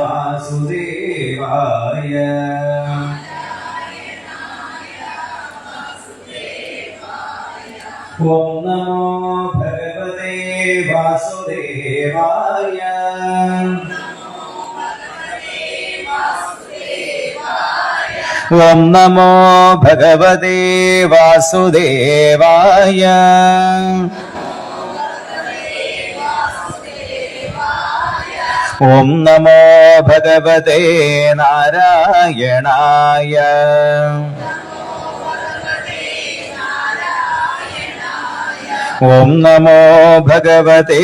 വാസുദേവായ. ഓം നമോ ഭഗവതേ വാസുദേവായ. ഓം നമോ ഭഗവതേ വാസുദേവായ. ഓം നമോ ഭഗവതേ നാരായണായ. ഓം നമോ ഭഗവതേ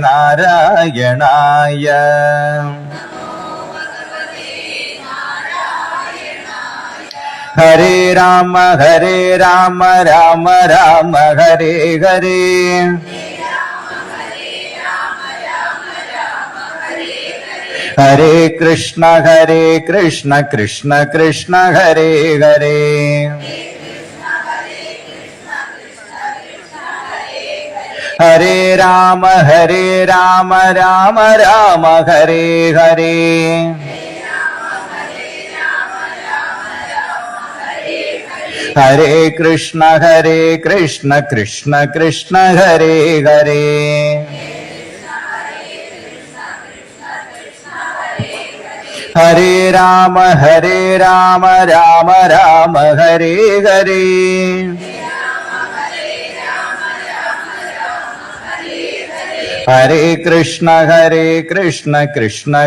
നാരായണായ. ഹരേ രാമ രാമ രാമ ഹരേ ഹരേ. ഹരേ കൃഷ്ണ കൃഷ്ണ കൃഷ്ണ ഹരേ ഹരേ. ഹരേ രാമ രാമ രാമ ഹരേ ഹരേ. ഹരേ കൃഷ്ണ കൃഷ്ണ കൃഷ്ണ ഹരേ ഹരേ. ഹരേ രാമ രാമ ഹരേ ഹരേ. ഹരേ കൃഷ്ണ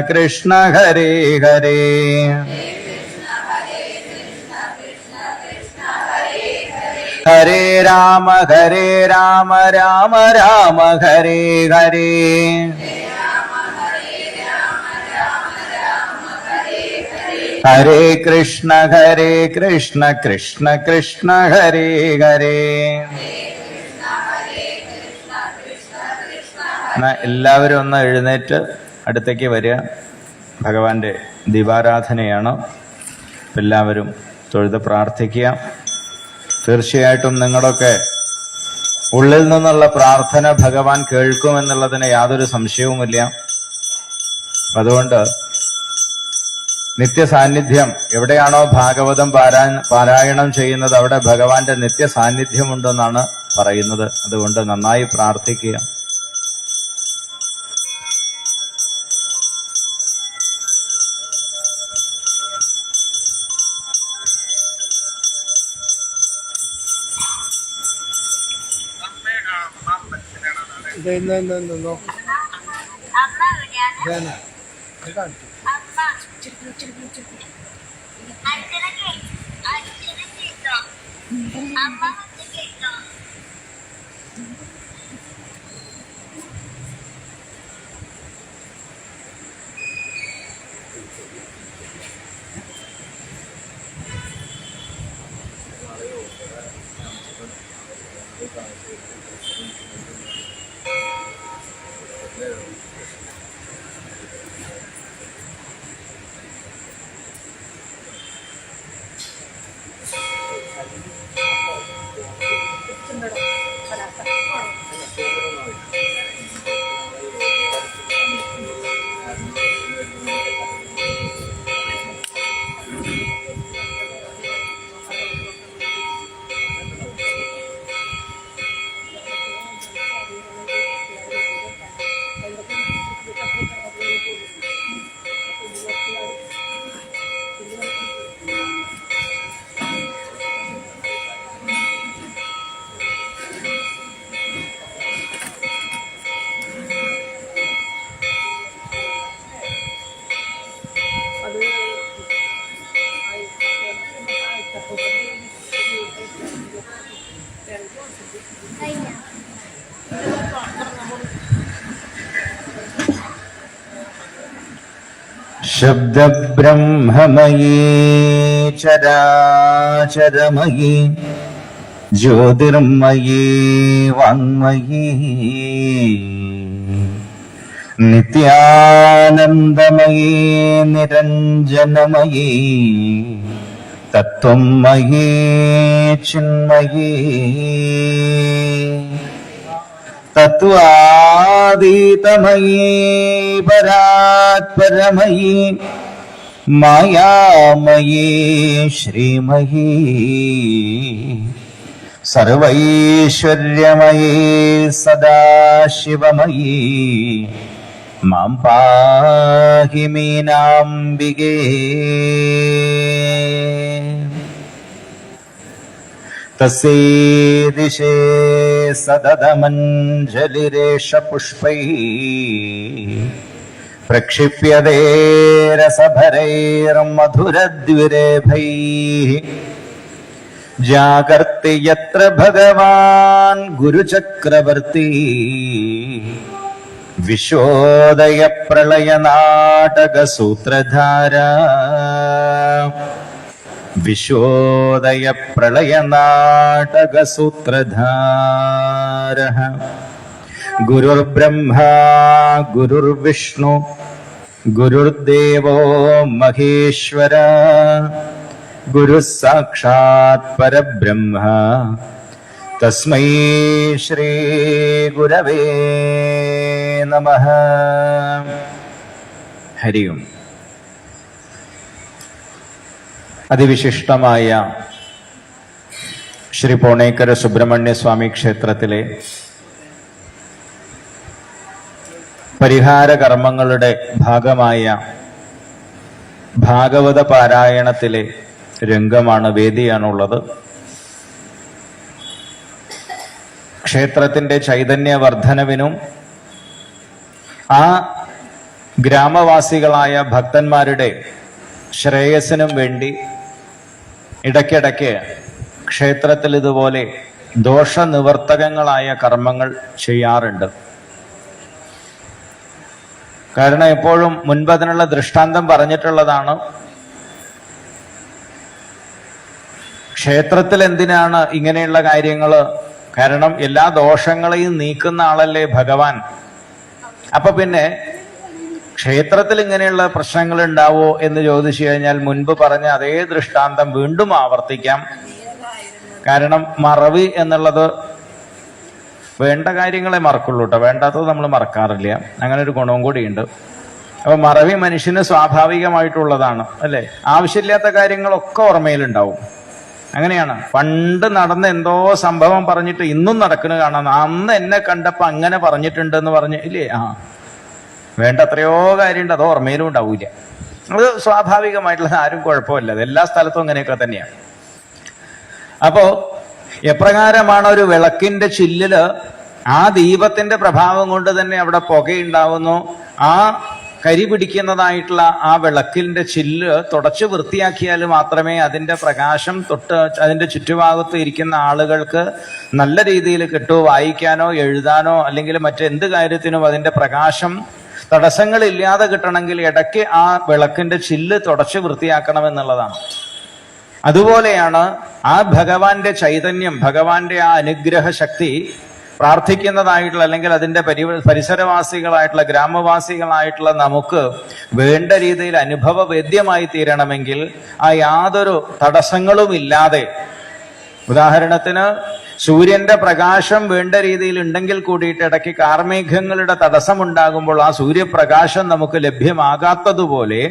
കൃഷ്ണ ഹരേ ഹരേ. ഹരേ രാമ രാമ ഹരേ ഹരേ. ഹരേ കൃഷ്ണ കൃഷ്ണ ഹരേ ഹരേ. എല്ലാവരും ഒന്ന് എഴുന്നേറ്റ് അടുത്തേക്ക് വരിക. ഭഗവാന്റെ ദീപാരാധനയാണ്. എല്ലാവരും തൊഴുത് പ്രാർത്ഥിക്കുക. തീർച്ചയായിട്ടും നിങ്ങളൊക്കെ ഉള്ളിൽ നിന്നുള്ള പ്രാർത്ഥന ഭഗവാൻ കേൾക്കുമെന്നുള്ളതിന് യാതൊരു സംശയവുമില്ല. അതുകൊണ്ട് നിത്യസാന്നിധ്യം എവിടെയാണോ ഭാഗവതം പാരായണം ചെയ്യുന്നത് അവിടെ ഭഗവാന്റെ നിത്യസാന്നിധ്യമുണ്ടെന്നാണ് പറയുന്നത്. അതുകൊണ്ട് നന്നായി പ്രാർത്ഥിക്കുക. ശബ്ദബ്രഹ്മമയീ ചരാചരമയീ ജ്യോതിർമയീ വാങ്മയീ നിത്യാനന്ദമയീ നിരഞ്ജനമയീ തത്വമയീ ചിന്മയീ തത്വാതീതമയീ പരാത്പരമയീ മായാമയീ ശ്രീമയീ സർവൈശ്വര്യമയീ സദാശിവമയീ മാം പാഹി മീനാംബികേ. തസ്യൈ ദിശേ സതതമഞ്ജലിരേഷ പുഷ്പൈഃ പ്രക്ഷിപ്യതേ രസഭരൈർമധുരദ്വിരേഭൈഃ ജാഗർത്തി യത്ര ഭഗവാൻ ഗുരുചക്രവർത്തി വിശ്വോദയ പ്രളയ നാടക സൂത്രധാര വിശ്വോദയ പ്രളയ നാടക സൂത്രധാര. ഗുരുർബ്രഹ്മ ഗുരുർവിഷ്ണു ഗുരുർദേവോ മഹേശ്വര ഗുരുഃ സാക്ഷാത് പരബ്രഹ്മ തസ്മൈ ശ്രീ ഗുരവേ നമഃ. ഹരി ഓം. അതിവിശിഷ്ടമായ ശ്രീ പോണേക്കര സുബ്രഹ്മണ്യ സ്വാമി ക്ഷേത്രത്തിലെ പരിഹാര കർമ്മങ്ങളുടെ ഭാഗമായ ഭാഗവത പാരായണത്തിലെ രംഗമാണ്, വേദിയാണുള്ളത്. ക്ഷേത്രത്തിന്റെ ചൈതന്യവർദ്ധനവിനും ആ ഗ്രാമവാസികളായ ഭക്തന്മാരുടെ ശ്രേയസ്സിനും വേണ്ടി ഇടയ്ക്കിടയ്ക്ക് ക്ഷേത്രത്തിൽ ഇതുപോലെ ദോഷനിവർത്തകങ്ങളായ കർമ്മങ്ങൾ ചെയ്യാറുണ്ട്. കാരണം എപ്പോഴും മുൻപ് അതിനുള്ള ദൃഷ്ടാന്തം പറഞ്ഞിട്ടുള്ളതാണ്. ക്ഷേത്രത്തിൽ എന്തിനാണ് ഇങ്ങനെയുള്ള കാര്യങ്ങൾ? കാരണം എല്ലാ ദോഷങ്ങളെയും നീക്കുന്ന ആളല്ലേ ഭഗവാൻ. അപ്പൊ പിന്നെ ക്ഷേത്രത്തിൽ ഇങ്ങനെയുള്ള പ്രശ്നങ്ങൾ ഉണ്ടാവോ എന്ന് ചോദിച്ചു കഴിഞ്ഞാൽ മുൻപ് പറഞ്ഞ അതേ ദൃഷ്ടാന്തം വീണ്ടും ആവർത്തിക്കാം. കാരണം മറവി എന്നുള്ളത് വേണ്ട കാര്യങ്ങളെ മറക്കുള്ളൂ കേട്ടോ, വേണ്ടാത്തത് നമ്മൾ മറക്കാറില്ല. അങ്ങനെ ഒരു ഗുണവും കൂടിയുണ്ട്. അപ്പൊ മറവി മനുഷ്യന് സ്വാഭാവികമായിട്ടുള്ളതാണ് അല്ലേ. ആവശ്യമില്ലാത്ത കാര്യങ്ങളൊക്കെ ഓർമ്മയിലുണ്ടാവും. അങ്ങനെയാണ്. പണ്ട് നടന്ന എന്തോ സംഭവം പറഞ്ഞിട്ട് ഇന്നും നടക്കുന്നത് കാണാം. അന്ന് എന്നെ കണ്ടപ്പോ അങ്ങനെ പറഞ്ഞിട്ടുണ്ട് എന്ന് പറഞ്ഞ് ഇല്ലേ, വേണ്ട എത്രയോ കാര്യമുണ്ട്, അത് ഓർമ്മയിലും ഉണ്ടാവൂല. അത് സ്വാഭാവികമായിട്ടുള്ളത്, ആരും കുഴപ്പമില്ല. അത് എല്ലാ സ്ഥലത്തും അങ്ങനെയൊക്കെ തന്നെയാണ്. അപ്പോ എപ്രകാരമാണ് ഒരു വിളക്കിന്റെ ചില്ലില് ആ ദീപത്തിന്റെ പ്രഭാവം കൊണ്ട് തന്നെ അവിടെ പുകയുണ്ടാവുന്നു, ആ കരി പിടിക്കുന്നതായിട്ടുള്ള ആ വിളക്കിന്റെ ചില്ല് തുടച്ച് വൃത്തിയാക്കിയാൽ മാത്രമേ അതിന്റെ പ്രകാശം തൊട്ട് അതിന്റെ ചുറ്റുഭാഗത്ത് ഇരിക്കുന്ന ആളുകൾക്ക് നല്ല രീതിയിൽ കിട്ടൂ. വായിക്കാനോ എഴുതാനോ അല്ലെങ്കിൽ മറ്റെന്ത് കാര്യത്തിനും അതിന്റെ പ്രകാശം തടസ്സങ്ങളില്ലാതെ കിട്ടണമെങ്കിൽ ഇടയ്ക്ക് ആ വിളക്കിന്റെ ചില്ല് തുടച്ച് വൃത്തിയാക്കണമെന്നുള്ളതാണ്. അതുപോലെയാണ് ആ ഭഗവാന്റെ ചൈതന്യം, ഭഗവാന്റെ ആ അനുഗ്രഹ ശക്തി പ്രാർത്ഥിക്കുന്നതായിട്ടുള്ള അല്ലെങ്കിൽ അതിന്റെ പരിസരവാസികളായിട്ടുള്ള ഗ്രാമവാസികളായിട്ടുള്ള നമുക്ക് വേണ്ട രീതിയിൽ അനുഭവവേദ്യമായി തീരണമെങ്കിൽ ആ യാതൊരു തടസ്സങ്ങളും ഇല്ലാതെ, ഉദാഹരണത്തിന് സൂര്യന്റെ പ്രകാശം വേണ്ട രീതിയിൽ ഉണ്ടെങ്കിൽ കൂടിയിട്ട് ഇടയ്ക്ക് കാർമേഘങ്ങളുടെ തടസ്സമുണ്ടാകുമ്പോൾ ആ സൂര്യപ്രകാശം നമുക്ക് ലഭ്യമാകാത്തതുപോലെ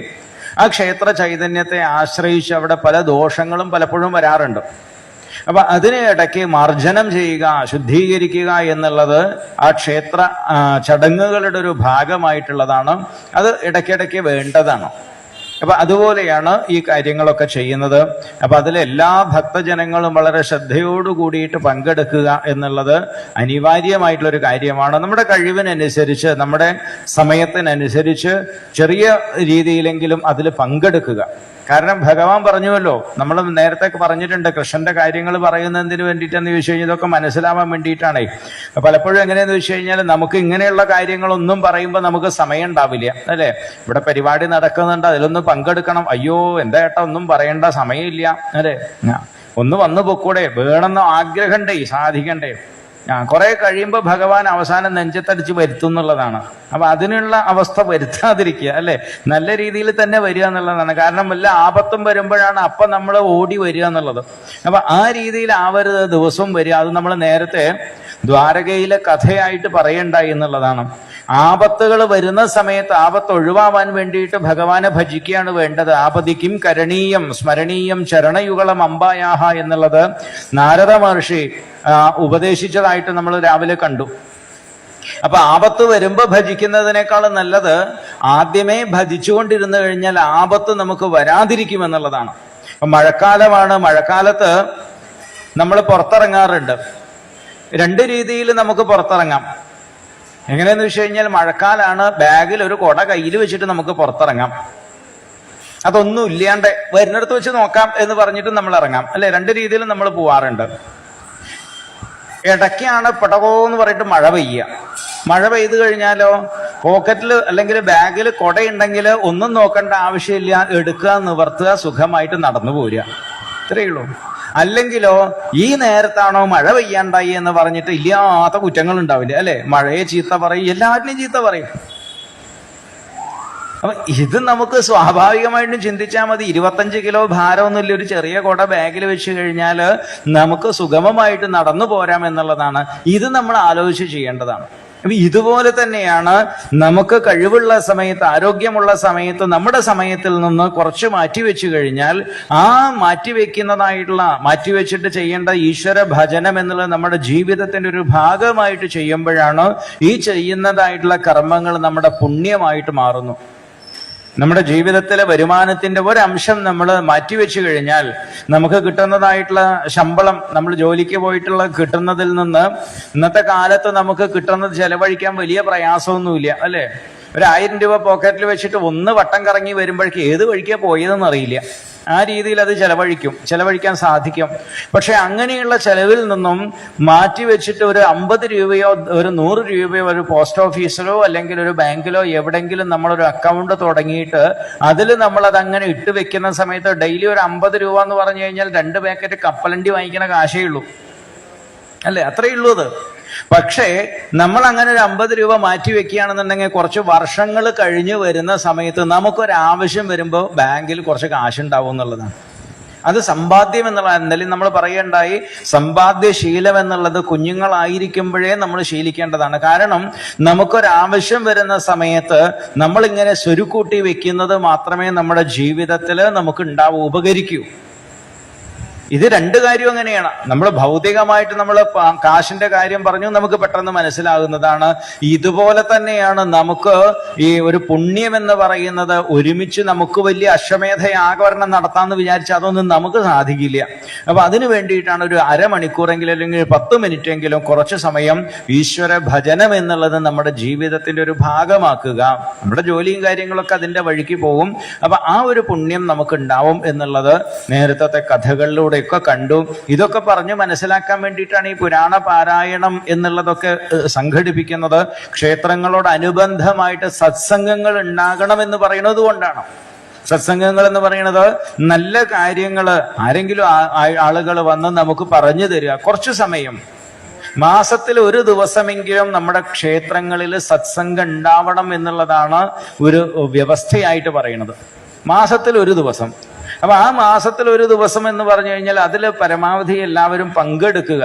ആ ക്ഷേത്ര ചൈതന്യത്തെ ആശ്രയിച്ച് അവിടെ പല ദോഷങ്ങളും പലപ്പോഴും വരാറുണ്ട്. അപ്പൊ അതിനെ ഇടയ്ക്ക് മാർജനം ചെയ്യുക, ശുദ്ധീകരിക്കുക എന്നുള്ളത് ആ ക്ഷേത്ര ചടങ്ങുകളുടെ ഒരു ഭാഗമായിട്ടുള്ളതാണ്. അത് ഇടയ്ക്കിടയ്ക്ക് വേണ്ടതാണ്. അപ്പൊ അതുപോലെയാണ് ഈ കാര്യങ്ങളൊക്കെ ചെയ്യുന്നത്. അപ്പൊ അതിലെല്ലാ ഭക്തജനങ്ങളും വളരെ ശ്രദ്ധയോടു കൂടിയിട്ട് പങ്കെടുക്കുക എന്നുള്ളത് അനിവാര്യമായിട്ടുള്ളൊരു കാര്യമാണ്. നമ്മുടെ കഴിവിനനുസരിച്ച്, നമ്മുടെ സമയത്തിനനുസരിച്ച് ചെറിയ രീതിയിലെങ്കിലും അതിൽ പങ്കെടുക്കുക. കാരണം ഭഗവാൻ പറഞ്ഞുവല്ലോ, നമ്മൾ നേരത്തെ പറഞ്ഞിട്ടുണ്ട്, കൃഷ്ണന്റെ കാര്യങ്ങൾ പറയുന്നതിന് വേണ്ടിയിട്ടെന്ന് ചോദിച്ചു കഴിഞ്ഞാൽ ഇതൊക്കെ മനസ്സിലാവാൻ വേണ്ടിയിട്ടാണേ. പലപ്പോഴും എങ്ങനെയെന്ന് വെച്ച് കഴിഞ്ഞാൽ നമുക്ക് ഇങ്ങനെയുള്ള കാര്യങ്ങളൊന്നും പറയുമ്പോൾ നമുക്ക് സമയം ഉണ്ടാവില്ല അല്ലേ. ഇവിടെ പരിപാടി നടക്കുന്നുണ്ട്, അതിലൊന്നും പങ്കെടുക്കണം, അയ്യോ എന്താ ഏട്ടാ ഒന്നും പറയണ്ട, സമയമില്ല അല്ലേ. ഒന്ന് വന്നു പൊക്കൂടെ, വേണമെന്ന് ആഗ്രഹണ്ടേ, സാധിക്കണ്ടേ. കുറെ കഴിയുമ്പോൾ ഭഗവാൻ അവസാനം നെഞ്ചത്തടിച്ച് വരുത്തും എന്നുള്ളതാണ്. അപ്പൊ അതിനുള്ള അവസ്ഥ വരുത്താതിരിക്കുക അല്ലെ, നല്ല രീതിയിൽ തന്നെ വരിക എന്നുള്ളതാണ്. കാരണം വല്ല ആപത്തും വരുമ്പോഴാണ് അപ്പം നമ്മൾ ഓടി വരിക എന്നുള്ളത്. അപ്പൊ ആ രീതിയിൽ ആവരുത് ദിവസവും വരിക. അത് നമ്മൾ നേരത്തെ ദ്വാരകയിലെ കഥയായിട്ട് പറയണ്ടായി എന്നുള്ളതാണ്. ആപത്തുകൾ വരുന്ന സമയത്ത് ആപത്ത് ഒഴിവാവാൻ വേണ്ടിയിട്ട് ഭഗവാനെ ഭജിക്കുകയാണ് വേണ്ടത്. ആപതിക്കും കരണീയം സ്മരണീയം ചരണയുഗളം അമ്പായാഹ എന്നുള്ളത് നാരദ മഹർഷി ഉപദേശിച്ചതായിട്ട് നമ്മൾ രാവിലെ കണ്ടു. അപ്പൊ ആപത്ത് വരുമ്പോ ഭജിക്കുന്നതിനേക്കാളും നല്ലത് ആദ്യമേ ഭജിച്ചുകൊണ്ടിരുന്നു കഴിഞ്ഞാൽ ആപത്ത് നമുക്ക് വരാതിരിക്കുമെന്നുള്ളതാണ്. അപ്പൊ മഴക്കാലമാണ്. മഴക്കാലത്ത് നമ്മൾ പുറത്തിറങ്ങാറുണ്ട്. രണ്ട് രീതിയിൽ നമുക്ക് പുറത്തിറങ്ങാം. എങ്ങനെയെന്ന് വെച്ച് കഴിഞ്ഞാൽ മഴക്കാലാണ്, ബാഗിൽ ഒരു കുട കയ്യിൽ വെച്ചിട്ട് നമുക്ക് പുറത്തിറങ്ങാം. അതൊന്നും ഇല്ലാണ്ട് വരുന്നിടത്ത് വെച്ച് നോക്കാം എന്ന് പറഞ്ഞിട്ട് നമ്മൾ ഇറങ്ങാം, അല്ലെ? രണ്ട് രീതിയിൽ നമ്മൾ പോവാറുണ്ട്. ഇടയ്ക്കാണ് പടകോന്ന് പറഞ്ഞിട്ട് മഴ പെയ്യുക. മഴ പെയ്തു കഴിഞ്ഞാലോ പോക്കറ്റിൽ അല്ലെങ്കിൽ ബാഗിൽ കുടയുണ്ടെങ്കിൽ ഒന്നും നോക്കേണ്ട ആവശ്യമില്ല, എടുക്കുക, നിവർത്തുക, സുഖമായിട്ട് നടന്നു പോരുക, ഇത്രയേ ഉള്ളൂ. അല്ലെങ്കിലോ ഈ നേരത്താണോ മഴ പെയ്യാണ്ടായി എന്ന് പറഞ്ഞിട്ട് ഇല്ലാത്ത കുറ്റങ്ങൾ ഉണ്ടാവില്ല, അല്ലെ? മഴയെ ചീത്ത പറയും, എല്ലാവരിനെയും ചീത്ത പറയും. അപ്പൊ ഇത് നമുക്ക് സ്വാഭാവികമായിട്ടും ചിന്തിച്ചാൽ മതി. 25 കിലോ ഭാരമൊന്നുമില്ല, ഒരു ചെറിയ കുട ബാഗിൽ വെച്ച് കഴിഞ്ഞാൽ നമുക്ക് സുഗമമായിട്ട് നടന്നു പോരാം എന്നുള്ളതാണ്. ഇത് നമ്മൾ ആലോചിച്ച് ചെയ്യേണ്ടതാണ്. അപ്പൊ ഇതുപോലെ തന്നെയാണ് നമുക്ക് കഴിവുള്ള സമയത്ത്, ആരോഗ്യമുള്ള സമയത്ത്, നമ്മുടെ സമയത്തിൽ നിന്ന് കുറച്ച് മാറ്റിവെച്ചു കഴിഞ്ഞാൽ ആ മാറ്റിവെച്ചിട്ട് ചെയ്യേണ്ട ഈശ്വര ഭജനം എന്നുള്ളത് നമ്മുടെ ജീവിതത്തിന്റെ ഒരു ഭാഗമായിട്ട് ചെയ്യുമ്പോഴാണ് ഈ ചെയ്യുന്നതായിട്ടുള്ള കർമ്മങ്ങൾ നമ്മുടെ പുണ്യമായിട്ട് മാറുന്നു. നമ്മുടെ ജീവിതത്തിലെ വരുമാനത്തിന്റെ ഒരംശം നമ്മൾ മാറ്റിവെച്ചു കഴിഞ്ഞാൽ നമുക്ക് കിട്ടുന്നതായിട്ടുള്ള ശമ്പളം, നമ്മൾ ജോലിക്ക് പോയിട്ടുള്ള കിട്ടുന്നതിൽ നിന്ന് ഇന്നത്തെ കാലത്ത് നമുക്ക് കിട്ടുന്നത് ചെലവഴിക്കാൻ വലിയ പ്രയാസമൊന്നുമില്ല, അല്ലെ? ഒരു 1000 രൂപ പോക്കറ്റിൽ വെച്ചിട്ട് ഒന്ന് വട്ടം കറങ്ങി വരുമ്പോഴേക്ക് ഏത് വഴിക്കാ പോയതെന്ന് അറിയില്ല. ആ രീതിയിൽ അത് ചെലവഴിക്കാൻ സാധിക്കും. പക്ഷെ അങ്ങനെയുള്ള ചെലവിൽ നിന്നും മാറ്റിവെച്ചിട്ട് ഒരു 50 രൂപയോ ഒരു 100 രൂപയോ ഒരു പോസ്റ്റ് ഓഫീസിലോ അല്ലെങ്കിൽ ഒരു ബാങ്കിലോ എവിടെങ്കിലും നമ്മളൊരു അക്കൗണ്ട് തുടങ്ങിയിട്ട് അതിൽ നമ്മളത് അങ്ങനെ ഇട്ട് വെക്കുന്ന സമയത്ത് ഡെയിലി ഒരു 50 രൂപ എന്ന് പറഞ്ഞു കഴിഞ്ഞാൽ 2 പാക്കറ്റ് കപ്പലണ്ടി വാങ്ങിക്കുന്ന കാശേ ഉള്ളൂ, അല്ലെ? അത്രയേ ഉള്ളൂ അത്. പക്ഷേ നമ്മൾ അങ്ങനെ ഒരു 50 രൂപ മാറ്റി വെക്കുകയാണെന്നുണ്ടെങ്കിൽ കുറച്ച് വർഷങ്ങൾ കഴിഞ്ഞ് വരുന്ന സമയത്ത് നമുക്കൊരാവശ്യം വരുമ്പോൾ ബാങ്കിൽ കുറച്ച് കാശുണ്ടാവും എന്നുള്ളതാണ്. അത് സമ്പാദ്യം എന്നുള്ളത് എന്തായാലും നമ്മൾ പറയണ്ടായി. സമ്പാദ്യശീലം എന്നുള്ളത് കുഞ്ഞുങ്ങളായിരിക്കുമ്പോഴേ നമ്മൾ ശീലിക്കേണ്ടതാണ്. കാരണം നമുക്കൊരാവശ്യം വരുന്ന സമയത്ത് നമ്മളിങ്ങനെ സ്വരുക്കൂട്ടി വെക്കുന്നത് മാത്രമേ നമ്മുടെ ജീവിതത്തിൽ നമുക്ക് ഉപകരിക്കൂ. ഇത് രണ്ട് കാര്യവും അങ്ങനെയാണ്. നമ്മൾ ഭൗതികമായിട്ട് നമ്മൾ കാശിന്റെ കാര്യം പറഞ്ഞു, നമുക്ക് പെട്ടെന്ന് മനസ്സിലാകുന്നതാണ്. ഇതുപോലെ തന്നെയാണ് നമുക്ക് ഈ ഒരു പുണ്യം എന്ന് പറയുന്നത്. ഒരുമിച്ച് നമുക്ക് വലിയ അശ്വമേധയാഗവരണം നടത്താമെന്ന് വിചാരിച്ചാൽ അതൊന്നും നമുക്ക് സാധിക്കില്ല. അപ്പൊ അതിനു വേണ്ടിയിട്ടാണ് ഒരു അരമണിക്കൂറെങ്കിലും അല്ലെങ്കിൽ 10 മിനിറ്റെങ്കിലും കുറച്ച് സമയം ഈശ്വര ഭജനം എന്നുള്ളത് നമ്മുടെ ജീവിതത്തിന്റെ ഒരു ഭാഗമാക്കുക. നമ്മുടെ ജോലിയും കാര്യങ്ങളൊക്കെ അതിന്റെ വഴിക്ക് പോകും. അപ്പൊ ആ ഒരു പുണ്യം നമുക്ക് ഉണ്ടാവും എന്നുള്ളത് നേരത്തെ കഥകളിലൂടെ ഒക്കെ കണ്ടു. ഇതൊക്കെ പറഞ്ഞ് മനസ്സിലാക്കാൻ വേണ്ടിയിട്ടാണ് ഈ പുരാണ പാരായണം എന്നുള്ളതൊക്കെ സംഘടിപ്പിക്കുന്നത്. ക്ഷേത്രങ്ങളോടനുബന്ധമായിട്ട് സത്സംഗങ്ങൾ ഉണ്ടാകണം എന്ന് പറയുന്നത് കൊണ്ടാണ്. സത്സംഗങ്ങൾ എന്ന് പറയുന്നത് നല്ല കാര്യങ്ങൾ ആരെങ്കിലും ആളുകൾ വന്ന് നമുക്ക് പറഞ്ഞു തരിക. കുറച്ചു സമയം, മാസത്തിൽ ഒരു ദിവസമെങ്കിലും നമ്മുടെ ക്ഷേത്രങ്ങളിൽ സത്സംഗം ഉണ്ടാവണം എന്നുള്ളതാണ് ഒരു വ്യവസ്ഥയായിട്ട് പറയുന്നത്. മാസത്തിൽ ഒരു ദിവസം. അപ്പൊ ആ മാസത്തിൽ ഒരു ദിവസം എന്ന് പറഞ്ഞു കഴിഞ്ഞാൽ അതിൽ പരമാവധി എല്ലാവരും പങ്കെടുക്കുക.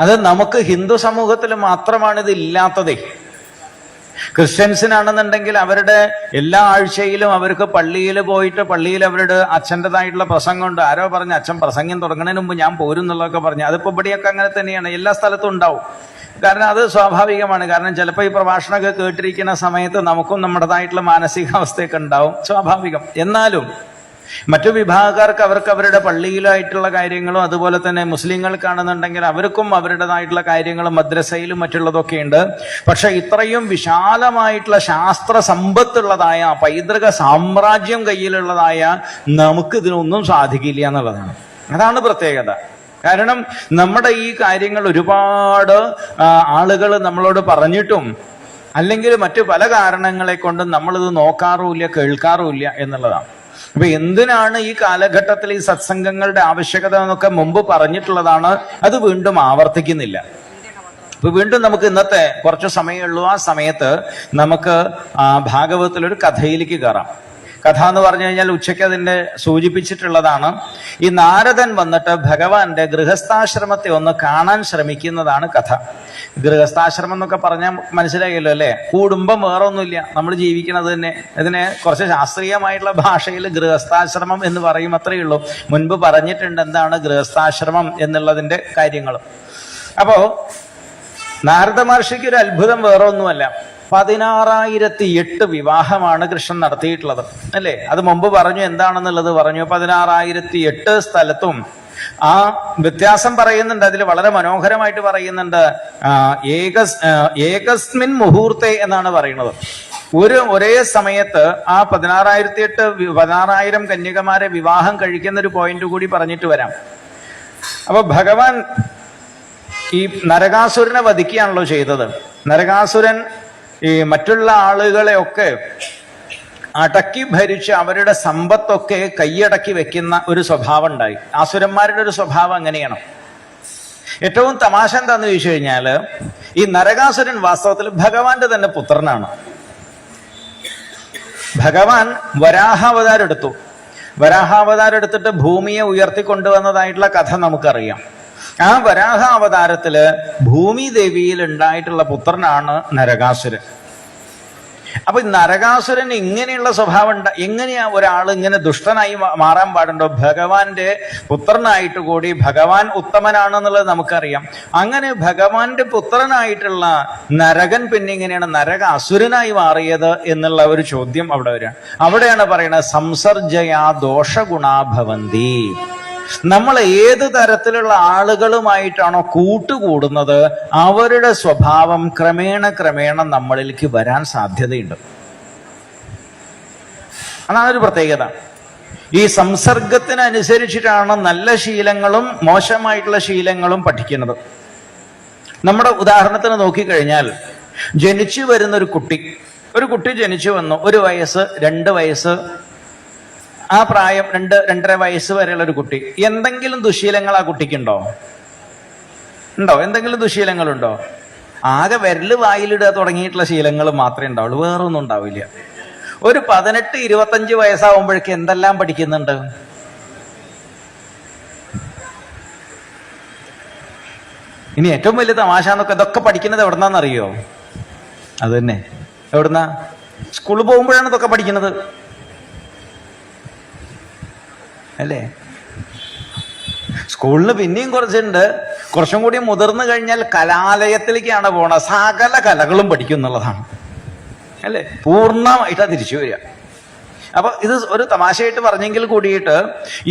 അത് നമുക്ക് ഹിന്ദു സമൂഹത്തിൽ മാത്രമാണ് ഇത് ഇല്ലാത്തതേ. ക്രിസ്ത്യൻസിനാണെന്നുണ്ടെങ്കിൽ അവരുടെ എല്ലാ ആഴ്ചയിലും അവർക്ക് പള്ളിയിൽ പോയിട്ട് പള്ളിയിൽ അവരുടെ അച്ഛൻ്റെതായിട്ടുള്ള പ്രസംഗമുണ്ട്. ആരോ പറഞ്ഞ് അച്ഛൻ പ്രസംഗം തുടങ്ങുന്നതിന് മുമ്പ് ഞാൻ പോരും എന്നുള്ളതൊക്കെ പറഞ്ഞു. അതിപ്പോ ഇവിടെയൊക്കെ അങ്ങനെ തന്നെയാണ്, എല്ലാ സ്ഥലത്തും ഉണ്ടാവും. കാരണം അത് സ്വാഭാവികമാണ്. കാരണം ചിലപ്പോൾ ഈ പ്രഭാഷണമൊക്കെ കേട്ടിരിക്കുന്ന സമയത്ത് നമുക്കും നമ്മുടേതായിട്ടുള്ള മാനസികാവസ്ഥയൊക്കെ ഉണ്ടാവും, സ്വാഭാവികം. എന്നാലും മറ്റു വിഭാഗക്കാർക്ക് അവർക്ക് അവരുടെ പള്ളിയിലായിട്ടുള്ള കാര്യങ്ങളും അതുപോലെ തന്നെ മുസ്ലിങ്ങൾക്കാണെന്നുണ്ടെങ്കിൽ അവർക്കും അവരുടേതായിട്ടുള്ള കാര്യങ്ങളും മദ്രസയിലും മറ്റുള്ളതൊക്കെ ഉണ്ട്. പക്ഷെ ഇത്രയും വിശാലമായിട്ടുള്ള ശാസ്ത്ര സമ്പത്തുള്ളതായ പൈതൃക സാമ്രാജ്യം കയ്യിലുള്ളതായ നമുക്ക് ഇതിനൊന്നും സാധിക്കില്ല എന്നുള്ളതാണ്. അതാണ് പ്രത്യേകത. കാരണം നമ്മുടെ ഈ കാര്യങ്ങൾ ഒരുപാട് ആളുകൾ നമ്മളോട് പറഞ്ഞിട്ടും അല്ലെങ്കിൽ മറ്റു പല കാരണങ്ങളെ കൊണ്ടും നമ്മളിത് നോക്കാറുമില്ല, കേൾക്കാറുമില്ല എന്നുള്ളതാണ്. അപ്പൊ എന്തിനാണ് ഈ കാലഘട്ടത്തിൽ ഈ സത്സംഗങ്ങളുടെ ആവശ്യകത എന്നൊക്കെ മുമ്പ് പറഞ്ഞിട്ടുള്ളതാണ്. അത് വീണ്ടും ആവർത്തിക്കുന്നില്ല. ഇപ്പൊ വീണ്ടും നമുക്ക് ഇന്നത്തെ കുറച്ച് സമയമുള്ളൂ. ആ സമയത്ത് നമുക്ക് ഭാഗവതത്തിലൊരു കഥയിലേക്ക് കയറാം. കഥ എന്ന് പറഞ്ഞു കഴിഞ്ഞാൽ ഉച്ചയ്ക്ക് അതിന്റെ സൂചിപ്പിച്ചിട്ടുള്ളതാണ്. ഈ നാരദൻ വന്നിട്ട് ഭഗവാന്റെ ഗൃഹസ്ഥാശ്രമത്തെ ഒന്ന് കാണാൻ ശ്രമിക്കുന്നതാണ് കഥ. ഗൃഹസ്ഥാശ്രമം എന്നൊക്കെ പറഞ്ഞാൽ മനസ്സിലായല്ലോ അല്ലെ? കുടുംബം വേറെ ഒന്നുമില്ല, നമ്മൾ ജീവിക്കുന്നത് തന്നെ. ഇതിനെ കുറച്ച് ശാസ്ത്രീയമായിട്ടുള്ള ഭാഷയിൽ ഗൃഹസ്ഥാശ്രമം എന്ന് പറയും, അത്രയേ ഉള്ളൂ. മുൻപ് പറഞ്ഞിട്ടുണ്ട് എന്താണ് ഗൃഹസ്ഥാശ്രമം എന്നുള്ളതിന്റെ കാര്യങ്ങൾ. അപ്പോ നാരദ മഹർഷിക്ക് ഒരു അത്ഭുതം വേറെ ഒന്നുമല്ല. 16,008 വിവാഹമാണ് കൃഷ്ണൻ നടത്തിയിട്ടുള്ളത് അല്ലേ? അത് മുമ്പ് പറഞ്ഞു, എന്താണെന്നുള്ളത് പറഞ്ഞു. 16,008 സ്ഥലത്തും ആ വ്യത്യാസം പറയുന്നുണ്ട്. അതിൽ വളരെ മനോഹരമായിട്ട് പറയുന്നുണ്ട്. ഏകസ്മിൻ മുഹൂർത്തെ എന്നാണ് പറയുന്നത്. ഒരേ സമയത്ത് ആ 16,008 കന്യകമാരെ വിവാഹം കഴിക്കുന്ന ഒരു പോയിന്റ് കൂടി പറഞ്ഞിട്ട് വരാം. അപ്പൊ ഭഗവാൻ ഈ നരകാസുരനെ വധിക്കുകയാണല്ലോ ചെയ്തത്. നരകാസുരൻ ഈ മറ്റുള്ള ആളുകളെയൊക്കെ അടക്കി ഭരിച്ച് അവരുടെ സമ്പത്തൊക്കെ കൈയടക്കി വെക്കുന്ന ഒരു സ്വഭാവം ഉണ്ടായി. ആസുരന്മാരുടെ ഒരു സ്വഭാവം അങ്ങനെയാണ്. ഏറ്റവും തമാശ എന്താന്ന് ചോദിച്ചു കഴിഞ്ഞാല്, ഈ നരകാസുരൻ വാസ്തവത്തിൽ ഭഗവാന്റെ തന്നെ പുത്രനാണ്. ഭഗവാൻ വരാഹാവതാരം എടുത്തു. വരാഹാവതാരം എടുത്തിട്ട് ഭൂമിയെ ഉയർത്തിക്കൊണ്ടുവന്നതായിട്ടുള്ള കഥ നമുക്കറിയാം. ആ വരാഹ അവതാരത്തില് ഭൂമി ദേവിയിൽ ഉണ്ടായിട്ടുള്ള പുത്രനാണ് നരകാസുരൻ. അപ്പൊ നരകാസുരൻ ഇങ്ങനെയുള്ള സ്വഭാവം എങ്ങനെയാ ഒരാൾ ഇങ്ങനെ ദുഷ്ടനായി മാറാൻ പാടുണ്ടോ? ഭഗവാന്റെ പുത്രനായിട്ട് കൂടി ഭഗവാൻ ഉത്തമനാണെന്നുള്ളത് നമുക്കറിയാം. അങ്ങനെ ഭഗവാന്റെ പുത്രനായിട്ടുള്ള നരകൻ പിന്നെ ഇങ്ങനെയാണ് നരകാസുരനായി മാറിയത് എന്നുള്ള ഒരു ചോദ്യം അവിടെ വരികയാണ്. അവിടെയാണ് പറയുന്നത് സംസർജയാ ദോഷഗുണാ ഭവന്തി. നമ്മൾ ഏത് തരത്തിലുള്ള ആളുകളുമായിട്ടാണോ കൂട്ടുകൂടുന്നത് അവരുടെ സ്വഭാവം ക്രമേണ നമ്മളിലേക്ക് വരാൻ സാധ്യതയുണ്ട്. അതാണ് ഒരു പ്രത്യേകത. ഈ സംസർഗത്തിനനുസരിച്ചിട്ടാണ് നല്ല ശീലങ്ങളും മോശമായിട്ടുള്ള ശീലങ്ങളും പഠിക്കുന്നത്. നമ്മുടെ ഉദാഹരണത്തിന് നോക്കിക്കഴിഞ്ഞാൽ, ജനിച്ചു വരുന്ന ഒരു കുട്ടി ജനിച്ചു വന്നു. 1 വയസ്സ് 2 വയസ്സ് ആ പ്രായം 2-2.5 വയസ്സ് വരെയുള്ള ഒരു കുട്ടി. എന്തെങ്കിലും ദുശീലങ്ങൾ ആ കുട്ടിക്കുണ്ടോ? എന്തെങ്കിലും ദുശീലങ്ങളുണ്ടോ? ആകെ വിരല് വായിലിടുക തുടങ്ങിയിട്ടുള്ള ശീലങ്ങൾ മാത്രമേ ഉണ്ടാവുള്ളൂ, വേറൊന്നും ഉണ്ടാവില്ല. ഒരു 18-25 വയസ്സാവുമ്പോഴേക്ക് എന്തെല്ലാം പഠിക്കുന്നുണ്ട്? ഇനി ഏറ്റവും വലിയ തമാശ എന്നൊക്കെ ഇതൊക്കെ പഠിക്കുന്നത് എവിടുന്നാന്നറിയോ? അത് തന്നെ, എവിടുന്നാ? സ്കൂളിൽ പോകുമ്പോഴാണ് ഇതൊക്കെ പഠിക്കുന്നത് അല്ലേ? സ്കൂളിന് പിന്നെയും കുറച്ചുണ്ട്. കുറച്ചും കൂടി മുതിർന്നു കഴിഞ്ഞാൽ കലാലയത്തിലേക്കാണ് പോണത്. സകല കലകളും പഠിക്കും എന്നുള്ളതാണ് അല്ലേ? പൂർണ്ണമായിട്ടാ തിരിച്ചു വരിക. അപ്പൊ ഇത് ഒരു തമാശയായിട്ട് പറഞ്ഞെങ്കിൽ കൂടിയിട്ട്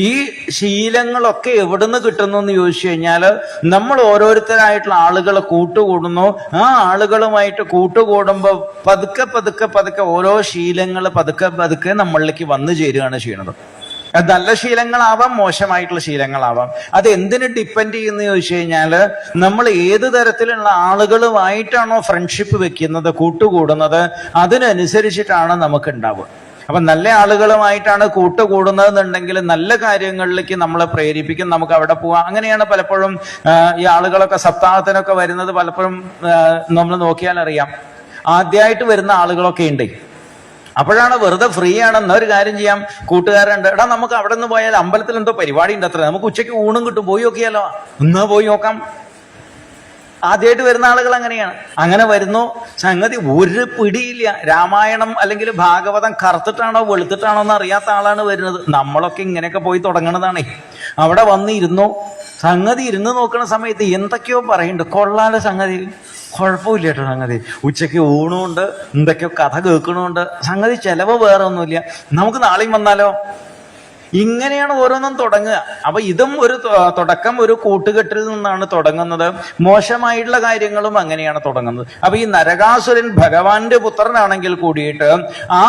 ഈ ശീലങ്ങളൊക്കെ എവിടുന്ന് കിട്ടുന്നു എന്ന് ചോദിച്ചു കഴിഞ്ഞാൽ, നമ്മൾ ഓരോരുത്തരായിട്ടുള്ള ആളുകളെ കൂട്ടുകൂടുന്നു. ആ ആളുകളുമായിട്ട് കൂട്ടുകൂടുമ്പോൾ പതുക്കെ ഓരോ ശീലങ്ങൾ പതുക്കെ നമ്മളിലേക്ക് വന്നു ചേരുകയാണ് ചെയ്യണത്. അത് നല്ല ശീലങ്ങളാവാം, മോശമായിട്ടുള്ള ശീലങ്ങളാവാം. അത് എന്തിന് ഡിപ്പെൻഡ് ചെയ്യുന്ന ചോദിച്ചു കഴിഞ്ഞാല്, നമ്മൾ ഏത് തരത്തിലുള്ള ആളുകളുമായിട്ടാണോ ഫ്രണ്ട്ഷിപ്പ് വെക്കുന്നത്, കൂട്ടുകൂടുന്നത്, അതിനനുസരിച്ചിട്ടാണ് നമുക്ക് ഉണ്ടാവുക. അപ്പൊ നല്ല ആളുകളുമായിട്ടാണ് കൂട്ടുകൂടുന്നതെന്നുണ്ടെങ്കിൽ നല്ല കാര്യങ്ങളിലേക്ക് നമ്മളെ പ്രേരിപ്പിക്കും, നമുക്ക് അവിടെ പോവാം. അങ്ങനെയാണ് പലപ്പോഴും ഈ ആളുകളൊക്കെ സപ്താഹത്തിനൊക്കെ വരുന്നത്. പലപ്പോഴും നമ്മൾ നോക്കിയാൽ അറിയാം, ആദ്യമായിട്ട് വരുന്ന ആളുകളൊക്കെ ഉണ്ട്. അപ്പോഴാണ് വെറുതെ ഫ്രീ ആണെന്ന് ഒരു കാര്യം ചെയ്യാം, കൂട്ടുകാരുണ്ട്, എടാ നമുക്ക് അവിടെ നിന്ന് പോയാൽ അമ്പലത്തിൽ എന്തോ പരിപാടി ഉണ്ട്, അത്ര നമുക്ക് ഉച്ചയ്ക്ക് ഊണും കിട്ടും, പോയി നോക്കിയാലോ, എന്നാ പോയി നോക്കാം. ആദ്യമായിട്ട് വരുന്ന ആളുകൾ അങ്ങനെയാണ്. അങ്ങനെ വരുന്നു, സംഗതി ഒരു പിടിയില്ല. രാമായണം അല്ലെങ്കിൽ ഭാഗവതം കറുത്തിട്ടാണോ വെളുത്തിട്ടാണോ എന്ന് അറിയാത്ത ആളാണ് വരുന്നത്. നമ്മളൊക്കെ ഇങ്ങനെയൊക്കെ പോയി തുടങ്ങണതാണേ. അവിടെ വന്നിരുന്നു, സംഗതി ഇരുന്ന് നോക്കുന്ന സമയത്ത് എന്തൊക്കെയോ പറയുന്നുണ്ട്, കൊള്ളാല സംഗതി, കുഴപ്പമില്ല കേട്ടോ സംഗതി. ഉച്ചയ്ക്ക് ഊണുണ്ട്, എന്തൊക്കെയോ കഥ കേൾക്കണമുണ്ട്, സംഗതി ചെലവ് വേറെ ഒന്നുമില്ല, നമുക്ക് നാളെയും വന്നാലോ. ഇങ്ങനെയാണ് ഓരോന്നും തുടങ്ങുക. അപ്പൊ ഇതും ഒരു തുടക്കം ഒരു കൂട്ടുകെട്ടിൽ നിന്നാണ് തുടങ്ങുന്നത്. മോശമായിട്ടുള്ള കാര്യങ്ങളും അങ്ങനെയാണ് തുടങ്ങുന്നത്. അപ്പൊ ഈ നരകാസുരൻ ഭഗവാന്റെ പുത്രനാണെങ്കിൽ കൂടിയിട്ട് ആ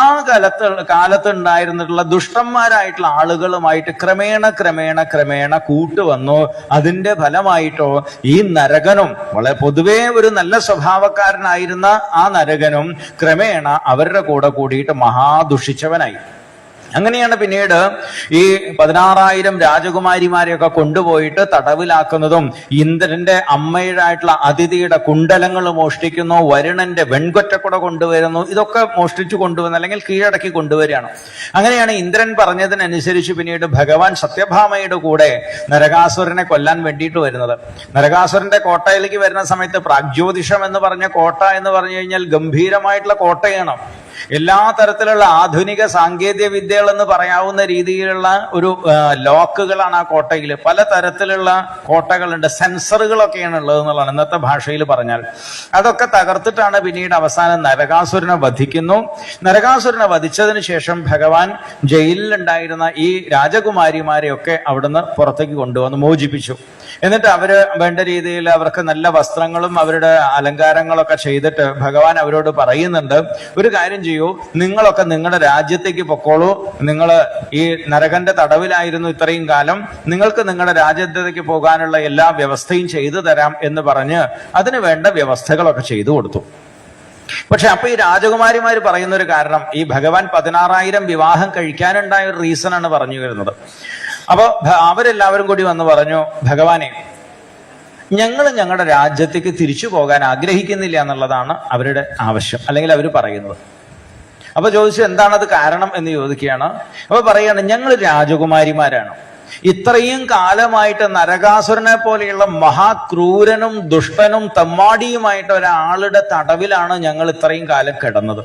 കാലത്ത് ഉണ്ടായിരുന്നിട്ടുള്ള ദുഷ്ടന്മാരായിട്ടുള്ള ആളുകളുമായിട്ട് ക്രമേണ കൂട്ടുവന്നു. അതിന്റെ ഫലമായിട്ടോ ഈ നരകനും, വളരെ പൊതുവേ ഒരു നല്ല സ്വഭാവക്കാരനായിരുന്ന ആ നരകനും ക്രമേണ അവരുടെ കൂടെ കൂടിയിട്ട് മഹാദുഷിച്ചവനായി. അങ്ങനെയാണ് പിന്നീട് ഈ 16,000 രാജകുമാരിമാരെയൊക്കെ കൊണ്ടുപോയിട്ട് തടവിലാക്കുന്നതും, ഇന്ദ്രന്റെ അമ്മയുടെ അതിഥിയുടെ കുണ്ടലങ്ങൾ മോഷ്ടിക്കുന്നു, വരുണന്റെ വെൺകൊറ്റക്കുട കൊണ്ടുവരുന്നു, ഇതൊക്കെ മോഷ്ടിച്ചു കൊണ്ടുവന്ന് അല്ലെങ്കിൽ കീഴടക്കി കൊണ്ടുവരികയാണ്. അങ്ങനെയാണ് ഇന്ദ്രൻ പറഞ്ഞതിനനുസരിച്ച് പിന്നീട് ഭഗവാൻ സത്യഭാമയുടെ കൂടെ നരകാസുരനെ കൊല്ലാൻ വേണ്ടിയിട്ട് വരുന്നത്. നരകാസുരന്റെ കോട്ടയിലേക്ക് വരുന്ന സമയത്ത് പ്രാഗ്ജ്യോതിഷം എന്ന് പറഞ്ഞ കോട്ട എന്ന് പറഞ്ഞു കഴിഞ്ഞാൽ ഗംഭീരമായിട്ടുള്ള കോട്ടയാണ്. എല്ലാ തരത്തിലുള്ള ആധുനിക സാങ്കേതിക വിദ്യകൾ എന്ന് പറയാവുന്ന രീതിയിലുള്ള ഒരു ലോക്കുകളാണ് ആ കോട്ടയിൽ. പല തരത്തിലുള്ള കോട്ടകളുണ്ട്, സെൻസറുകളൊക്കെയാണ് ഉള്ളത് എന്നുള്ളതാണ് ഇന്നത്തെ ഭാഷയിൽ പറഞ്ഞാൽ. അതൊക്കെ തകർത്തിട്ടാണ് പിന്നീട് അവസാനം നരകാസുരനെ വധിക്കുന്നു. നരകാസുരനെ വധിച്ചതിന് ശേഷം ഭഗവാൻ ജയിലിലുണ്ടായിരുന്ന ഈ രാജകുമാരിമാരെയൊക്കെ അവിടുന്ന് പുറത്തേക്ക് കൊണ്ടുവന്ന് മോചിപ്പിച്ചു. എന്നിട്ട് അവര് വേണ്ട രീതിയിൽ അവർക്ക് നല്ല വസ്ത്രങ്ങളും അവരുടെ അലങ്കാരങ്ങളൊക്കെ ചെയ്തിട്ട് ഭഗവാൻ അവരോട് പറയുന്നുണ്ട്, ഒരു കാര്യം ചെയ്യൂ, നിങ്ങളൊക്കെ നിങ്ങളുടെ രാജ്യത്തേക്ക് പൊക്കോളൂ, നിങ്ങൾ ഈ നരകന്റെ തടവിലായിരുന്നു ഇത്രയും കാലം, നിങ്ങൾക്ക് നിങ്ങളുടെ രാജ്യത്തേക്ക് പോകാനുള്ള എല്ലാ വ്യവസ്ഥയും ചെയ്തു തരാം എന്ന് പറഞ്ഞ് അതിന് വേണ്ട വ്യവസ്ഥകളൊക്കെ ചെയ്തു കൊടുത്തു. പക്ഷെ അപ്പൊ ഈ രാജകുമാരിമാര് പറയുന്ന ഒരു കാരണം, ഈ ഭഗവാൻ 16,000 വിവാഹം കഴിക്കാനുണ്ടായ ഒരു റീസൺ ആണ് പറഞ്ഞു വരുന്നത്. അപ്പൊ അവരെല്ലാവരും കൂടി വന്ന് പറഞ്ഞു, ഭഗവാനെ, ഞങ്ങൾ ഞങ്ങളുടെ രാജ്യത്തേക്ക് തിരിച്ചു പോകാൻ ആഗ്രഹിക്കുന്നില്ല എന്നുള്ളതാണ് അവരുടെ ആവശ്യം, അല്ലെങ്കിൽ അവർ പറയുന്നത്. അപ്പൊ ചോദിച്ചു എന്താണത് കാരണം എന്ന് ചോദിക്കുകയാണ്. അപ്പൊ പറയാണ്, ഞങ്ങൾ രാജകുമാരിമാരാണ്, ഇത്രയും കാലമായിട്ട് നരകാസുരനെ പോലെയുള്ള മഹാക്രൂരനും ദുഷ്ടനും തെമ്മാടിയുമായിട്ട് ഒരാളുടെ തടവിലാണ് ഞങ്ങൾ ഇത്രയും കാലം കിടന്നത്.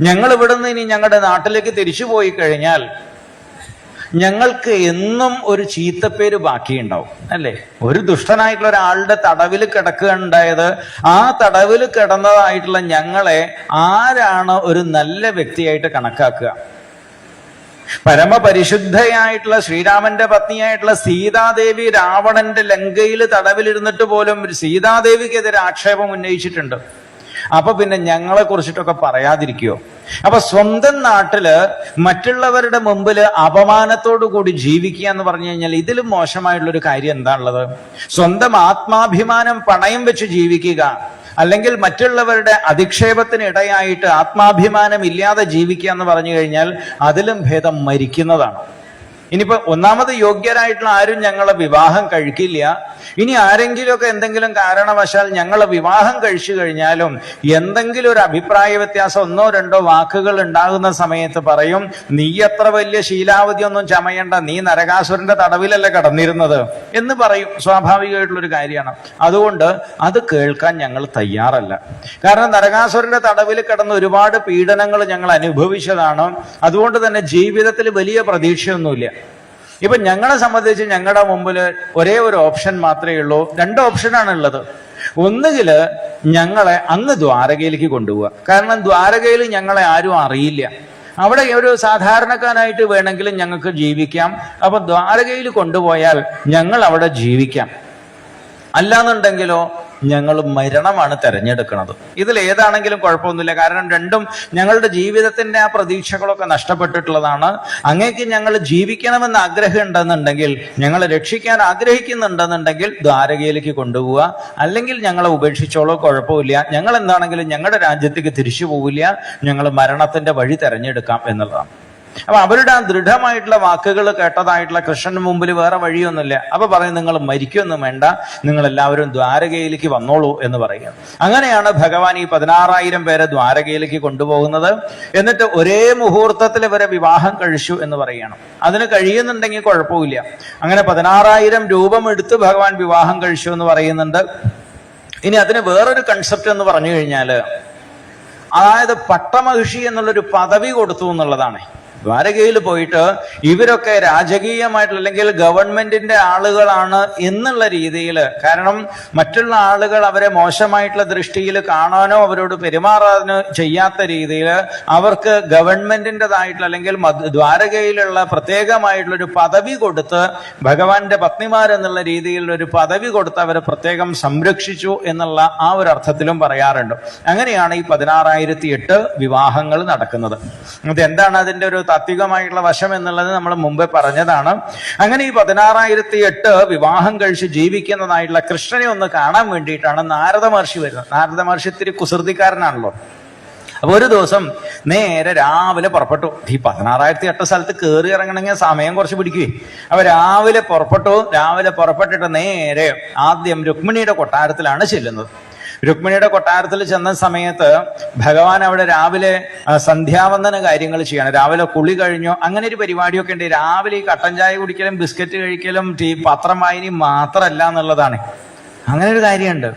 ഞങ്ങൾ ഇവിടുന്ന് ഇനി ഞങ്ങളുടെ നാട്ടിലേക്ക് തിരിച്ചു പോയി കഴിഞ്ഞാൽ ഞങ്ങൾക്ക് എന്നും ഒരു ചീത്തപ്പേര് ബാക്കിയുണ്ടാവും, അല്ലേ? ഒരു ദുഷ്ടനായിട്ടുള്ള ഒരാളുടെ തടവിൽ കിടക്കുകയുണ്ടായത്, ആ തടവിൽ കിടന്നതായിട്ടുള്ള ഞങ്ങളെ ആരാണ് ഒരു നല്ല വ്യക്തിയായിട്ട് കണക്കാക്കുക? പരമപരിശുദ്ധയായിട്ടുള്ള ശ്രീരാമന്റെ പത്നിയായിട്ടുള്ള സീതാദേവി രാവണന്റെ ലങ്കയിൽ തടവിലിരുന്നിട്ട് പോലും സീതാദേവിക്കെതിരെ ആക്ഷേപം ഉന്നയിച്ചിട്ടുണ്ട്. അപ്പൊ പിന്നെ ഞങ്ങളെ കുറിച്ചിട്ടൊക്കെ പറയാതിരിക്കുവോ? അപ്പൊ സ്വന്തം നാട്ടില് മറ്റുള്ളവരുടെ മുമ്പില് അപമാനത്തോടു കൂടി ജീവിക്കുക എന്ന് പറഞ്ഞു കഴിഞ്ഞാൽ ഇതിലും മോശമായിട്ടുള്ള ഒരു കാര്യം എന്താണുള്ളത്? സ്വന്തം ആത്മാഭിമാനം പണയം വെച്ച് ജീവിക്കുക, അല്ലെങ്കിൽ മറ്റുള്ളവരുടെ അധിക്ഷേപത്തിന് ഇടയായിട്ട് ആത്മാഭിമാനം ഇല്ലാതെ ജീവിക്കുക എന്ന് പറഞ്ഞു കഴിഞ്ഞാൽ അതിലും ഭേദം മരിക്കുന്നതാണ്. ഇനിയിപ്പോ ഒന്നാമത് യോഗ്യരായിട്ടുള്ള ആരും ഞങ്ങളെ വിവാഹം കഴിക്കില്ല. ഇനി ആരെങ്കിലുമൊക്കെ എന്തെങ്കിലും കാരണവശാൽ ഞങ്ങളെ വിവാഹം കഴിച്ചു കഴിഞ്ഞാലും എന്തെങ്കിലും ഒരു അഭിപ്രായ വ്യത്യാസം, ഒന്നോ രണ്ടോ വാക്കുകൾ ഉണ്ടാകുന്ന സമയത്ത് പറയും, നീ അത്ര വലിയ ശീലാവധി ഒന്നും ചമയണ്ട, നീ നരകാസുരന്റെ തടവിലല്ലേ കടന്നിരുന്നത് എന്ന് പറയും. സ്വാഭാവികമായിട്ടുള്ളൊരു കാര്യമാണ്. അതുകൊണ്ട് അത് കേൾക്കാൻ ഞങ്ങൾ തയ്യാറല്ല. കാരണം നരകാസുരന്റെ തടവിൽ കിടന്ന് ഒരുപാട് പീഡനങ്ങൾ ഞങ്ങൾ അനുഭവിച്ചതാണ്. അതുകൊണ്ട് തന്നെ ജീവിതത്തിൽ വലിയ പ്രതീക്ഷയൊന്നുമില്ല. ഇപ്പൊ ഞങ്ങളെ സംബന്ധിച്ച് ഞങ്ങളുടെ മുമ്പിൽ ഒരേ ഒരു ഓപ്ഷൻ മാത്രമേ ഉള്ളൂ. 2 ഓപ്ഷനാണ് ഉള്ളത്. ഒന്നുകില് ഞങ്ങളെ അങ്ങ് ദ്വാരകയിലേക്ക് കൊണ്ടുപോവുക. കാരണം ദ്വാരകയിൽ ഞങ്ങളെ ആരും അറിയില്ല, അവിടെ ഒരു സാധാരണക്കാരായിട്ട് വേണമെങ്കിലും ഞങ്ങൾക്ക് ജീവിക്കാം. അപ്പൊ ദ്വാരകയിൽ കൊണ്ടുപോയാൽ ഞങ്ങൾ അവിടെ ജീവിക്കാം. അല്ലാന്നുണ്ടെങ്കിലോ ഞങ്ങൾ മരണമാണ് തെരഞ്ഞെടുക്കുന്നത്. ഇതിൽ ഏതാണെങ്കിലും കുഴപ്പമൊന്നുമില്ല. കാരണം രണ്ടും ഞങ്ങളുടെ ജീവിതത്തിന്റെ ആ പ്രതീക്ഷകളൊക്കെ നഷ്ടപ്പെട്ടിട്ടുള്ളതാണ്. അങ്ങേക്ക് ഞങ്ങൾ ജീവിക്കണമെന്ന് ആഗ്രഹം ഉണ്ടെന്നുണ്ടെങ്കിൽ, ഞങ്ങളെ രക്ഷിക്കാൻ ആഗ്രഹിക്കുന്നുണ്ടെന്നുണ്ടെങ്കിൽ ദ്വാരകയിലേക്ക് കൊണ്ടുപോവുക. അല്ലെങ്കിൽ ഞങ്ങളെ ഉപേക്ഷിച്ചോളോ, കുഴപ്പമില്ല. ഞങ്ങൾ എന്താണെങ്കിലും ഞങ്ങളുടെ രാജ്യത്തേക്ക് തിരിച്ചു പോവില്ല, ഞങ്ങൾ മരണത്തിന്റെ വഴി തെരഞ്ഞെടുക്കാം എന്നുള്ളതാണ്. അപ്പൊ അവരുടെ ആ ദൃഢമായിട്ടുള്ള വാക്കുകൾ കേട്ടതായിട്ടുള്ള കൃഷ്ണന് മുമ്പിൽ വേറെ വഴിയൊന്നുമില്ല. അപ്പൊ പറയും, നിങ്ങൾ മരിക്കൊന്നും വേണ്ട, നിങ്ങൾ എല്ലാവരും ദ്വാരകയിലേക്ക് വന്നോളൂ എന്ന് പറയുക. അങ്ങനെയാണ് ഭഗവാൻ ഈ 16,000 പേരെ ദ്വാരകയിലേക്ക് കൊണ്ടുപോകുന്നത്. എന്നിട്ട് ഒരേ മുഹൂർത്തത്തിൽ ഇവരെ വിവാഹം കഴിച്ചു എന്ന് പറയുകയാണ്. അതിന് കഴിയുന്നുണ്ടെങ്കിൽ കുഴപ്പമില്ല. അങ്ങനെ 16,000 രൂപം എടുത്ത് ഭഗവാൻ വിവാഹം കഴിച്ചു എന്ന് പറയുന്നുണ്ട്. ഇനി അതിന് വേറൊരു കൺസെപ്റ്റ് എന്ന് പറഞ്ഞു കഴിഞ്ഞാല്, അതായത് പട്ടമഹിഷി എന്നുള്ളൊരു പദവി കൊടുത്തു എന്നുള്ളതാണ്. ദ്വാരകയിൽ പോയിട്ട് ഇവരൊക്കെ രാജകീയമായിട്ടുള്ള അല്ലെങ്കിൽ ഗവൺമെന്റിന്റെ ആളുകളാണ് എന്നുള്ള രീതിയിൽ, കാരണം മറ്റുള്ള ആളുകൾ അവരെ മോശമായിട്ടുള്ള ദൃഷ്ടിയിൽ കാണാനോ അവരോട് പെരുമാറാനോ ചെയ്യാത്ത രീതിയിൽ അവർക്ക് ഗവൺമെന്റിൻ്റെതായിട്ടുള്ള അല്ലെങ്കിൽ ദ്വാരകയിലുള്ള പ്രത്യേകമായിട്ടുള്ളൊരു പദവി കൊടുത്ത്, ഭഗവാന്റെ പത്നിമാരെന്നുള്ള രീതിയിലുള്ള ഒരു പദവി കൊടുത്ത് അവരെ പ്രത്യേകം സംരക്ഷിച്ചു എന്നുള്ള ആ ഒരു അർത്ഥത്തിലും പറയാറുണ്ട്. അങ്ങനെയാണ് ഈ 16,008 വിവാഹങ്ങൾ നടക്കുന്നത്. അതെന്താണ് അതിന്റെ ഒരു താത്വികമായിട്ടുള്ള വശം എന്നുള്ളത് നമ്മൾ മുമ്പേ പറഞ്ഞതാണ്. അങ്ങനെ ഈ 16,008 വിവാഹം കഴിച്ച് ജീവിക്കുന്നതായിട്ടുള്ള കൃഷ്ണനെ ഒന്ന് കാണാൻ വേണ്ടിയിട്ടാണ് നാരദ മഹർഷി വരുന്നത്. നാരദ മഹർഷി ഇത്തിരി കുസൃതിക്കാരനാണല്ലോ. അപ്പൊ ഒരു ദിവസം നേരെ രാവിലെ പുറപ്പെട്ടു. ഈ 16,008 സ്ഥലത്ത് കയറി ഇറങ്ങണമെങ്കിൽ സമയം കുറച്ച് പിടിക്കുവേ. അപ്പൊ രാവിലെ പുറപ്പെട്ടിട്ട് നേരെ ആദ്യം രുക്മിണിയുടെ കൊട്ടാരത്തിലാണ് ചെല്ലുന്നത്. രുക്മിണിയുടെ കൊട്ടാരത്തിൽ ചെന്ന സമയത്ത് ഭഗവാൻ അവിടെ രാവിലെ സന്ധ്യാവന്ദന കാര്യങ്ങൾ ചെയ്യണം. രാവിലെ കുളി കഴിഞ്ഞോ അങ്ങനെ ഒരു പരിപാടിയൊക്കെ ഉണ്ട്. രാവിലെ ഈ കട്ടൻ ചായ കുടിക്കലും ബിസ്ക്കറ്റ് കഴിക്കലും പത്രം വായനയും മാത്രമല്ല എന്നുള്ളതാണ്. അങ്ങനെ ഒരു കാര്യമുണ്ട്.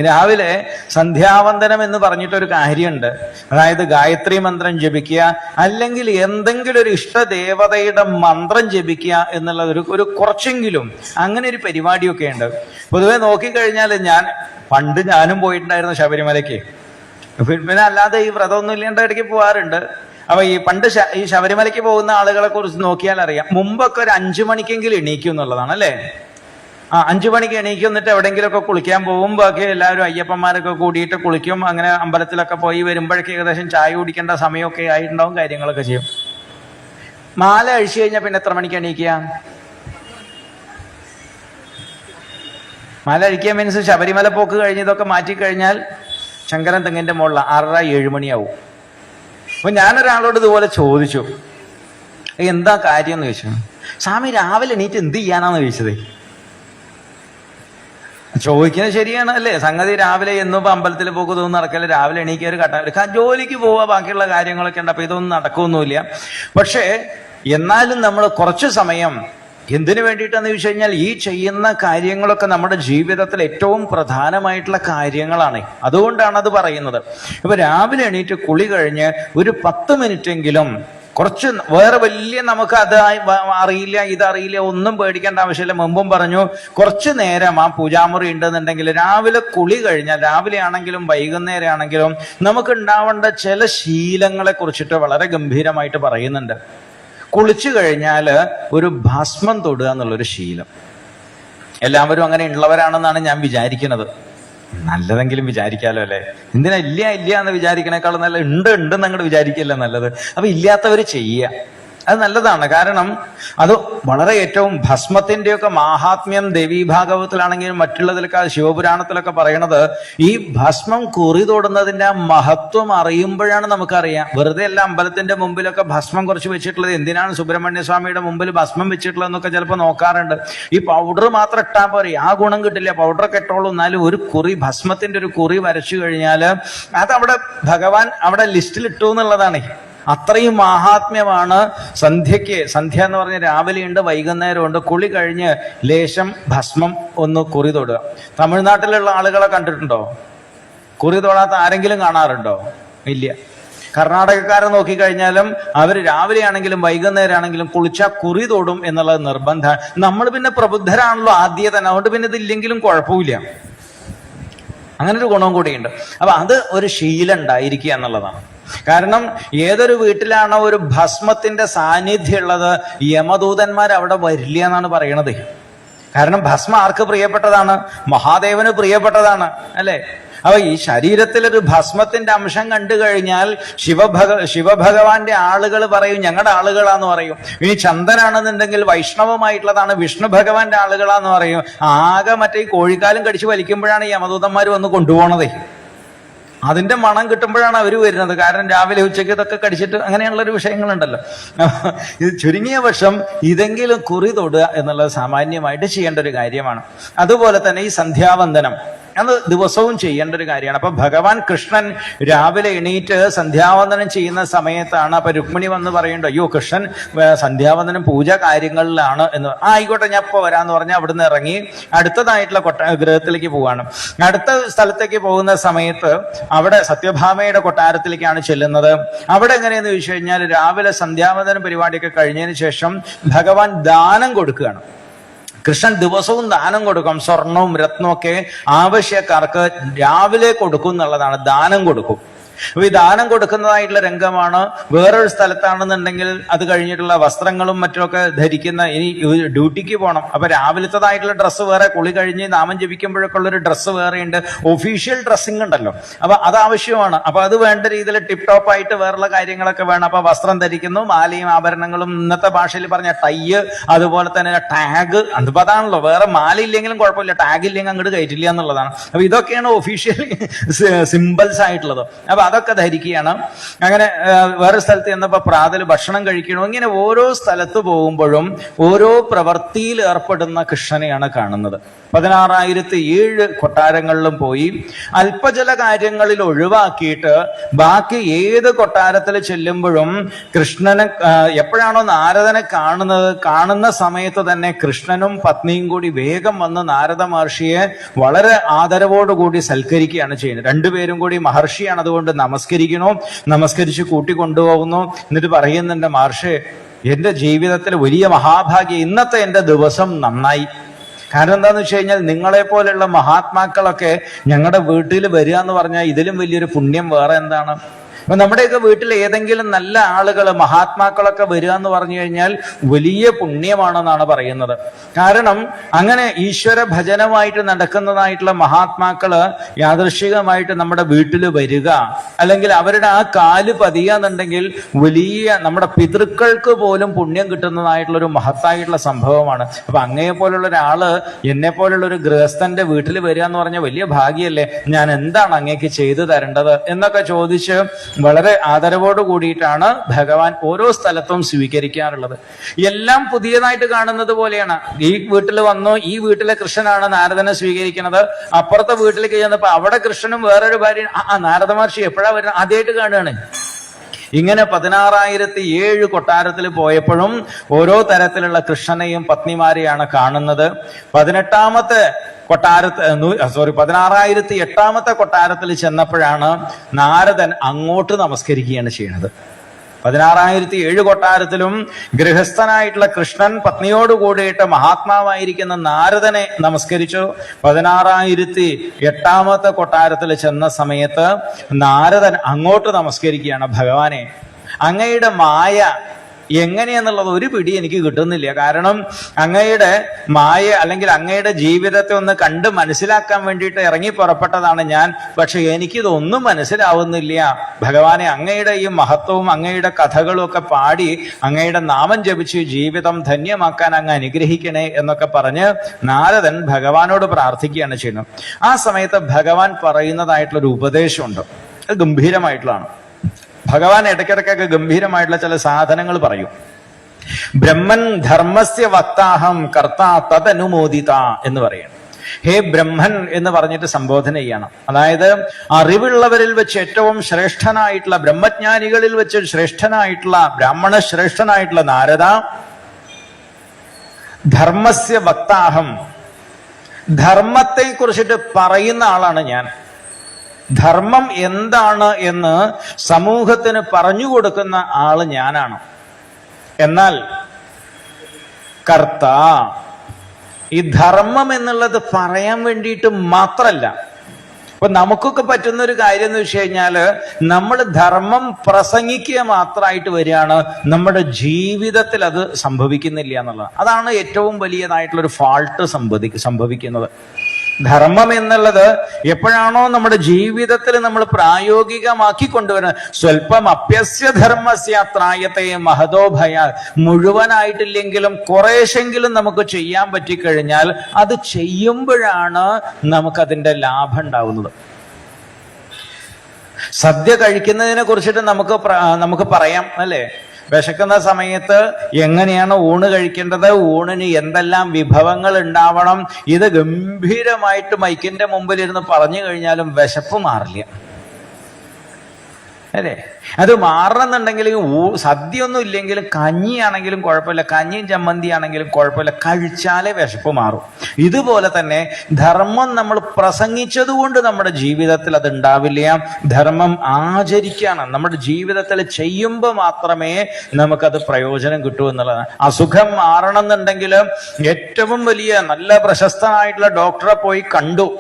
രാവിലെ സന്ധ്യാവന്ദനം എന്ന് പറഞ്ഞിട്ടൊരു കാര്യമുണ്ട്. അതായത് ഗായത്രി മന്ത്രം ജപിക്കുക, അല്ലെങ്കിൽ എന്തെങ്കിലും ഒരു ഇഷ്ടദേവതയുടെ മന്ത്രം ജപിക്കുക എന്നുള്ളത് ഒരു കുറച്ചെങ്കിലും അങ്ങനെ ഒരു പരിപാടിയൊക്കെ ഉണ്ട്. പൊതുവെ നോക്കിക്കഴിഞ്ഞാൽ പണ്ട് ഞാനും പോയിട്ടുണ്ടായിരുന്നു ശബരിമലയ്ക്ക്. പിന്നെ അല്ലാതെ ഈ വ്രതമൊന്നും ഇല്ലാണ്ട് ഇടയ്ക്ക് പോകാറുണ്ട്. അപ്പൊ ഈ ശബരിമലയ്ക്ക് പോകുന്ന ആളുകളെ കുറിച്ച് നോക്കിയാൽ അറിയാം, മുമ്പൊക്കെ ഒരു 5 മണിക്കെങ്കിലും എണീക്കും എന്നുള്ളതാണ് അല്ലേ. 5 മണിക്ക് എണീക്കും, എന്നിട്ട് എവിടെയെങ്കിലുമൊക്കെ കുളിക്കാൻ പോകുമ്പോൾ ഒക്കെ എല്ലാവരും അയ്യപ്പന്മാരൊക്കെ കൂടിയിട്ട് കുളിക്കും. അങ്ങനെ അമ്പലത്തിലൊക്കെ പോയി വരുമ്പോഴേക്ക് ഏകദേശം ചായ കുടിക്കേണ്ട സമയമൊക്കെ ആയിട്ടുണ്ടാവും, കാര്യങ്ങളൊക്കെ ചെയ്യും. മാല അഴിച്ചു കഴിഞ്ഞാൽ പിന്നെ എത്ര മണിക്ക് എണീക്കുക? മാല അഴിക്കുക മീൻസ് ശബരിമല പോക്ക് കഴിഞ്ഞ് ഇതൊക്കെ മാറ്റിക്കഴിഞ്ഞാൽ ശങ്കരൻ തെങ്ങിന്റെ മുകളിൽ 6:30-7 മണിയാവും. അപ്പൊ ഞാനൊരാളോട് ഇതുപോലെ ചോദിച്ചു, എന്താ കാര്യം എന്ന് ചോദിച്ചു. സ്വാമി രാവിലെ എണീറ്റ് എന്ത് ചെയ്യാനാന്ന് ചോദിച്ചത്. ചോദിക്കുന്നത് ശരിയാണ് അല്ലേ. സംഗതി രാവിലെ എന്നും അമ്പലത്തിൽ പോകുന്നതൊന്നും നടക്കല്ല. രാവിലെ എണീക്കുക, ഒരു കട്ട ജോലിക്ക് പോവുക, ബാക്കിയുള്ള കാര്യങ്ങളൊക്കെ ഉണ്ട്. അപ്പൊ ഇതൊന്നും നടക്കൊന്നുമില്ല. പക്ഷേ എന്നാലും നമ്മൾ കുറച്ച് സമയം എന്തിനു വേണ്ടിയിട്ടെന്ന് ചോദിച്ചു കഴിഞ്ഞാൽ ഈ ചെയ്യുന്ന കാര്യങ്ങളൊക്കെ നമ്മുടെ ജീവിതത്തിൽ ഏറ്റവും പ്രധാനമായിട്ടുള്ള കാര്യങ്ങളാണ്. അതുകൊണ്ടാണ് അത് പറയുന്നത്. ഇപ്പൊ രാവിലെ എണീറ്റ് കുളി കഴിഞ്ഞ് ഒരു 10 മിനിറ്റെങ്കിലും കുറച്ച് വേറെ വലിയ നമുക്ക് അത് അറിയില്ല ഇതറിയില്ല ഒന്നും പേടിക്കേണ്ട ആവശ്യമില്ല. മുമ്പും പറഞ്ഞു, കുറച്ചു നേരം ആ പൂജാമുറി ഉണ്ടെന്നുണ്ടെങ്കിൽ രാവിലെ കുളി കഴിഞ്ഞാൽ, രാവിലെ ആണെങ്കിലും വൈകുന്നേരം ആണെങ്കിലും നമുക്ക് ഉണ്ടാവേണ്ട ചില ശീലങ്ങളെ കുറിച്ചിട്ട് വളരെ ഗംഭീരമായിട്ട് പറയുന്നുണ്ട്. കുളിച്ചു കഴിഞ്ഞാൽ ഒരു ഭസ്മം തൊടുക എന്നുള്ളൊരു ശീലം. എല്ലാവരും അങ്ങനെ ഉള്ളവരാണെന്നാണ് ഞാൻ വിചാരിക്കുന്നത്. നല്ലതെങ്കിലും വിചാരിക്കാലോ അല്ലെ. എന്തിനാ ഇല്ല എന്ന് വിചാരിക്കണേക്കാളും നല്ല ഉണ്ടെന്ന് അങ്ങോട്ട് വിചാരിക്കില്ല നല്ലത്. അപ്പൊ ഇല്ലാത്തവർ ചെയ്യുക, അത് നല്ലതാണ്. കാരണം അത് വളരെ ഏറ്റവും ഭസ്മത്തിന്റെയൊക്കെ മാഹാത്മ്യം ദേവീഭാഗവത്തിലാണെങ്കിലും മറ്റുള്ളതിലൊക്കെ ശിവപുരാണത്തിലൊക്കെ പറയണത് ഈ ഭസ്മം കുറി തൊടുന്നതിന്റെ ആ മഹത്വം അറിയുമ്പോഴാണ് നമുക്കറിയാം. വെറുതെ അല്ല അമ്പലത്തിന്റെ മുമ്പിലൊക്കെ ഭസ്മം കുറച്ച് വെച്ചിട്ടുള്ളത്. എന്തിനാണ് സുബ്രഹ്മണ്യ സ്വാമിയുടെ മുമ്പിൽ ഭസ്മം വെച്ചിട്ടുള്ളതെന്നൊക്കെ ചിലപ്പോൾ നോക്കാറുണ്ട്. ഈ പൗഡർ മാത്രം ഇട്ടാൽ പോരെ, ആ ഗുണം കിട്ടില്ല. പൗഡറൊക്കെ ഇട്ടോളൂ, എന്നാലും ഒരു കുറി ഭസ്മത്തിന്റെ ഒരു കുറി വരച്ചു കഴിഞ്ഞാൽ അതവിടെ ഭഗവാൻ അവിടെ ലിസ്റ്റിൽ ഇട്ടു എന്നുള്ളതാണ്. അത്രയും മാഹാത്മ്യമാണ് സന്ധ്യയ്ക്ക്. സന്ധ്യ എന്ന് പറഞ്ഞ രാവിലെയുണ്ട്, വൈകുന്നേരമുണ്ട്. കുളി കഴിഞ്ഞ് ലേശം ഭസ്മം ഒന്ന് കുറി തൊടുക. തമിഴ്നാട്ടിലുള്ള ആളുകളെ കണ്ടിട്ടുണ്ടോ? കുറി തൊടാത്ത ആരെങ്കിലും കാണാറുണ്ടോ? ഇല്ല. കർണാടകക്കാരെ നോക്കിക്കഴിഞ്ഞാലും അവർ രാവിലെ ആണെങ്കിലും വൈകുന്നേരം ആണെങ്കിലും കുളിച്ചാൽ കുറി തൊടും എന്നുള്ളത് നിർബന്ധമാണ്. നമ്മൾ പിന്നെ പ്രബുദ്ധരാണല്ലോ ആദ്യം തന്നെ, അതുകൊണ്ട് പിന്നെ ഇതില്ലെങ്കിലും കുഴപ്പമില്ല. അങ്ങനൊരു ഗുണവും കൂടിയുണ്ട്. അപ്പൊ അത് ഒരു ശീലം ഉണ്ടായിരിക്കുക എന്നുള്ളതാണ്. കാരണം ഏതൊരു വീട്ടിലാണോ ഒരു ഭസ്മത്തിന്റെ സാന്നിധ്യം ഉള്ളത്, യമദൂതന്മാർ അവിടെ വരില്ല എന്നാണ് പറയണത്. കാരണം ഭസ്മം ആർക്ക് പ്രിയപ്പെട്ടതാണ്? മഹാദേവന് പ്രിയപ്പെട്ടതാണ് അല്ലെ. അപ്പൊ ഈ ശരീരത്തിലൊരു ഭസ്മത്തിന്റെ അംശം കണ്ടു കഴിഞ്ഞാൽ ശിവഭഗവാന്റെ ആളുകൾ പറയും ഞങ്ങളുടെ ആളുകളാന്ന് പറയും. ഇനി ചന്ദനാണെന്നുണ്ടെങ്കിൽ വൈഷ്ണവമായിട്ടുള്ളതാണ്, വിഷ്ണു ഭഗവാന്റെ ആളുകളാന്ന് പറയും. ആകെ മറ്റേ ഈ കോഴിക്കാലും കടിച്ചു വലിക്കുമ്പോഴാണ് ഈ യമദൂതന്മാർ വന്ന് കൊണ്ടുപോകണത്. അതിന്റെ മണം കിട്ടുമ്പോഴാണ് അവർ വരുന്നത്. കാരണം രാവിലെ ഉച്ചയ്ക്ക് ഇതൊക്കെ കടിച്ചിട്ട് അങ്ങനെയുള്ളൊരു വിഷയങ്ങളുണ്ടല്ലോ. ഇത് ചുരുങ്ങിയ പക്ഷം ഇതെങ്കിലും കുറി തൊടുക എന്നുള്ളത് സാമാന്യമായിട്ട് ചെയ്യേണ്ട ഒരു കാര്യമാണ്. അതുപോലെ തന്നെ ഈ സന്ധ്യാവന്ദനം അത് ദിവസവും ചെയ്യേണ്ട ഒരു കാര്യമാണ്. അപ്പൊ ഭഗവാൻ കൃഷ്ണൻ രാവിലെ എണീറ്റ് സന്ധ്യാവന്ദനം ചെയ്യുന്ന സമയത്താണ് അപ്പൊ രുക്മിണി വന്ന് പറയുന്നുണ്ട്, അയ്യോ കൃഷ്ണൻ സന്ധ്യാവന്ദനം പൂജ കാര്യങ്ങളിലാണ് എന്ന്. ആയിക്കോട്ടെ ഞാൻ ഇപ്പൊ വരാന്ന് പറഞ്ഞാൽ അവിടുന്ന് ഇറങ്ങി അടുത്തതായിട്ടുള്ള ഗൃഹത്തിലേക്ക് പോവാണ്. അടുത്ത സ്ഥലത്തേക്ക് പോകുന്ന സമയത്ത് അവിടെ സത്യഭാമയുടെ കൊട്ടാരത്തിലേക്കാണ് ചെല്ലുന്നത്. അവിടെ എങ്ങനെയെന്ന് ചോദിച്ചു കഴിഞ്ഞാൽ രാവിലെ സന്ധ്യാവന്ദനം പരിപാടിയൊക്കെ കഴിഞ്ഞതിന് ശേഷം ഭഗവാൻ ദാനം കൊടുക്കുകയാണ്. കൃഷ്ണൻ ദിവസവും ദാനം കൊടുക്കും. സ്വർണവും രത്നവും ഒക്കെ ആവശ്യക്കാർക്ക് രാവിലെ കൊടുക്കും എന്നുള്ളതാണ്. ദാനം കൊടുക്കും. അപ്പൊ ഈ ദാനം കൊടുക്കുന്നതായിട്ടുള്ള രംഗമാണ്. വേറൊരു സ്ഥലത്താണെന്നുണ്ടെങ്കിൽ അത് കഴിഞ്ഞിട്ടുള്ള വസ്ത്രങ്ങളും മറ്റുമൊക്കെ ധരിക്കുന്ന, ഇനി ഡ്യൂട്ടിക്ക് പോകണം. അപ്പൊ രാവിലത്തേതായിട്ടുള്ള ഡ്രസ്സ് വേറെ, കുളി കഴിഞ്ഞ് നാമം ജപിക്കുമ്പോഴൊക്കെ ഉള്ളൊരു ഡ്രസ്സ് വേറെ ഉണ്ട്. ഒഫീഷ്യൽ ഡ്രസ്സിങ് ഉണ്ടല്ലോ, അപ്പൊ അത് ആവശ്യമാണ്. അപ്പൊ അത് വേണ്ട രീതിയിൽ ടിപ് ടോപ്പ് ആയിട്ട് വേറുള്ള കാര്യങ്ങളൊക്കെ വേണം. അപ്പൊ വസ്ത്രം ധരിക്കുന്നു, മാലയും ആഭരണങ്ങളും, ഇന്നത്തെ ഭാഷയിൽ പറഞ്ഞ ടൈ, അതുപോലെ തന്നെ ടാഗ്. അതിപ്പോ അതാണല്ലോ, വേറെ മാല ഇല്ലെങ്കിലും കുഴപ്പമില്ല, ടാഗ് ഇല്ലെങ്കിൽ അങ്ങോട്ട് കയറ്റില്ല എന്നുള്ളതാണ്. അപ്പൊ ഇതൊക്കെയാണ് ഒഫീഷ്യൽ സിമ്പിൾസ് ആയിട്ടുള്ളത്. അപ്പൊ അതൊക്കെ ധരിക്കുകയാണ്. അങ്ങനെ വേറെ സ്ഥലത്ത് ചെന്നപ്പോ പ്രാതൽ ഭക്ഷണം കഴിക്കണോ. ഇങ്ങനെ ഓരോ സ്ഥലത്ത് പോകുമ്പോഴും ഓരോ പ്രവൃത്തിയിൽ ഏർപ്പെടുന്ന കൃഷ്ണനെയാണ് കാണുന്നത്. 16,007 കൊട്ടാരങ്ങളിലും പോയി അല്പജല കാര്യങ്ങളിൽ ഒഴിവാക്കിയിട്ട് ബാക്കി ഏത് കൊട്ടാരത്തിൽ ചെല്ലുമ്പോഴും കൃഷ്ണനെ എപ്പോഴാണോ നാരദനെ കാണുന്ന സമയത്ത് തന്നെ കൃഷ്ണനും പത്നിയും കൂടി വേഗം വന്ന് നാരദ മഹർഷിയെ വളരെ ആദരവോടുകൂടി സൽക്കരിക്കുകയാണ് ചെയ്യുന്നത്. രണ്ടുപേരും കൂടി മഹർഷിയാണ്, അതുകൊണ്ട് നമസ്കരിച്ച് കൂട്ടിക്കൊണ്ടുപോകുന്നു. എന്നിട്ട് പറയുന്നുണ്ട്, മഹർഷി എന്റെ ജീവിതത്തിൽ വലിയ മഹാഭാഗ്യം, ഇന്നത്തെ എന്റെ ദിവസം നന്നായി. കാരണം എന്താന്ന് വെച്ച് കഴിഞ്ഞാൽ നിങ്ങളെ പോലെയുള്ള മഹാത്മാക്കളൊക്കെ ഞങ്ങളുടെ വീട്ടിൽ വരിക എന്ന് പറഞ്ഞാൽ ഇതിലും വലിയൊരു പുണ്യം വേറെ എന്താണ്? അപ്പൊ നമ്മുടെയൊക്കെ വീട്ടിൽ ഏതെങ്കിലും നല്ല ആളുകൾ മഹാത്മാക്കളൊക്കെ വരിക എന്ന് പറഞ്ഞു കഴിഞ്ഞാൽ വലിയ പുണ്യമാണെന്നാണ് പറയുന്നത്. കാരണം അങ്ങനെ ഈശ്വര ഭജനമായിട്ട് നടക്കുന്നതായിട്ടുള്ള മഹാത്മാക്കള് യാദൃശ്ചികമായിട്ട് നമ്മുടെ വീട്ടിൽ വരിക, അല്ലെങ്കിൽ അവരുടെ ആ കാല് പതിയാന്നുണ്ടെങ്കിൽ വലിയ നമ്മുടെ പിതൃക്കൾക്ക് പോലും പുണ്യം കിട്ടുന്നതായിട്ടുള്ള ഒരു മഹത്തായിട്ടുള്ള സംഭവമാണ്. അപ്പൊ അങ്ങയെ പോലുള്ള ഒരാള് എന്നെ പോലുള്ള ഒരു ഗൃഹസ്ഥന്റെ വീട്ടിൽ വരിക എന്ന് പറഞ്ഞാൽ വലിയ ഭാഗ്യല്ലേ, ഞാൻ എന്താണ് അങ്ങേക്ക് ചെയ്തു തരേണ്ടത് എന്നൊക്കെ ചോദിച്ച് വളരെ ആദരവോട് കൂടിയിട്ടാണ് ഭഗവാൻ ഓരോ സ്ഥലത്തും സ്വീകരിക്കാറുള്ളത്. എല്ലാം പുതിയതായിട്ട് കാണുന്നത് പോലെയാണ്. ഈ വീട്ടിൽ വന്നു, ഈ വീട്ടിലെ കൃഷ്ണനാണ് നാരദനെ സ്വീകരിക്കുന്നത്. അപ്പുറത്തെ വീട്ടിലേക്ക് ചെന്നപ്പോ അവിടെ കൃഷ്ണനും വേറൊരു ഭാര്യ. നാരദ മഹർഷി എപ്പോഴാ വരുന്നത്? ആദ്യമായിട്ട് കാണുകയാണ്. ഇങ്ങനെ 16,007 കൊട്ടാരത്തിൽ പോയപ്പോഴും ഓരോ തരത്തിലുള്ള കൃഷ്ണനെയും പത്നിമാരെയാണ് കാണുന്നത്. 16,008 കൊട്ടാരത്തിൽ ചെന്നപ്പോഴാണ് നാരദൻ അങ്ങോട്ട് നമസ്കരിക്കുകയാണ് ചെയ്യുന്നത്. 16,007 കൊട്ടാരത്തിലും ഗൃഹസ്ഥനായിട്ടുള്ള കൃഷ്ണൻ പത്നിയോട് കൂടിയിട്ട് മഹാത്മാവായിരിക്കുന്ന നാരദനെ നമസ്കരിച്ചു. 16,008 കൊട്ടാരത്തിൽ ചെന്ന സമയത്ത് നാരദൻ അങ്ങോട്ട് നമസ്കരിക്കുകയാണ്, ഭഗവാനെ അങ്ങയുടെ മായ എങ്ങനെയെന്നുള്ളത് ഒരു പിടി എനിക്ക് കിട്ടുന്നില്ല. കാരണം അങ്ങയുടെ മായ അല്ലെങ്കിൽ അങ്ങയുടെ ജീവിതത്തെ ഒന്ന് കണ്ട് മനസ്സിലാക്കാൻ വേണ്ടിയിട്ട് ഇറങ്ങി പുറപ്പെട്ടതാണ് ഞാൻ. പക്ഷെ എനിക്കിതൊന്നും മനസ്സിലാവുന്നില്ല ഭഗവാനെ. അങ്ങയുടെ ഈ മഹത്വവും അങ്ങയുടെ കഥകളും ഒക്കെ പാടി അങ്ങയുടെ നാമം ജപിച്ച് ജീവിതം ധന്യമാക്കാൻ അങ്ങ് അനുഗ്രഹിക്കണേ എന്നൊക്കെ പറഞ്ഞ് നാരദൻ ഭഗവാനോട് പ്രാർത്ഥിക്കുകയാണ് ചെയ്യുന്നത്. ആ സമയത്ത് ഭഗവാൻ പറയുന്നതായിട്ടുള്ളൊരു ഉപദേശമുണ്ട്. അത് ഗംഭീരമായിട്ടുള്ളതാണ്. ഭഗവാൻ ഇടയ്ക്കിടയ്ക്കൊക്കെ ഗംഭീരമായിട്ടുള്ള ചില സാധനങ്ങൾ പറയും. ബ്രഹ്മൻ ധർമ്മസ്യ വക്താഹം കർത്താ തദനുമോദിത എന്ന് പറയണം. ഹേ ബ്രഹ്മൻ എന്ന് പറഞ്ഞിട്ട് സംബോധന ചെയ്യണം. അതായത് അറിവുള്ളവരിൽ വെച്ച് ഏറ്റവും ശ്രേഷ്ഠനായിട്ടുള്ള, ബ്രഹ്മജ്ഞാനികളിൽ വെച്ച് ശ്രേഷ്ഠനായിട്ടുള്ള, ബ്രാഹ്മണ ശ്രേഷ്ഠനായിട്ടുള്ള നാരദ, ധർമ്മസ്യ വക്താഹം, ധർമ്മത്തെ കുറിച്ചിട്ട് പറയുന്ന ആളാണ് ഞാൻ. ധർമ്മം എന്താണ് എന്ന് സമൂഹത്തിന് പറഞ്ഞു കൊടുക്കുന്ന ആള് ഞാനാണ്. എന്നാൽ കർത്ത, ഈ ധർമ്മം എന്നുള്ളത് പറയാൻ വേണ്ടിയിട്ട് മാത്രല്ല. അപ്പൊ നമുക്കൊക്കെ പറ്റുന്ന ഒരു കാര്യം എന്ന് വെച്ച് കഴിഞ്ഞാല് നമ്മൾ ധർമ്മം പ്രസംഗിക്കുക മാത്രമായിട്ട് വരികയാണ്, നമ്മുടെ ജീവിതത്തിൽ അത് സംഭവിക്കുന്നില്ല എന്നുള്ളത്. അതാണ് ഏറ്റവും വലിയതായിട്ടുള്ളൊരു ഫാൾട്ട് സംഭവിക്കുന്നത്. ധർമ്മം എന്നുള്ളത് എപ്പോഴാണോ നമ്മുടെ ജീവിതത്തിൽ നമ്മൾ പ്രായോഗികമാക്കി കൊണ്ടുവരുന്നത്, സ്വല്പം അപ്യസ്യ ധർമ്മസ്യ ത്രായത്തെ മഹതോ ഭയ, മുഴുവനായിട്ടില്ലെങ്കിലും കുറേശെങ്കിലും നമുക്ക് ചെയ്യാൻ പറ്റിക്കഴിഞ്ഞാൽ അത് ചെയ്യുമ്പോഴാണ് നമുക്കതിന്റെ ലാഭം ഉണ്ടാവുന്നത്. സദ്യ കഴിക്കുന്നതിനെ കുറിച്ചിട്ട് നമുക്ക് പറയാം അല്ലേ? വിശക്കുന്ന സമയത്ത് എങ്ങനെയാണ് ഊണ് കഴിക്കേണ്ടത്, ഊണിന് എന്തെല്ലാം വിഭവങ്ങൾ ഉണ്ടാവണം, ഇത് ഗംഭീരമായിട്ട് മൈക്കിന്റെ മുമ്പിൽ ഇരുന്ന് പറഞ്ഞു കഴിഞ്ഞാലും വിശപ്പ് മാറില്ല അല്ലേ? അത് മാറണമെന്നുണ്ടെങ്കിൽ സദ്യ ഒന്നും ഇല്ലെങ്കിലും കഞ്ഞിയാണെങ്കിലും കുഴപ്പമില്ല, കഞ്ഞിയും ചമ്മന്തി ആണെങ്കിലും കുഴപ്പമില്ല, കഴിച്ചാലേ വിശപ്പ് മാറും. ഇതുപോലെ തന്നെ ധർമ്മം നമ്മൾ പ്രസംഗിച്ചത് കൊണ്ട് നമ്മുടെ ജീവിതത്തിൽ അത് ഉണ്ടാവില്ല. ധർമ്മം ആചരിക്കാണ്, നമ്മുടെ ജീവിതത്തിൽ ചെയ്യുമ്പോൾ മാത്രമേ നമുക്കത് പ്രയോജനം കിട്ടൂ എന്നുള്ളതാണ്. അസുഖം മാറണം എന്നുണ്ടെങ്കിൽ ഏറ്റവും വലിയ നല്ല പ്രശസ്തനായിട്ടുള്ള ഡോക്ടറെ പോയി കണ്ടു,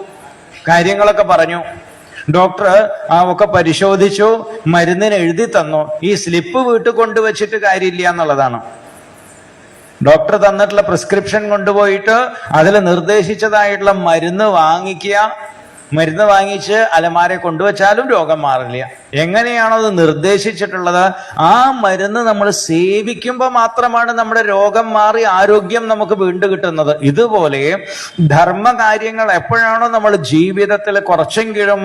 കാര്യങ്ങളൊക്കെ പറഞ്ഞു. ഡോക്ടർ ഒക്കെ പരിശോധിച്ചു, മരുന്നിന് എഴുതി തന്നു. ഈ സ്ലിപ്പ് വീട്ടിൽ കൊണ്ടുവച്ചിട്ട് കാര്യമില്ല എന്നുള്ളതാണ്. ഡോക്ടർ തന്നിട്ടുള്ള പ്രിസ്ക്രിപ്ഷൻ കൊണ്ടുപോയിട്ട് അതിൽ നിർദ്ദേശിച്ചതായിട്ടുള്ള മരുന്ന് വാങ്ങിക്കുക, മരുന്ന് വാങ്ങിച്ച് അലമാരെ കൊണ്ടുവച്ചാലും രോഗം മാറില്ല. എങ്ങനെയാണോ അത് നിർദ്ദേശിച്ചിട്ടുള്ളത് ആ മരുന്ന് നമ്മൾ സേവിക്കുമ്പോൾ മാത്രമാണ് നമ്മുടെ രോഗം മാറി ആരോഗ്യം നമുക്ക് വീണ്ടും കിട്ടുന്നത്. ഇതുപോലെ ധർമ്മകാര്യങ്ങൾ എപ്പോഴാണോ നമ്മൾ ജീവിതത്തിൽ കുറച്ചെങ്കിലും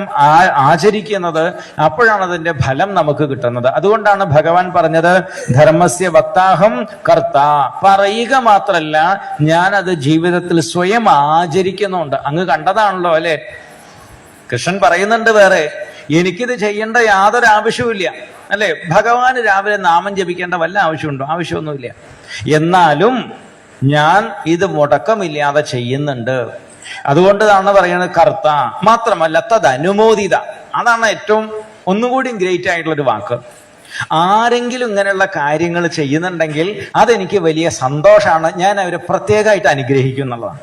ആചരിക്കുന്നത് അപ്പോഴാണ് അതിന്റെ ഫലം നമുക്ക് കിട്ടുന്നത്. അതുകൊണ്ടാണ് ഭഗവാൻ പറഞ്ഞത് ധർമ്മസ്യ വക്താഹം കർത്ത. പറയുക മാത്രല്ല, ഞാനത് ജീവിതത്തിൽ സ്വയം ആചരിക്കുന്നുണ്ട്. അങ്ങ് കണ്ടതാണല്ലോ അല്ലെ, കൃഷ്ണൻ പറയുന്നുണ്ട് വേറെ, എനിക്കിത് ചെയ്യേണ്ട യാതൊരു ആവശ്യവുമില്ല അല്ലെ. ഭഗവാന് രാവിലെ നാമം ജപിക്കേണ്ട വല്ല ആവശ്യമുണ്ടോ? ആവശ്യമൊന്നുമില്ല. എന്നാലും ഞാൻ ഇത് മുടക്കമില്ലാതെ ചെയ്യുന്നുണ്ട്. അതുകൊണ്ടാണ് പറയുന്നത് കർത്ത. മാത്രമല്ല തദനുമോദിത. അതാണ് ഏറ്റവും ഒന്നുകൂടി ഗ്രേറ്റ് ആയിട്ടുള്ളൊരു വാക്ക്. ആരെങ്കിലും ഇങ്ങനെയുള്ള കാര്യങ്ങൾ ചെയ്യുന്നുണ്ടെങ്കിൽ അതെനിക്ക് വലിയ സന്തോഷമാണ്. ഞാൻ അവരെ പ്രത്യേകമായിട്ട് അനുഗ്രഹിക്കുന്നുള്ളതാണ്.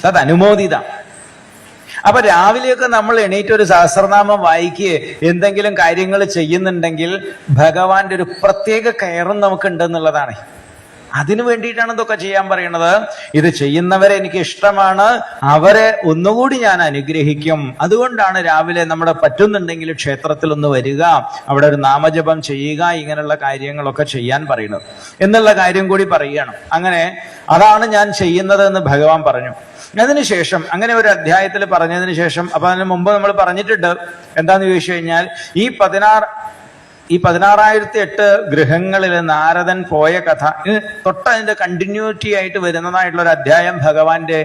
തദനുമോദിത. അപ്പൊ രാവിലെയൊക്കെ നമ്മൾ എണീറ്റ് ഒരു സഹസ്രനാമം വായിക്കുകയെ എന്തെങ്കിലും കാര്യങ്ങൾ ചെയ്യുന്നുണ്ടെങ്കിൽ ഭഗവാന്റെ ഒരു പ്രത്യേക കെയറും നമുക്കുണ്ട് എന്നുള്ളതാണ്. അതിനു വേണ്ടിയിട്ടാണ് ഇതൊക്കെ ചെയ്യാൻ പറയുന്നത്. ഇത് ചെയ്യുന്നവരെ എനിക്ക് ഇഷ്ടമാണ്, അവരെ ഒന്നുകൂടി ഞാൻ അനുഗ്രഹിക്കും. അതുകൊണ്ടാണ് രാവിലെ നമ്മുടെ പറ്റുന്നുണ്ടെങ്കിൽ ക്ഷേത്രത്തിൽ ഒന്ന് വരിക, അവിടെ ഒരു നാമജപം ചെയ്യുക, ഇങ്ങനെയുള്ള കാര്യങ്ങളൊക്കെ ചെയ്യാൻ പറയുന്നത് എന്നുള്ള കാര്യം കൂടി പറയുകയാണ്. അങ്ങനെ അതാണ് ഞാൻ ചെയ്യുന്നത് എന്ന് ഭഗവാൻ പറഞ്ഞു. അതിനുശേഷം അങ്ങനെ ഒരു അധ്യായത്തിൽ പറഞ്ഞതിന് ശേഷം, അപ്പൊ അതിന് മുമ്പ് നമ്മൾ പറഞ്ഞിട്ടുണ്ട് എന്താന്ന് ചോദിച്ചു കഴിഞ്ഞാൽ, ഈ 16,008 ഗൃഹങ്ങളിൽ നാരദൻ പോയ കഥ തൊട്ടതിന്റെ കണ്ടിന്യൂറ്റി ആയിട്ട് വരുന്നതായിട്ടുള്ള ഒരു അധ്യായം ഭഗവാന്റെ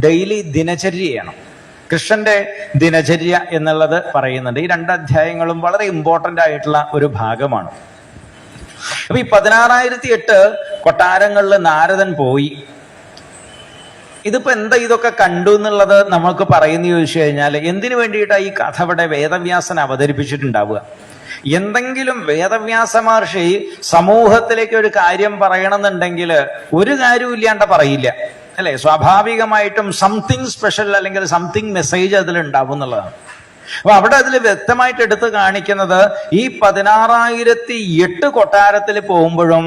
ഡെയിലി ദിനചര്യയാണ്. കൃഷ്ണന്റെ ദിനചര്യ എന്നുള്ളത് പറയുന്നുണ്ട്. ഈ 2 അധ്യായങ്ങളും വളരെ ഇമ്പോർട്ടന്റ് ആയിട്ടുള്ള ഒരു ഭാഗമാണ്. അപ്പൊ ഈ 16,008 കൊട്ടാരങ്ങളിൽ നാരദൻ പോയി. ഇതിപ്പോ എന്താ ഇതൊക്കെ കണ്ടു എന്നുള്ളത് നമ്മൾക്ക് പറയുന്ന ചോദിച്ചു കഴിഞ്ഞാൽ, എന്തിനു വേണ്ടിയിട്ടാണ് ഈ കഥ ഇവിടെ വേദവ്യാസൻ അവതരിപ്പിച്ചിട്ടുണ്ടാവുക? എന്തെങ്കിലും വേദവ്യാസ മഹർഷി സമൂഹത്തിലേക്ക് ഒരു കാര്യം പറയണമെന്നുണ്ടെങ്കിൽ ഒരു കാര്യവും ഇല്ലാണ്ട് പറയില്ല അല്ലെ. സ്വാഭാവികമായിട്ടും സംതിങ് സ്പെഷ്യൽ അല്ലെങ്കിൽ സംതിങ് മെസ്സേജ് അതിലുണ്ടാവും എന്നുള്ളതാണ്. അപ്പൊ അവിടെ അതിൽ വ്യക്തമായിട്ട് എടുത്ത് കാണിക്കുന്നത്, ഈ 16,008 കൊട്ടാരത്തിൽ പോകുമ്പോഴും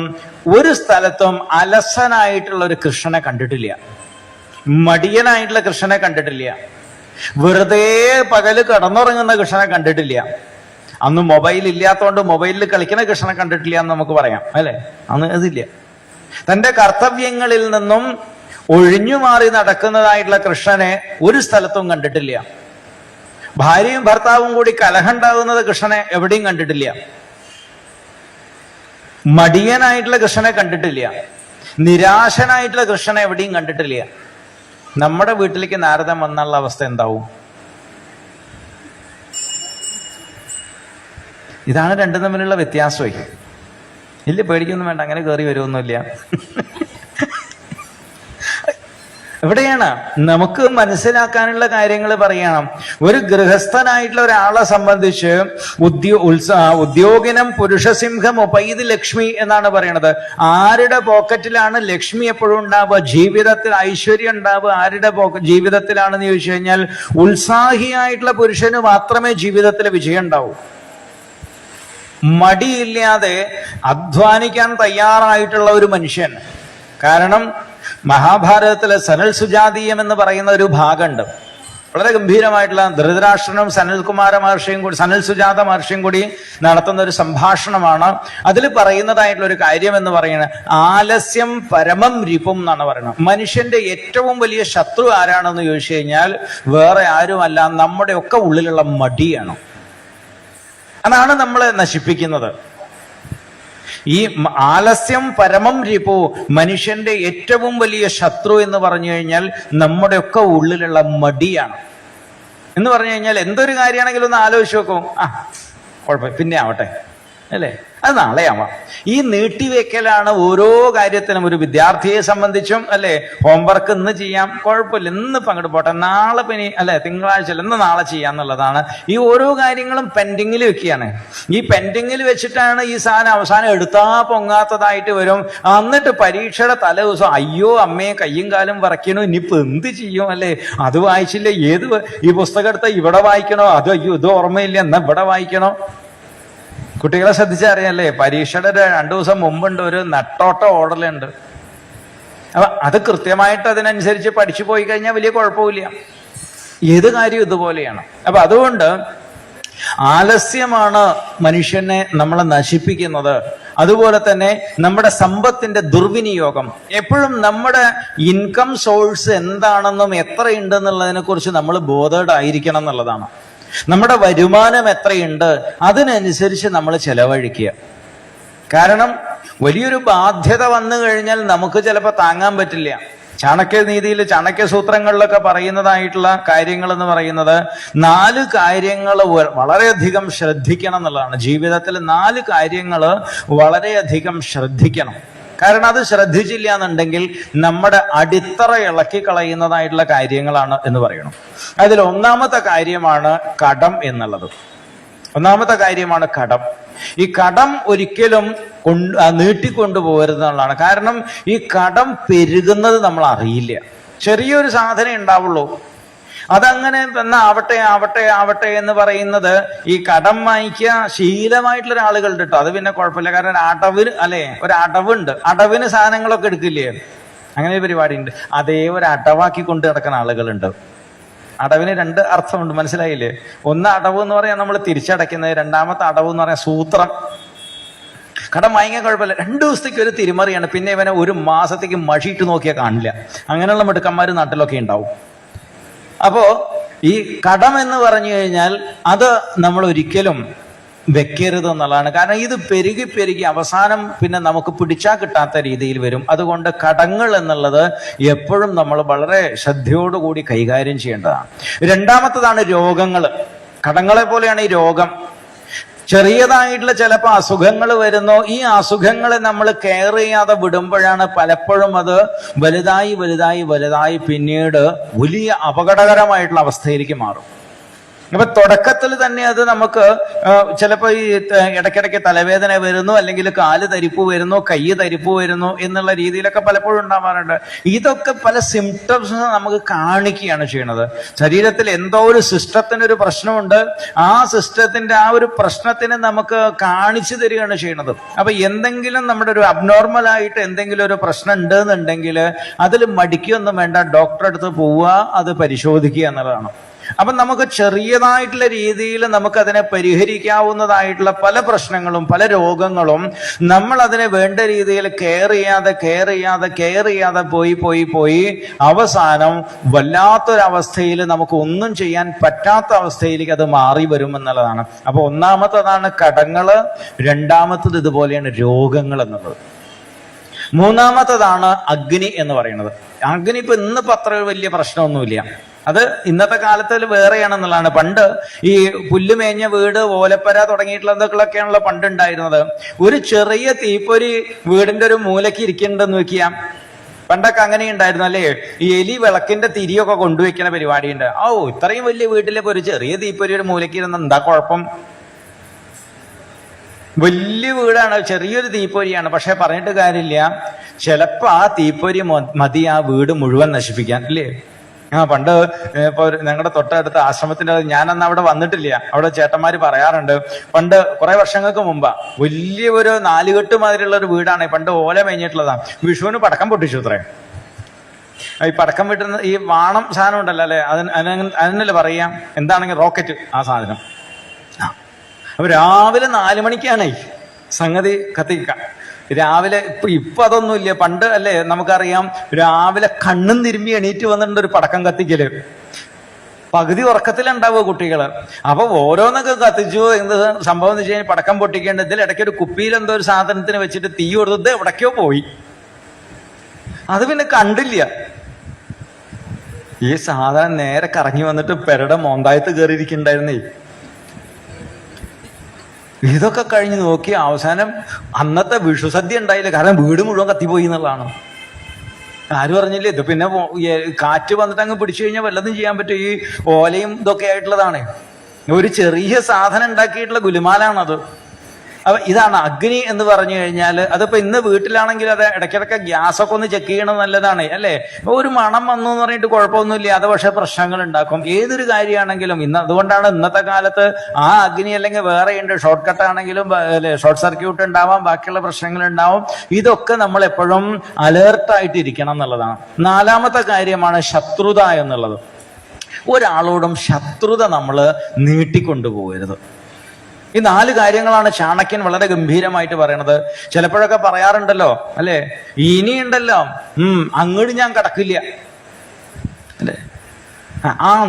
ഒരു സ്ഥലത്തും അലസനായിട്ടുള്ള ഒരു കൃഷ്ണനെ കണ്ടിട്ടില്ല, മടിയനായിട്ടുള്ള കൃഷ്ണനെ കണ്ടിട്ടില്ല, വെറുതെ പകല് കിടന്നുറങ്ങുന്ന കൃഷ്ണനെ കണ്ടിട്ടില്ല. അന്ന് മൊബൈൽ ഇല്ലാത്തതുകൊണ്ട് മൊബൈലിൽ കളിക്കുന്ന കൃഷ്ണനെ കണ്ടിട്ടില്ല എന്ന് നമുക്ക് പറയാം അല്ലെ. അന്ന് അതില്ല. തന്റെ കർത്തവ്യങ്ങളിൽ നിന്നും ഒഴിഞ്ഞു മാറി നടക്കുന്നതായിട്ടുള്ള കൃഷ്ണനെ ഒരു സ്ഥലത്തും കണ്ടിട്ടില്ല. ഭാര്യയും ഭർത്താവും കൂടി കലഹമുണ്ടാകുന്നത് കൃഷ്ണനെ എവിടെയും കണ്ടിട്ടില്ല. മടിയനായിട്ടുള്ള കൃഷ്ണനെ കണ്ടിട്ടില്ല. നിരാശനായിട്ടുള്ള കൃഷ്ണനെ എവിടെയും കണ്ടിട്ടില്ല. നമ്മുടെ വീട്ടിലേക്ക് നാരദൻ വന്നുള്ള അവസ്ഥ എന്താവും? ഇതാണ് രണ്ടും തമ്മിലുള്ള വ്യത്യാസമായി. ഇല്ല, പേടിക്കൊന്നും വേണ്ട, അങ്ങനെ കയറി വരുമൊന്നുമില്ല. എവിടെയാണ് നമുക്ക് മനസ്സിലാക്കാനുള്ള കാര്യങ്ങൾ പറയണം. ഒരു ഗൃഹസ്ഥനായിട്ടുള്ള ഒരാളെ സംബന്ധിച്ച് ഉദ്യോഗിനം പുരുഷസിംഹം ഉപൈത് ലക്ഷ്മി എന്നാണ് പറയണത്. ആരുടെ പോക്കറ്റിലാണ് ലക്ഷ്മി എപ്പോഴും ഉണ്ടാവുക? ജീവിതത്തിൽ ഐശ്വര്യം ഉണ്ടാവുക ആരുടെ ജീവിതത്തിലാണെന്ന് ചോദിച്ചു കഴിഞ്ഞാൽ, ഉത്സാഹിയായിട്ടുള്ള പുരുഷന് മാത്രമേ ജീവിതത്തിൽ വിജയം ഉണ്ടാവൂ. മടിയില്ലാതെ അധ്വാനിക്കാൻ തയ്യാറായിട്ടുള്ള ഒരു മനുഷ്യൻ. കാരണം മഹാഭാരതത്തിലെ സനൽ സുജാതീയം എന്ന് പറയുന്ന ഒരു ഭാഗമുണ്ട്. വളരെ ഗംഭീരമായിട്ടുള്ള ധൃതരാഷ്ട്രനും സനൽകുമാര മഹർഷിയും കൂടി, സനൽ സുജാത മഹർഷിയും കൂടി നടത്തുന്ന ഒരു സംഭാഷണമാണ്. അതിൽ പറയുന്നതായിട്ടുള്ള ഒരു കാര്യം എന്ന് പറയുന്നത്, ആലസ്യം പരമം രിപും എന്നാണ് പറയുന്നത്. മനുഷ്യന്റെ ഏറ്റവും വലിയ ശത്രു ആരാണെന്ന് ചോദിച്ചു കഴിഞ്ഞാൽ വേറെ ആരുമല്ല, നമ്മുടെ ഒക്കെ ഉള്ളിലുള്ള മടിയാണ്. അതാണ് നമ്മളെ നശിപ്പിക്കുന്നത്. ഈ ആലസ്യം പരമം രിപു, മനുഷ്യന്റെ ഏറ്റവും വലിയ ശത്രു എന്ന് പറഞ്ഞു കഴിഞ്ഞാൽ നമ്മുടെയൊക്കെ ഉള്ളിലുള്ള മടിയാണ്. എന്ന് പറഞ്ഞു കഴിഞ്ഞാൽ എന്തൊരു കാര്യമാണെങ്കിലും ഒന്ന് ആലോചിച്ച് നോക്കും, കുഴപ്പമില്ല പിന്നെ ആവട്ടെ അല്ലേ, അത് നാളെ ആവാം. ഈ നീട്ടിവെക്കലാണ് ഓരോ കാര്യത്തിനും. ഒരു വിദ്യാർത്ഥിയെ സംബന്ധിച്ചും അല്ലെ, ഹോംവർക്ക് ഇന്ന് ചെയ്യാം, കുഴപ്പമില്ല, ഇന്ന് പങ്കെടു പോട്ടെ, നാളെ പിന്നെ അല്ലെ തിങ്കളാഴ്ച ഇന്ന് നാളെ ചെയ്യാന്നുള്ളതാണ്. ഈ ഓരോ കാര്യങ്ങളും പെൻഡിങ്ങിൽ വെക്കുകയാണ്. ഈ പെൻഡിങ്ങിൽ വെച്ചിട്ടാണ് ഈ സാധനം അവസാനം എടുത്താ പൊങ്ങാത്തതായിട്ട് വരും. എന്നിട്ട് പരീക്ഷയുടെ തലേ ദിവസം അയ്യോ അമ്മയെ കയ്യും കാലും വിറയ്ക്കണോ, ഇനിയിപ്പോ എന്ത് ചെയ്യും അല്ലെ, അത് വായിച്ചില്ല, ഈ പുസ്തകം എടുത്ത ഇവിടെ വായിക്കണോ, അത് അയ്യോ ഇത് ഓർമ്മയില്ല എന്നാ ഇവിടെ വായിക്കണോ. കുട്ടികളെ ശ്രദ്ധിച്ചറിയല്ലേ, പരീക്ഷയുടെ 2 ദിവസം മുമ്പുണ്ട് ഒരു നട്ടോട്ട ഓടലുണ്ട്. അപ്പൊ അത് കൃത്യമായിട്ട് അതിനനുസരിച്ച് പഠിച്ചു പോയി കഴിഞ്ഞാൽ വലിയ കുഴപ്പമില്ല. ഏത് കാര്യവും ഇതുപോലെയാണ്. അപ്പൊ അതുകൊണ്ട് ആലസ്യമാണ് മനുഷ്യനെ നമ്മളെ നശിപ്പിക്കുന്നത്. അതുപോലെ തന്നെ നമ്മുടെ സമ്പത്തിന്റെ ദുർവിനിയോഗം. എപ്പോഴും നമ്മുടെ ഇൻകം സോഴ്സ് എന്താണെന്നും എത്രയുണ്ടെന്നുള്ളതിനെ കുറിച്ച് നമ്മൾ ബോധേഡായിരിക്കണം എന്നുള്ളതാണ്. നമ്മുടെ വരുമാനം എത്രയുണ്ട് അതിനനുസരിച്ച് നമ്മൾ ചെലവഴിക്കുക. കാരണം വലിയൊരു ബാധ്യത വന്നു കഴിഞ്ഞാൽ നമുക്ക് ചിലപ്പോൾ താങ്ങാൻ പറ്റില്ല. ചാണക്യനീതിയിൽ, ചാണക്യസൂത്രങ്ങളിലൊക്കെ പറയുന്നതായിട്ടുള്ള കാര്യങ്ങൾ എന്ന് പറയുന്നത് 4 കാര്യങ്ങൾ വളരെയധികം ശ്രദ്ധിക്കണം എന്നുള്ളതാണ്. ജീവിതത്തിൽ 4 കാര്യങ്ങൾ വളരെയധികം ശ്രദ്ധിക്കണം. കാരണം അത് ശ്രദ്ധിച്ചില്ല എന്നുണ്ടെങ്കിൽ നമ്മുടെ അടിത്തറ ഇളക്കി കളയുന്നതായിട്ടുള്ള കാര്യങ്ങളാണ് എന്ന് പറയണം. അതിൽ ഒന്നാമത്തെ കാര്യമാണ് കടം എന്നുള്ളത്. ഒന്നാമത്തെ കാര്യമാണ് കടം. ഈ കടം ഒരിക്കലും നീട്ടിക്കൊണ്ടുപോകരുതെന്നുള്ളതാണ്. കാരണം ഈ കടം പെരുകുന്നത് നമ്മൾ അറിയില്ല. ചെറിയൊരു സാധനം ഉണ്ടാവുള്ളൂ, അതങ്ങനെ ആവട്ടെ ആവട്ടെ ആവട്ടെ എന്ന് പറയുന്നത് ഈ കടം വാങ്ങിക്കുക ശീലമായിട്ടുള്ള ഒരാളുകളുണ്ട് കേട്ടോ. അത് പിന്നെ കുഴപ്പമില്ല. കാരണം അടവിന് ഒരു അടവുണ്ട്. അടവിന് സാധനങ്ങളൊക്കെ എടുക്കില്ലേ, അങ്ങനെ ഒരു പരിപാടി ഉണ്ട്. അതേ ഒരു അടവാക്കി കൊണ്ട് നടക്കുന്ന ആളുകളുണ്ട്. അടവിന് 2 അർത്ഥമുണ്ട്, മനസ്സിലായില്ലേ? ഒന്ന് അടവ് എന്ന് പറയാൻ നമ്മൾ തിരിച്ചടയ്ക്കുന്നത്, രണ്ടാമത്തെ അടവ് എന്ന് പറയാൻ സൂത്രം. കടം വാങ്ങിക്കാൻ കുഴപ്പമില്ല, 2 ദിവസത്തേക്ക് ഒരു തിരിമറിയാണ്, പിന്നെ ഇവനെ 1 മാസത്തേക്ക് മഷിയിട്ട് നോക്കിയാൽ കാണില്ല. അങ്ങനെയുള്ള മിടുക്കന്മാർ നാട്ടിലൊക്കെ ഉണ്ടാവും. അപ്പോ ഈ കടം എന്ന് പറഞ്ഞു കഴിഞ്ഞാൽ അത് നമ്മൾ ഒരിക്കലും വെക്കരുത് എന്നുള്ളതാണ്. കാരണം ഇത് പെരുകി പെരുകി അവസാനം പിന്നെ നമുക്ക് പിടിച്ചാൽ കിട്ടാത്ത രീതിയിൽ വരും. അതുകൊണ്ട് കടങ്ങൾ എന്നുള്ളത് എപ്പോഴും നമ്മൾ വളരെ ശ്രദ്ധയോടുകൂടി കൈകാര്യം ചെയ്യേണ്ടതാണ്. രണ്ടാമത്തതാണ് രോഗങ്ങൾ. കടങ്ങളെ പോലെയാണ് ഈ രോഗം. ചെറിയതായിട്ടുള്ള ചിലപ്പോൾ അസുഖങ്ങൾ വരുന്നു. ഈ അസുഖങ്ങളെ നമ്മൾ കെയർ ചെയ്യാതെ വിടുമ്പോഴാണ് പലപ്പോഴും അത് വലുതായി വലുതായി വലുതായി പിന്നീട് വലിയ അപകടകരമായിട്ടുള്ള അവസ്ഥയിലേക്ക് മാറും. അപ്പൊ തുടക്കത്തിൽ തന്നെ അത് നമുക്ക് ചിലപ്പോൾ ഈ ഇടയ്ക്കിടയ്ക്ക് തലവേദന വരുന്നു, അല്ലെങ്കിൽ കാല് തരിപ്പ് വരുന്നു, കൈ തരിപ്പ് വരുന്നു എന്നുള്ള രീതിയിലൊക്കെ പലപ്പോഴും ഉണ്ടാവാറുണ്ട്. ഇതൊക്കെ പല സിംറ്റംസ് നമുക്ക് കാണിക്കുകയാണ് ചെയ്യുന്നത്. ശരീരത്തിൽ എന്തോ ഒരു സിസ്റ്റത്തിനൊരു പ്രശ്നമുണ്ട്, ആ സിസ്റ്റത്തിന്റെ ആ ഒരു പ്രശ്നത്തിന് നമുക്ക് കാണിച്ചു തരികയാണ് ചെയ്യുന്നത്. അപ്പൊ എന്തെങ്കിലും നമ്മുടെ ഒരു അബ്നോർമൽ ആയിട്ട് എന്തെങ്കിലും ഒരു പ്രശ്നം ഉണ്ട് എന്നുണ്ടെങ്കിൽ അതിൽ മടിക്കൊന്നും വേണ്ട, ഡോക്ടറെ അടുത്ത് പോവുക, അത് പരിശോധിക്കുക എന്നുള്ളതാണ്. അപ്പൊ നമുക്ക് ചെറിയതായിട്ടുള്ള രീതിയിൽ നമുക്കതിനെ പരിഹരിക്കാവുന്നതായിട്ടുള്ള പല പ്രശ്നങ്ങളും പല രോഗങ്ങളും നമ്മൾ അതിനെ വേണ്ട രീതിയിൽ കെയർ ചെയ്യാതെ പോയി അവസാനം വല്ലാത്തൊരവസ്ഥയിൽ നമുക്ക് ഒന്നും ചെയ്യാൻ പറ്റാത്ത അവസ്ഥയിലേക്ക് അത് മാറി വരും എന്നുള്ളതാണ്. അപ്പൊ ഒന്നാമത്തതാണ് കടങ്ങള്, രണ്ടാമത്തത് ഇതുപോലെയാണ് രോഗങ്ങൾ എന്നുള്ളത്. മൂന്നാമത്തതാണ് അഗ്നി എന്ന് പറയുന്നത്. അഗ്നി ഇപ്പൊ ഇന്നിപ്പോ അത്ര വലിയ പ്രശ്നമൊന്നുമില്ല, അത് ഇന്നത്തെ കാലത്തിൽ വേറെയാണെന്നുള്ളതാണ്. പണ്ട് ഈ പുല്ലുമേഞ്ഞ വീട്, ഓലപ്പര തുടങ്ങിയിട്ടുള്ളതൊക്കെയാണല്ലോ പണ്ടുണ്ടായിരുന്നത്. ഒരു ചെറിയ തീപ്പൊരി വീടിന്റെ ഒരു മൂലയ്ക്ക് ഇരിക്കുന്നുണ്ടെന്ന് വെക്കാം. പണ്ടൊക്കെ അങ്ങനെ ഉണ്ടായിരുന്നു അല്ലേ? ഈ എലി വിളക്കിന്റെ തിരിയൊക്കെ കൊണ്ടുവയ്ക്കുന്ന പരിപാടിയുണ്ട്. ഇത്രയും വലിയ വീട്ടിലിപ്പോ ഒരു ചെറിയ തീപ്പൊരി ഒരു മൂലയ്ക്ക് ഇരുന്ന എന്താ കുഴപ്പം? വലിയ വീടാണ്, ചെറിയൊരു തീപ്പൊരിയാണ്, പക്ഷെ പറഞ്ഞിട്ട് കാര്യമില്ല. ചിലപ്പോ ആ തീപ്പൊരി മതി ആ വീട് മുഴുവൻ നശിപ്പിക്കാൻ, അല്ലേ? പണ്ട് ഇപ്പൊ ഞങ്ങളുടെ തൊട്ടടുത്ത ആശ്രമത്തിന്റെ, ഞാനന്ന് അവിടെ വന്നിട്ടില്ല, അവിടെ ചേട്ടന്മാര് പറയാറുണ്ട്, പണ്ട് കുറെ വർഷങ്ങൾക്ക് മുമ്പാ വലിയ ഒരു 4 കെട്ട് മാതിരിയുള്ള ഒരു വീടാണ്. പണ്ട് ഓല മേഞ്ഞിട്ടുള്ളതാണ്. വിഷുവിന് പടക്കം പൊട്ടിച്ചു അത്രേ. ഈ പടക്കം വിട്ടുന്ന ഈ വാണം സാധനം ഉണ്ടല്ലോ അല്ലെ, അതിനല്ലേ പറയാം, എന്താണെങ്കിൽ റോക്കറ്റ്, ആ സാധനം. അപ്പൊ രാവിലെ 4 മണിക്കാണ് സംഗതി കത്തിക്ക. രാവിലെ ഇപ്പൊ അതൊന്നുമില്ല. പണ്ട് അല്ലേ നമുക്കറിയാം, രാവിലെ കണ്ണും തിരുമ്പി എണീറ്റ് വന്നിട്ടുണ്ട് ഒരു പടക്കം കത്തിക്കല്. പകുതി ഉറക്കത്തിലുണ്ടാവുക കുട്ടികള്. അപ്പൊ ഓരോന്നൊക്കെ കത്തിച്ചു. എന്ത് സംഭവം എന്ന് വെച്ച് കഴിഞ്ഞാൽ പടക്കം പൊട്ടിക്കേണ്ട ഇതിൽ ഇടയ്ക്ക് ഒരു കുപ്പിയിൽ എന്തോ ഒരു സാധനത്തിന് വെച്ചിട്ട് തീ കൊടുത്തത് എവിടേക്കോ പോയി. അത് പിന്നെ കണ്ടില്ല. ഈ സാധനം നേരെ കറങ്ങി വന്നിട്ട് പെരടെ മോന്തായത്ത് കയറിയിരിക്കുന്നുണ്ടായിരുന്നേ. ഇതൊക്കെ കഴിഞ്ഞ് നോക്കി അവസാനം അന്നത്തെ വിഷുസദ്യ ഉണ്ടായില്ല. കാരണം വീട് മുഴുവൻ കത്തിപ്പോയി എന്നുള്ളതാണ്. ആരും പറഞ്ഞില്ലേ? ഇത് പിന്നെ കാറ്റ് വന്നിട്ട് അങ്ങ് പിടിച്ചു കഴിഞ്ഞാൽ വല്ലതും ചെയ്യാൻ പറ്റും. ഈ ഓലയും ഇതൊക്കെ ആയിട്ടുള്ളതാണ്. ഒരു ചെറിയ സാധനം ഉണ്ടാക്കിയിട്ടുള്ള ഗുലുമാലാണത്. അപ്പൊ ഇതാണ് അഗ്നി എന്ന് പറഞ്ഞു കഴിഞ്ഞാൽ. അതിപ്പോ ഇന്ന് വീട്ടിലാണെങ്കിൽ അത് ഇടയ്ക്കിടയ്ക്ക് ഗ്യാസൊക്കെ ഒന്ന് ചെക്ക് ചെയ്യണം, നല്ലതാണ് അല്ലേ? ഒരു മണം വന്നു എന്ന് പറഞ്ഞിട്ട് കുഴപ്പമൊന്നുമില്ല, അത് പക്ഷെ പ്രശ്നങ്ങൾ ഉണ്ടാക്കും. ഏതൊരു കാര്യമാണെങ്കിലും അതുകൊണ്ടാണ് ഇന്നത്തെ കാലത്ത് ആ അഗ്നി അല്ലെങ്കിൽ വേറെ ഉണ്ട്, ഷോർട്ട് കട്ട് ആണെങ്കിലും ഷോർട്ട് സർക്യൂട്ട് ഉണ്ടാവാം, ബാക്കിയുള്ള പ്രശ്നങ്ങൾ ഉണ്ടാവും. ഇതൊക്കെ നമ്മൾ എപ്പോഴും അലേർട്ടായിട്ട് ഇരിക്കണം എന്നുള്ളതാണ്. 4-മത്തെ കാര്യമാണ് ശത്രുത എന്നുള്ളത്. ഒരാളോടും ശത്രുത നമ്മൾ നീട്ടിക്കൊണ്ടുപോകരുത്. ഈ 4 കാര്യങ്ങളാണ് ചാണക്യൻ വളരെ ഗംഭീരമായിട്ട് പറയണത്. ചിലപ്പോഴൊക്കെ പറയാറുണ്ടല്ലോ അല്ലെ, ഇനിയുണ്ടല്ലോ അങ്ങോട്ട് ഞാൻ കടക്കില്ല അല്ലെ,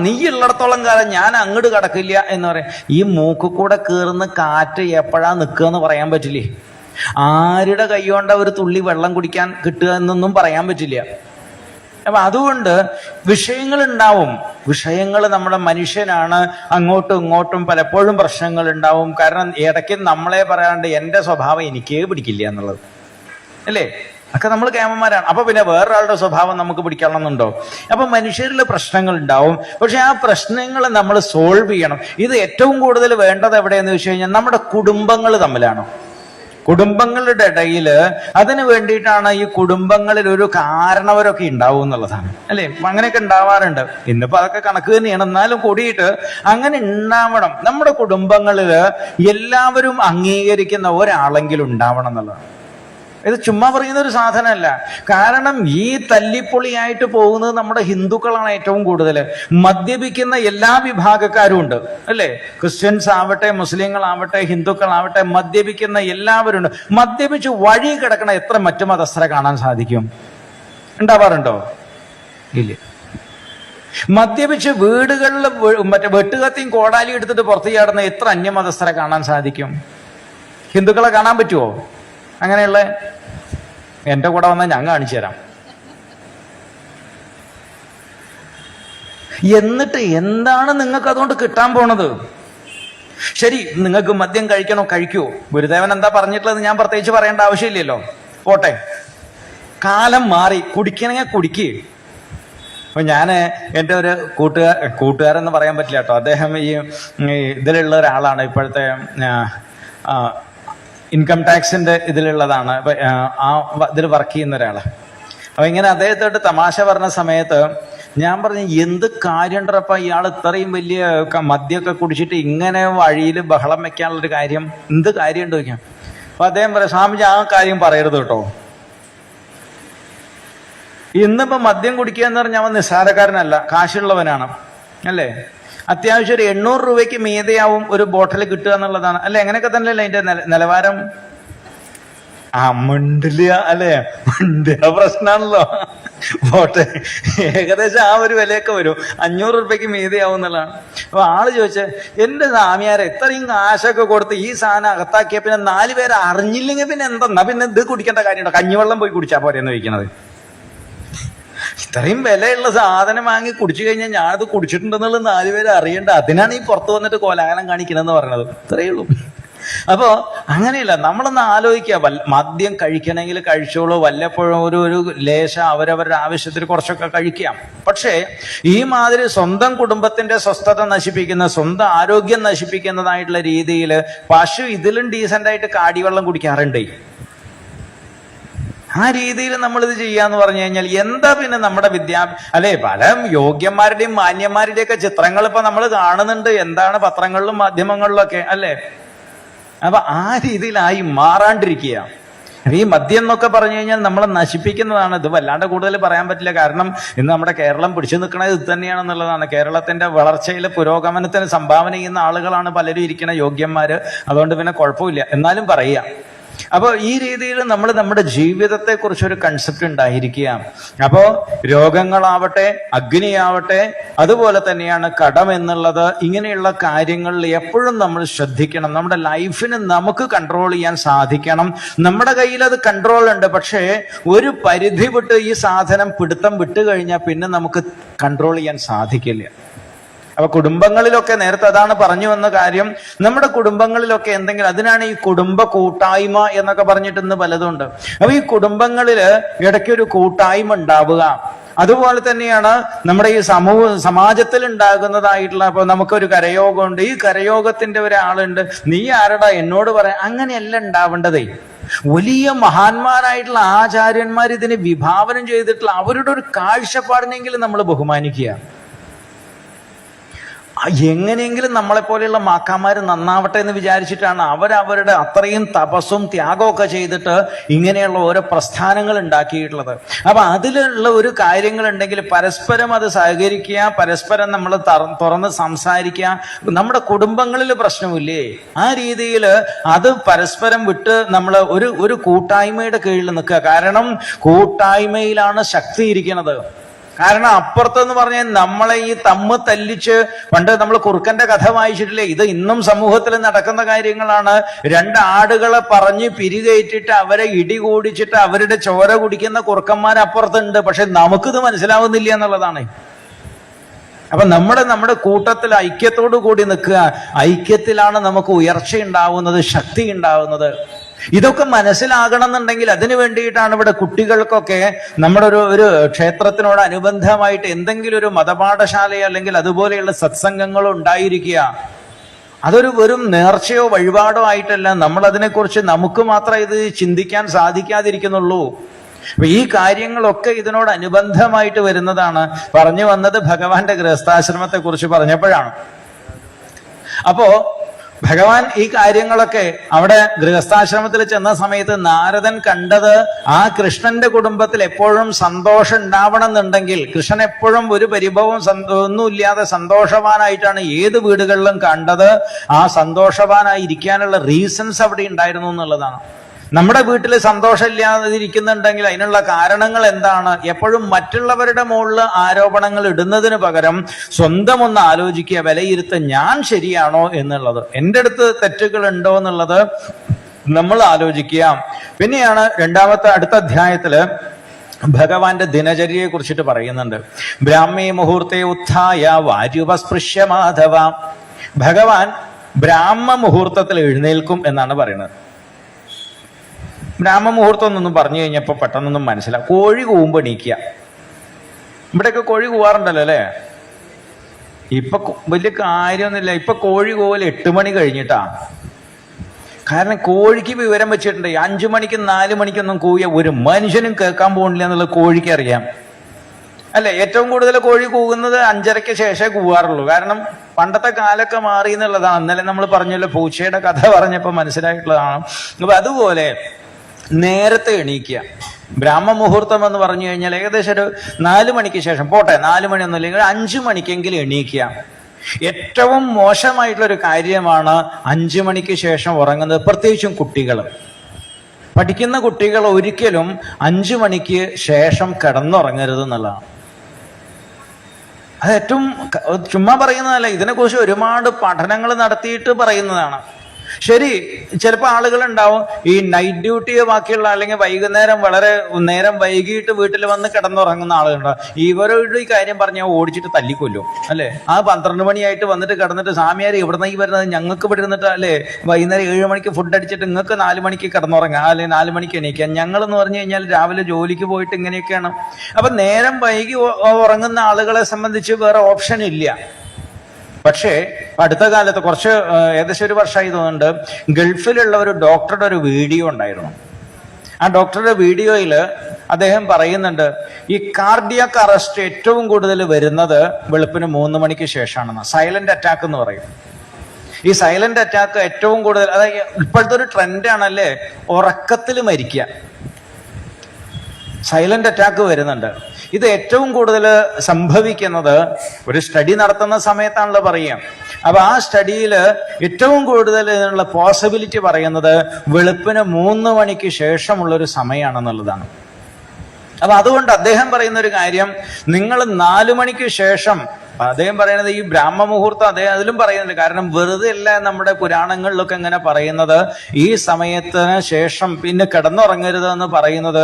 നീ ഉള്ളിടത്തോളം കാലം ഞാൻ അങ്ങോട്ട് കടക്കില്ല എന്ന് പറയാം. ഈ മൂക്ക് കൂടെ കയറുന്ന കാറ്റ് എപ്പോഴാ നിൽക്കുക എന്ന് പറയാൻ പറ്റില്ലേ. ആരുടെ കൈ കൊണ്ട ഒരു തുള്ളി വെള്ളം കുടിക്കാൻ കിട്ടുക എന്നൊന്നും പറയാൻ പറ്റില്ല. അപ്പൊ അതുകൊണ്ട് വിഷയങ്ങൾ ഉണ്ടാവും. വിഷയങ്ങൾ നമ്മുടെ മനുഷ്യനാണ്, അങ്ങോട്ടും ഇങ്ങോട്ടും പലപ്പോഴും പ്രശ്നങ്ങൾ ഉണ്ടാവും. കാരണം ഇടയ്ക്ക് നമ്മളെ പറയാണ്ട് എൻ്റെ സ്വഭാവം എനിക്കേ പിടിക്കില്ല എന്നുള്ളത് അല്ലേ, ഒക്കെ നമ്മൾ കേമന്മാരാണ്. അപ്പൊ പിന്നെ വേറൊരാളുടെ സ്വഭാവം നമുക്ക് പിടിക്കണമെന്നുണ്ടോ? അപ്പൊ മനുഷ്യരിൽ പ്രശ്നങ്ങൾ ഉണ്ടാവും. പക്ഷെ ആ പ്രശ്നങ്ങൾ നമ്മൾ സോൾവ് ചെയ്യണം. ഇത് ഏറ്റവും കൂടുതൽ വേണ്ടത് എവിടെയെന്ന് വെച്ച് കഴിഞ്ഞാൽ നമ്മുടെ കുടുംബങ്ങൾ തമ്മിലാണ്. കുടുംബങ്ങളുടെ ഇടയിൽ അതിന് വേണ്ടിയിട്ടാണ് ഈ കുടുംബങ്ങളിൽ ഒരു കാരണവരൊക്കെ ഉണ്ടാവും എന്നുള്ളതാണ് അല്ലേ. അങ്ങനെയൊക്കെ ഉണ്ടാവാറുണ്ട്. ഇന്നിപ്പോ അതൊക്കെ കണക്ക് തന്നെയാണ്. എന്നാലും കൂടിയിട്ട് അങ്ങനെ ഉണ്ടാവണം. നമ്മുടെ കുടുംബങ്ങളിൽ എല്ലാവരും അംഗീകരിക്കുന്ന ഒരാളെങ്കിലും ഉണ്ടാവണം എന്നുള്ളതാണ്. ഇത് ചുമ്മാ പറയുന്ന ഒരു സാധനമല്ല. കാരണം ഈ തല്ലിപ്പൊളിയായിട്ട് പോകുന്നത് നമ്മുടെ ഹിന്ദുക്കളാണ് ഏറ്റവും കൂടുതൽ. മദ്യപിക്കുന്ന എല്ലാ വിഭാഗക്കാരും ഉണ്ട് അല്ലേ. ക്രിസ്ത്യൻസ് ആവട്ടെ, മുസ്ലിങ്ങളാവട്ടെ, ഹിന്ദുക്കളാവട്ടെ, മദ്യപിക്കുന്ന എല്ലാവരും ഉണ്ട്. മദ്യപിച്ച് വഴി കിടക്കണ എത്ര മറ്റു മതസ്ഥരെ കാണാൻ സാധിക്കും? ഉണ്ടാവാറുണ്ടോ? ഇല്ല. മദ്യപിച്ച് വീടുകളിൽ മറ്റേ വെട്ടുകത്തിയും കോടാലിയും എടുത്തിട്ട് പുറത്തു ചാടുന്ന എത്ര അന്യമതസ്ഥരെ കാണാൻ സാധിക്കും? ഹിന്ദുക്കളെ കാണാൻ പറ്റുമോ? അങ്ങനെയുള്ള എൻ്റെ കൂടെ വന്നാൽ ഞാൻ കാണിച്ചു തരാം. എന്നിട്ട് എന്താണ് നിങ്ങൾക്ക് അതുകൊണ്ട് കിട്ടാൻ പോണത്? ശരി, നിങ്ങൾക്ക് മദ്യം കഴിക്കണോ, കഴിക്കൂ. ഗുരുദേവൻ എന്താ പറഞ്ഞിട്ടുള്ളത് ഞാൻ പ്രത്യേകിച്ച് പറയേണ്ട ആവശ്യമില്ലല്ലോ. പോട്ടെ, കാലം മാറി. കുടിക്കണമെങ്കിൽ കുടിക്ക്. അപ്പൊ ഞാൻ എൻ്റെ ഒരു കൂട്ടുകാരെന്ന് പറയാൻ പറ്റില്ല കേട്ടോ. അദ്ദേഹം ഈ ഇതിലുള്ള ഒരാളാണ്. ഇപ്പോഴത്തെ ഇൻകം ടാക്സിന്റെ ഇതിലുള്ളതാണ്. ആ ഇതിൽ വർക്ക് ചെയ്യുന്ന ഒരാള്. അപ്പൊ ഇങ്ങനെ അദ്ദേഹത്തോട്ട് തമാശ പറഞ്ഞ സമയത്ത് ഞാൻ പറഞ്ഞു, എന്ത് കാര്യമുണ്ടപ്പ ഇയാൾ ഇത്രയും വലിയ മദ്യമൊക്കെ കുടിച്ചിട്ട് ഇങ്ങനെ വഴിയിൽ ബഹളം വെക്കാനുള്ളൊരു കാര്യം, എന്ത് കാര്യമുണ്ട് ചോദിക്കാം. അപ്പൊ അദ്ദേഹം പറയാം, സ്വാമിജി ആ കാര്യം പറയരുത് കേട്ടോ. ഇന്നിപ്പോ മദ്യം കുടിക്കുക എന്ന് പറഞ്ഞാൽ അവൻ നിസ്സാരക്കാരനല്ല, കാശുള്ളവനാണ് അല്ലേ. അത്യാവശ്യം ഒരു 800 രൂപയ്ക്ക് മീതെയാവും ഒരു ബോട്ടിൽ കിട്ടുക എന്നുള്ളതാണ് അല്ലെ. അങ്ങനെയൊക്കെ തന്നെയല്ലേ അതിന്റെ നിലവാരം. മിണ്ടില്ല അല്ലെ, മിണ്ടിയ പ്രശ്നമാണല്ലോ. ബോട്ടെ ഏകദേശം ആ ഒരു വിലയൊക്കെ വരും. 500 രൂപയ്ക്ക് മീതെയാവും എന്നുള്ളതാണ്. അപ്പൊ ആള് ചോദിച്ചേ, എന്റെ സ്വാമിയാരെ ഇത്രയും കാശൊക്കെ കൊടുത്ത് ഈ സാധനം അകത്താക്കിയ പിന്നെ 4 പേര് അറിഞ്ഞില്ലെങ്കിൽ പിന്നെ എന്തെന്നാ പിന്നെ ഇത് കുടിക്കേണ്ട കാര്യമുണ്ടോ? കഞ്ഞിവെള്ളം പോയി കുടിച്ചാ പോരെന്ന് ചോദിക്കണത്. ഇത്രയും വിലയുള്ള സാധനം വാങ്ങി കുടിച്ചു കഴിഞ്ഞാൽ ഞാനത് കുടിച്ചിട്ടുണ്ടെന്നുള്ളത് 4 പേര് അറിയണ്ട. അതിനാണ് ഈ പുറത്ത് വന്നിട്ട് കോലാഹലം കാണിക്കണമെന്ന് പറയണത്. ഇത്രയേ ഉള്ളൂ. അപ്പോ അങ്ങനെയല്ല, നമ്മളൊന്ന് ആലോചിക്കുക. മദ്യം കഴിക്കണമെങ്കിൽ കഴിച്ചോളൂ. വല്ലപ്പോഴും ഒരു ലേശം അവരവരുടെ ആവശ്യത്തിന് കുറച്ചൊക്കെ കഴിക്കാം. പക്ഷേ ഈ മാതിരി സ്വന്തം കുടുംബത്തിന്റെ സ്വസ്ഥത നശിപ്പിക്കുന്ന, സ്വന്തം ആരോഗ്യം നശിപ്പിക്കുന്നതായിട്ടുള്ള രീതിയിൽ പശു ഇതിലും ഡീസൻ്റായിട്ട് കാടിവെള്ളം കുടിക്കാറുണ്ട്. ആ രീതിയിൽ നമ്മളിത് ചെയ്യാന്ന് പറഞ്ഞു കഴിഞ്ഞാൽ എന്താ പിന്നെ നമ്മുടെ അല്ലെ, പല യോഗ്യന്മാരുടെയും മാന്യന്മാരുടെയും ഒക്കെ ചിത്രങ്ങൾ ഇപ്പൊ നമ്മൾ കാണുന്നുണ്ട്. എന്താണ് പത്രങ്ങളിലും മാധ്യമങ്ങളിലൊക്കെ അല്ലെ. അപ്പൊ ആ രീതിയിലായി മാറാണ്ടിരിക്കുക. ഈ മദ്യം എന്നൊക്കെ പറഞ്ഞു കഴിഞ്ഞാൽ നമ്മളെ നശിപ്പിക്കുന്നതാണ്. ഇത് വല്ലാണ്ട് കൂടുതൽ പറയാൻ പറ്റില്ല. കാരണം ഇന്ന് നമ്മുടെ കേരളം പിടിച്ചു നിൽക്കുന്നത് ഇത് തന്നെയാണെന്നുള്ളതാണ്. കേരളത്തിന്റെ വളർച്ചയിലെ പുരോഗമനത്തിന് സംഭാവന ചെയ്യുന്ന ആളുകളാണ് പലരും ഇരിക്കുന്ന യോഗ്യന്മാര്. അതുകൊണ്ട് പിന്നെ കുഴപ്പമില്ല. എന്നാലും പറയുക. അപ്പൊ ഈ രീതിയിൽ നമ്മൾ നമ്മുടെ ജീവിതത്തെ കുറിച്ചൊരു കൺസെപ്റ്റ് ഉണ്ടായിരിക്കുക. അപ്പോ രോഗങ്ങളാവട്ടെ, അഗ്നിയാവട്ടെ, അതുപോലെ തന്നെയാണ് കടം എന്നുള്ളത്. ഇങ്ങനെയുള്ള കാര്യങ്ങളിൽ എപ്പോഴും നമ്മൾ ശ്രദ്ധിക്കണം. നമ്മുടെ ലൈഫിന് നമുക്ക് കൺട്രോൾ ചെയ്യാൻ സാധിക്കണം. നമ്മുടെ കയ്യിൽ അത് കൺട്രോൾ ഉണ്ട്. പക്ഷേ ഒരു പരിധി വിട്ട് ഈ സാധനം പിടുത്തം വിട്ടു കഴിഞ്ഞാൽ പിന്നെ നമുക്ക് കൺട്രോൾ ചെയ്യാൻ സാധിക്കില്ല. അപ്പൊ കുടുംബങ്ങളിലൊക്കെ നേരത്തെ അതാണ് പറഞ്ഞു വന്ന കാര്യം. നമ്മുടെ കുടുംബങ്ങളിലൊക്കെ എന്തെങ്കിലും, അതിനാണ് ഈ കുടുംബ കൂട്ടായ്മ എന്നൊക്കെ പറഞ്ഞിട്ട് ഇന്ന് പലതുണ്ട്. അപ്പൊ ഈ കുടുംബങ്ങളില് ഇടയ്ക്കൊരു കൂട്ടായ്മ ഉണ്ടാവുക. അതുപോലെ തന്നെയാണ് നമ്മുടെ ഈ സമാജത്തിൽ ഉണ്ടാകുന്നതായിട്ടുള്ള, അപ്പൊ നമുക്കൊരു കരയോഗമുണ്ട്. ഈ കരയോഗത്തിന്റെ ഒരാളുണ്ട്, നീ ആരടാ എന്നോട് പറയാൻ, അങ്ങനെയല്ല ഉണ്ടാവേണ്ടതേ. വലിയ മഹാന്മാരായിട്ടുള്ള ആചാര്യന്മാർ ഇതിനെ വിഭാവനം ചെയ്തിട്ടുള്ള അവരുടെ ഒരു കാഴ്ചപ്പാടിനെങ്കിലും നമ്മൾ ബഹുമാനിക്കുക. എങ്ങനെയെങ്കിലും നമ്മളെപ്പോലെയുള്ള മാക്കാന്മാർ നന്നാവട്ടെ എന്ന് വിചാരിച്ചിട്ടാണ് അവരവരുടെ അത്രയും തപസ്സും ത്യാഗമൊക്കെ ചെയ്തിട്ട് ഇങ്ങനെയുള്ള ഓരോ പ്രസ്ഥാനങ്ങൾ ഉണ്ടാക്കിയിട്ടുള്ളത്. അപ്പൊ അതിലുള്ള ഒരു കാര്യങ്ങളുണ്ടെങ്കിൽ പരസ്പരം അത് സഹകരിക്കുക, പരസ്പരം നമ്മൾ തുറന്ന് സംസാരിക്കുക. നമ്മുടെ കുടുംബങ്ങളിൽ പ്രശ്നമില്ലേ, ആ രീതിയിൽ അത് പരസ്പരം വിട്ട് നമ്മൾ ഒരു കൂട്ടായ്മയുടെ കീഴിൽ നിൽക്കുക. കാരണം കൂട്ടായ്മയിലാണ് ശക്തി ഇരിക്കുന്നത്. കാരണം അപ്പുറത്തെന്ന് പറഞ്ഞാൽ നമ്മളെ ഈ തമ്മ് തല്ലിച്ച്, പണ്ട് നമ്മൾ കുറുക്കന്റെ കഥ വായിച്ചിട്ടില്ലേ, ഇത് ഇന്നും സമൂഹത്തിൽ നടക്കുന്ന കാര്യങ്ങളാണ്. രണ്ട് ആടുകളെ പറഞ്ഞ് പിരികേറ്റിട്ട് അവരെ ഇടികൂടിച്ചിട്ട് അവരുടെ ചോര കുടിക്കുന്ന കുറുക്കന്മാർ അപ്പുറത്തുണ്ട്. പക്ഷെ നമുക്കിത് മനസ്സിലാവുന്നില്ല എന്നുള്ളതാണ്. അപ്പൊ നമ്മുടെ കൂട്ടത്തിൽ ഐക്യത്തോടു കൂടി നിൽക്കുക. ഐക്യത്തിലാണ് നമുക്ക് ഉയർച്ച ഉണ്ടാവുന്നത്, ശക്തി ഉണ്ടാവുന്നത്. ഇതൊക്കെ മനസ്സിലാകണം എന്നുണ്ടെങ്കിൽ അതിനു വേണ്ടിയിട്ടാണ് ഇവിടെ കുട്ടികൾക്കൊക്കെ നമ്മുടെ ഒരു ക്ഷേത്രത്തിനോട് അനുബന്ധമായിട്ട് എന്തെങ്കിലും ഒരു മതപാഠശാലയോ അല്ലെങ്കിൽ അതുപോലെയുള്ള സത്സംഗങ്ങളോ ഉണ്ടായിരിക്കുക. അതൊരു വെറും നേർച്ചയോ വഴിപാടോ ആയിട്ടല്ല. നമ്മൾ അതിനെക്കുറിച്ച് നമുക്ക് മാത്രമേ ഇത് ചിന്തിക്കാൻ സാധിക്കാതിരിക്കുന്നുള്ളൂ. അപ്പൊ ഈ കാര്യങ്ങളൊക്കെ ഇതിനോട് അനുബന്ധമായിട്ട് വരുന്നതാണ്. പറഞ്ഞു വന്നത് ഭഗവാന്റെ ഗൃഹസ്ഥാശ്രമത്തെ കുറിച്ച് പറഞ്ഞപ്പോഴാണ്. അപ്പോ ഭഗവാൻ ഈ കാര്യങ്ങളൊക്കെ അവിടെ ഗൃഹസ്ഥാശ്രമത്തിൽ ചെന്ന സമയത്ത് നാരദൻ കണ്ടത്, ആ കൃഷ്ണന്റെ കുടുംബത്തിൽ എപ്പോഴും സന്തോഷം ഉണ്ടാവണം എന്നുണ്ടെങ്കിൽ, കൃഷ്ണൻ എപ്പോഴും ഒരു പരിഭവം ഒന്നുമില്ലാതെ സന്തോഷവാനായിട്ടാണ് ഏത് വീടുകളിലും കണ്ടത്. ആ സന്തോഷവാനായി ഇരിക്കാനുള്ള റീസൺസ് അവിടെ ഉണ്ടായിരുന്നു എന്നുള്ളതാണ്. നമ്മുടെ വീട്ടിൽ സന്തോഷമില്ലാതിരിക്കുന്നുണ്ടെങ്കിൽ അതിനുള്ള കാരണങ്ങൾ എന്താണ്? എപ്പോഴും മറ്റുള്ളവരുടെ മുകളിൽ ആരോപണങ്ങൾ ഇടുന്നതിന് പകരം സ്വന്തം ഒന്ന് ആലോചിക്കുക, വിലയിരുത്തുക, ഞാൻ ശരിയാണോ എന്നുള്ളത്, എൻ്റെ അടുത്ത് തെറ്റുകൾ ഉണ്ടോ എന്നുള്ളത് നമ്മൾ ആലോചിക്കുക. പിന്നെയാണ് അടുത്ത അധ്യായത്തില് ഭഗവാന്റെ ദിനചര്യയെ കുറിച്ചിട്ട് പറയുന്നുണ്ട്. ബ്രാഹ്മേ മുഹൂർത്തേ ഉത്ഥായ വാര്യുപസ്പൃശ്യ മാധവ. ഭഗവാൻ ബ്രാഹ്മ മുഹൂർത്തത്തിൽ എഴുന്നേൽക്കും എന്നാണ് പറയുന്നത്. ബ്രാഹ്മമുഹൂർത്തം എന്നൊന്നും പറഞ്ഞു കഴിഞ്ഞപ്പോൾ പെട്ടെന്നൊന്നും മനസ്സിലാവും. കോഴി കൂവുമ്പോൾ എണീക്കുക. ഇവിടെയൊക്കെ കോഴി കൂവാറുണ്ടല്ലോ അല്ലേ? ഇപ്പൊ വലിയ കാര്യമൊന്നുമില്ല. ഇപ്പൊ കോഴി കൂവൽ 8 മണി കഴിഞ്ഞിട്ടാ. കാരണം കോഴിക്ക് വിവരം വെച്ചിട്ടുണ്ട്. 5 മണിക്കും 4 മണിക്കൊന്നും കൂവിയ ഒരു മനുഷ്യനും കേൾക്കാൻ പോകുന്നില്ല എന്നുള്ളത് കോഴിക്ക് അറിയാം അല്ലെ? ഏറ്റവും കൂടുതൽ കോഴി കൂവുന്നത് 5:30 ശേഷമേ കൂവാറുള്ളൂ. കാരണം പണ്ടത്തെ കാലൊക്കെ മാറി എന്നുള്ളതാണ്. ഇന്നലെ നമ്മൾ പറഞ്ഞല്ലോ, പൂച്ചയുടെ കഥ പറഞ്ഞപ്പോൾ മനസ്സിലായിട്ടുള്ളതാണ്. അപ്പൊ അതുപോലെ നേരത്തെ എണീക്കുക. ബ്രാഹ്മ മുഹൂർത്തം എന്ന് പറഞ്ഞു കഴിഞ്ഞാൽ ഏകദേശം ഒരു 4 മണിക്ക് ശേഷം, പോട്ടെ 4 മണിയൊന്നും ഇല്ലെങ്കിൽ 5 മണിക്കെങ്കിലും എണീക്കുക. ഏറ്റവും മോശമായിട്ടുള്ളൊരു കാര്യമാണ് 5 മണിക്ക് ശേഷം ഉറങ്ങുന്നത്. പ്രത്യേകിച്ചും കുട്ടികൾ, പഠിക്കുന്ന കുട്ടികൾ ഒരിക്കലും 5 മണിക്ക് ശേഷം കിടന്നുറങ്ങരുത് എന്നുള്ളതാണ്. അത് ഏറ്റവും ചുമ്മാ പറയുന്നതല്ല, ഇതിനെക്കുറിച്ച് ഒരുപാട് പഠനങ്ങൾ നടത്തിയിട്ട് പറയുന്നതാണ്. ശരി, ചിലപ്പോൾ ആളുകൾ ഉണ്ടാവും ഈ നൈറ്റ് ഡ്യൂട്ടി ബാക്കിയുള്ള, അല്ലെങ്കിൽ വൈകുന്നേരം വളരെ നേരം വൈകിട്ട് വീട്ടിൽ വന്ന് കിടന്നുറങ്ങുന്ന ആളുകളുണ്ടാവും. ഇവരോട് ഈ കാര്യം പറഞ്ഞാൽ ഓടിച്ചിട്ട് തല്ലിക്കൊല്ലും അല്ലെ? ആ 12 മണിയായിട്ട് വന്നിട്ട് കിടന്നിട്ട്, സ്വാമിയാർ എവിടുന്ന ഈ വരുന്നത്, ഞങ്ങൾക്ക് ഇവിടെ ഇരുന്നിട്ട് അല്ലെ വൈകുന്നേരം 7 മണിക്ക് ഫുഡ് അടിച്ചിട്ട് നിങ്ങൾക്ക് 4 മണിക്ക് കിടന്നുറങ്ങാം, അല്ലെങ്കിൽ 4 മണിക്ക് എണീക്കാം. ഞങ്ങളെന്ന് പറഞ്ഞു കഴിഞ്ഞാൽ രാവിലെ ജോലിക്ക് പോയിട്ട് ഇങ്ങനെയൊക്കെയാണ്. അപ്പൊ നേരം വൈകി ഉറങ്ങുന്ന ആളുകളെ സംബന്ധിച്ച് വേറെ ഓപ്ഷൻ ഇല്ല. പക്ഷേ അടുത്ത കാലത്ത് ഏകദേശം 1 വർഷമായി തോന്നുന്നുണ്ട്, ഗൾഫിലുള്ള ഒരു ഡോക്ടറുടെ ഒരു വീഡിയോ ഉണ്ടായിരുന്നു. ആ ഡോക്ടറുടെ വീഡിയോയിൽ അദ്ദേഹം പറയുന്നുണ്ട്, ഈ കാർഡിയാക് അറസ്റ്റ് ഏറ്റവും കൂടുതൽ വരുന്നത് വെളുപ്പിന് 3 മണിക്ക് ശേഷമാണെന്ന്. സൈലന്റ് അറ്റാക്ക് എന്ന് പറയും. ഈ സൈലന്റ് അറ്റാക്ക് ഏറ്റവും കൂടുതൽ, അതായത് ഇപ്പോഴത്തെ ഒരു ട്രെൻഡാണല്ലേ ഉറക്കത്തിൽ മരിക്കുക. സൈലന്റ് അറ്റാക്ക് വരുന്നുണ്ട്. ഇത് ഏറ്റവും കൂടുതൽ സംഭവിക്കുന്നത് ഒരു സ്റ്റഡി നടത്തുന്ന സമയത്താണല്ലോ പറയുക. അപ്പൊ ആ സ്റ്റഡിയിൽ ഏറ്റവും കൂടുതൽ ഇതിനുള്ള പോസിബിലിറ്റി പറയുന്നത് വെളുപ്പിന് 3 മണിക്ക് ശേഷമുള്ളൊരു സമയമാണെന്നുള്ളതാണ്. അപ്പൊ അതുകൊണ്ട് അദ്ദേഹം പറയുന്ന ഒരു കാര്യം, നിങ്ങൾ 4 മണിക്ക് ശേഷം, അദ്ദേഹം പറയുന്നത് ഈ ബ്രാഹ്മ മുഹൂർത്തം അദ്ദേഹം അതിലും പറയുന്നുണ്ട്. കാരണം വെറുതെ അല്ല നമ്മുടെ പുരാണങ്ങളിലൊക്കെ ഇങ്ങനെ പറയുന്നത്, ഈ സമയത്തിന് ശേഷം പിന്നെ കിടന്നുറങ്ങരുത് എന്ന് പറയുന്നത്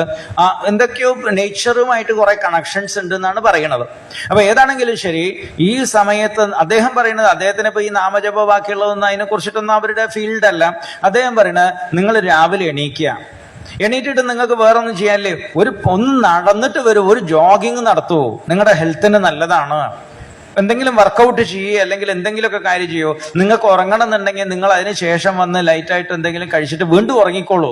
എന്തൊക്കെയോ നേച്ചറുമായിട്ട് കുറെ കണക്ഷൻസ് ഉണ്ട് എന്നാണ് പറയുന്നത്. അപ്പൊ ഏതാണെങ്കിലും ശരി, ഈ സമയത്ത് അദ്ദേഹം പറയുന്നത്, അദ്ദേഹത്തിന് ഇപ്പൊ ഈ നാമജപ ബാക്കിയുള്ളതൊന്നും അതിനെ കുറിച്ചിട്ടൊന്നും അവരുടെ ഫീൽഡല്ല. അദ്ദേഹം പറയുന്നത്, നിങ്ങൾ രാവിലെ എണീറ്റിട്ട് നിങ്ങൾക്ക് വേറൊന്നും ചെയ്യാനില്ലേ, ഒന്ന് നടന്നിട്ട് വരും, ഒരു ജോഗിങ് നടത്തുവോ, നിങ്ങളുടെ ഹെൽത്തിന് നല്ലതാണ്. എന്തെങ്കിലും വർക്കൗട്ട് ചെയ്യുക, അല്ലെങ്കിൽ എന്തെങ്കിലുമൊക്കെ കാര്യം ചെയ്യുമോ. നിങ്ങൾക്ക് ഉറങ്ങണം എന്നുണ്ടെങ്കിൽ നിങ്ങൾ അതിന് ശേഷം വന്ന് ലൈറ്റായിട്ട് എന്തെങ്കിലും കഴിച്ചിട്ട് വീണ്ടും ഉറങ്ങിക്കോളൂ.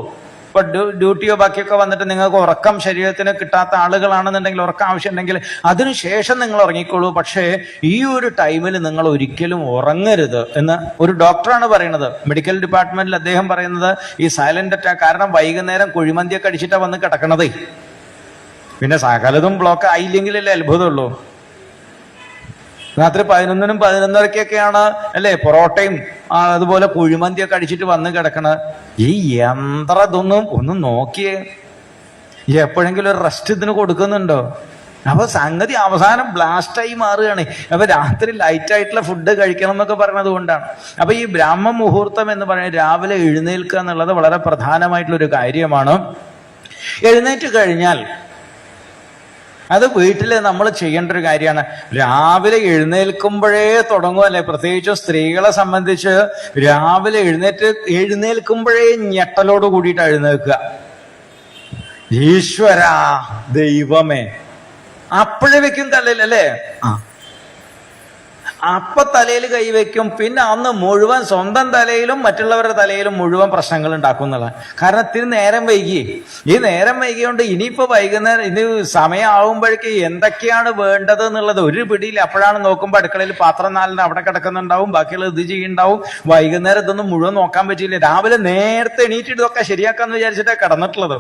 ഇപ്പൊ ഡ്യൂട്ടിയോ ബാക്കിയൊക്കെ വന്നിട്ട് നിങ്ങൾക്ക് ഉറക്കം ശരീരത്തിന് കിട്ടാത്ത ആളുകളാണെന്നുണ്ടെങ്കിൽ ഉറക്കം ആവശ്യമുണ്ടെങ്കിൽ അതിനുശേഷം നിങ്ങൾ ഉറങ്ങിക്കോളൂ. പക്ഷേ ഈ ഒരു ടൈമിൽ നിങ്ങൾ ഒരിക്കലും ഉറങ്ങരുത് എന്ന് ഒരു ഡോക്ടറാണ് പറയുന്നത്. മെഡിക്കൽ ഡിപ്പാർട്ട്മെന്റിൽ അദ്ദേഹം പറയുന്നത് ഈ സൈലന്റ് അറ്റാക്ക് കാരണം വൈകുന്നേരം കുഴിമന്തിയൊക്കെ അടിച്ചിട്ടാണ് വന്ന് കിടക്കണതേ. പിന്നെ സകലതും ബ്ലോക്ക് ആയില്ലെങ്കിലല്ലേ അത്ഭുതമുള്ളൂ. രാത്രി 11-നും 11:30-ക്കൊക്കെയാണ് അല്ലേ പൊറോട്ടയും അതുപോലെ കുഴിമന്തിയൊക്കെ അടിച്ചിട്ട് വന്ന് കിടക്കണത്. ഈ യന്ത്രതൊന്നും ഒന്ന് നോക്കിയേ, എപ്പോഴെങ്കിലും ഒരു റെസ്റ്റ് ഇതിന് കൊടുക്കുന്നുണ്ടോ? അപ്പൊ സംഗതി അവസാനം ബ്ലാസ്റ്റായി മാറുകയാണ്. അപ്പൊ രാത്രി ലൈറ്റായിട്ടുള്ള ഫുഡ് കഴിക്കണം എന്നൊക്കെ പറയുന്നത് കൊണ്ടാണ്. അപ്പൊ ഈ ബ്രാഹ്മ മുഹൂർത്തം എന്ന് പറയുന്നത് രാവിലെ എഴുന്നേൽക്കുക എന്നുള്ളത് വളരെ പ്രധാനമായിട്ടുള്ളൊരു കാര്യമാണ്. എഴുന്നേറ്റ് കഴിഞ്ഞാൽ അത് വീട്ടിൽ നമ്മൾ ചെയ്യേണ്ട ഒരു കാര്യമാണ്. രാവിലെ എഴുന്നേൽക്കുമ്പോഴേ തുടങ്ങുമല്ലേ, പ്രത്യേകിച്ച് സ്ത്രീകളെ സംബന്ധിച്ച് രാവിലെ എഴുന്നേൽക്കുമ്പോഴേ ഞെട്ടലോട് കൂടിയിട്ട് എഴുന്നേൽക്കുക. ഈശ്വര ദൈവമേ, അപ്പോഴേ വെക്കും തലയിൽ അല്ലേ, അപ്പൊ തലയിൽ കൈവയ്ക്കും. പിന്നെ അന്ന് മുഴുവൻ സ്വന്തം തലയിലും മറ്റുള്ളവരുടെ തലയിലും മുഴുവൻ പ്രശ്നങ്ങൾ ഉണ്ടാക്കും എന്നുള്ളത്. കാരണം ഇത്തിരി നേരം വൈകി. ഈ നേരം വൈകിയോണ്ട് ഇനിയിപ്പോ വൈകുന്നേരം ഇനി സമയമാകുമ്പോഴേക്ക് എന്തൊക്കെയാണ് വേണ്ടത് എന്നുള്ളത് ഒരു പിടിയിൽ. അപ്പോഴാണ് നോക്കുമ്പോൾ അടുക്കളയിൽ പാത്രം 4 അവിടെ കിടക്കുന്നുണ്ടാവും, ബാക്കിയുള്ള ഇത് ചെയ്യുന്നുണ്ടാവും. വൈകുന്നേരം ഇതൊന്നും മുഴുവൻ നോക്കാൻ പറ്റിയില്ല. രാവിലെ നേരത്തെ എണീറ്റിട്ട് ഇതൊക്കെ ശരിയാക്കാന്ന് വിചാരിച്ചിട്ടാണ് കിടന്നിട്ടുള്ളത്.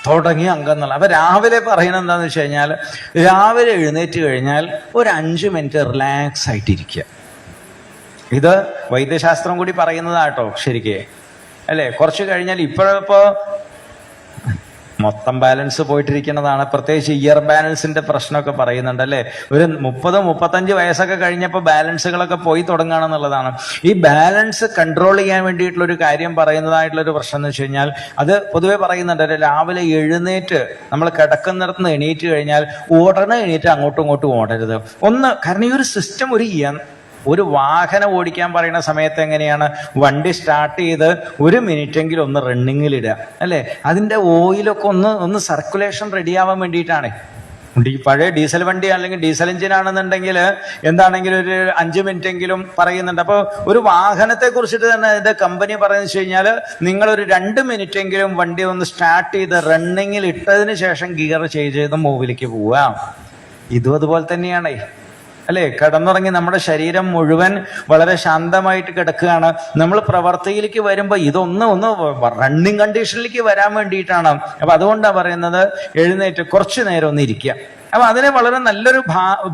തുടങ്ങിയ അംഗം എന്നുള്ള. അപ്പൊ രാവിലെ പറയുന്നത് എന്താന്ന് വെച്ച് കഴിഞ്ഞാൽ രാവിലെ എഴുന്നേറ്റ് കഴിഞ്ഞാൽ ഒരു 5 മിനിറ്റ് റിലാക്സ് ആയിട്ടിരിക്കുക. ഇത് വൈദ്യശാസ്ത്രം കൂടി പറയുന്നതാട്ടോ ശരിക്കേ അല്ലേ. കുറച്ച് കഴിഞ്ഞാൽ ഇപ്പോഴിപ്പോ മൊത്തം ബാലൻസ് പോയിട്ടിരിക്കുന്നതാണ്. പ്രത്യേകിച്ച് ഇയർ ബാലൻസിന്റെ പ്രശ്നമൊക്കെ പറയുന്നുണ്ട് അല്ലേ. ഒരു 30-35 വയസ്സൊക്കെ കഴിഞ്ഞപ്പോൾ ബാലൻസുകളൊക്കെ പോയി തുടങ്ങുകയാണെന്നുള്ളതാണ്. ഈ ബാലൻസ് കൺട്രോൾ ചെയ്യാൻ വേണ്ടിയിട്ടുള്ള ഒരു കാര്യം പറയുന്നതായിട്ടുള്ളൊരു പ്രശ്നം എന്ന് വെച്ച് കഴിഞ്ഞാൽ അത് പൊതുവെ പറയുന്നുണ്ട്. രാവിലെ എഴുന്നേറ്റ് നമ്മൾ കിടക്കുന്നിടത്ത് നിന്ന് എണീറ്റ് കഴിഞ്ഞാൽ ഉടനെ എണീറ്റ് അങ്ങോട്ടും ഇങ്ങോട്ടും ഓടരുത്. കാരണം ഈ ഒരു സിസ്റ്റം ഒരു വാഹനം ഓടിക്കാൻ പറയുന്ന സമയത്ത് എങ്ങനെയാണ്, വണ്ടി സ്റ്റാർട്ട് ചെയ്ത് 1 മിനിറ്റെങ്കിലും ഒന്ന് റണ്ണിങ്ങിലിടുക അല്ലേ. അതിൻ്റെ ഓയിലൊക്കെ ഒന്ന് സർക്കുലേഷൻ റെഡിയാവാൻ വേണ്ടിയിട്ടാണ്. പഴയ ഡീസൽ വണ്ടി അല്ലെങ്കിൽ ഡീസൽ എഞ്ചിൻ ആണെന്നുണ്ടെങ്കിൽ എന്താണെങ്കിലും ഒരു 5 മിനിറ്റെങ്കിലും പറയുന്നുണ്ട്. അപ്പോൾ ഒരു വാഹനത്തെ കുറിച്ചിട്ട് തന്നെ അതിന്റെ കമ്പനി പറയുന്നത് വെച്ച് കഴിഞ്ഞാൽ നിങ്ങളൊരു 2 മിനിറ്റെങ്കിലും വണ്ടി ഒന്ന് സ്റ്റാർട്ട് ചെയ്ത് റണ്ണിങ്ങിൽ ഇട്ടതിന് ശേഷം ഗിയർ ചെയ്ത് മൂവിലേക്ക് പോവുക. ഇതും അതുപോലെ തന്നെയാണ് അല്ലേ. കിടന്നുറങ്ങി നമ്മുടെ ശരീരം മുഴുവൻ വളരെ ശാന്തമായിട്ട് കിടക്കുകയാണ്. നമ്മൾ പ്രവർത്തിയിലേക്ക് വരുമ്പോൾ ഇതൊന്ന് റണ്ണിങ് കണ്ടീഷനിലേക്ക് വരാൻ വേണ്ടിയിട്ടാണ്. അപ്പൊ അതുകൊണ്ടാണ് പറയുന്നത് എഴുന്നേറ്റ് കുറച്ചു നേരം ഒന്ന് ഇരിക്കുക. അപ്പൊ അതിനെ വളരെ നല്ലൊരു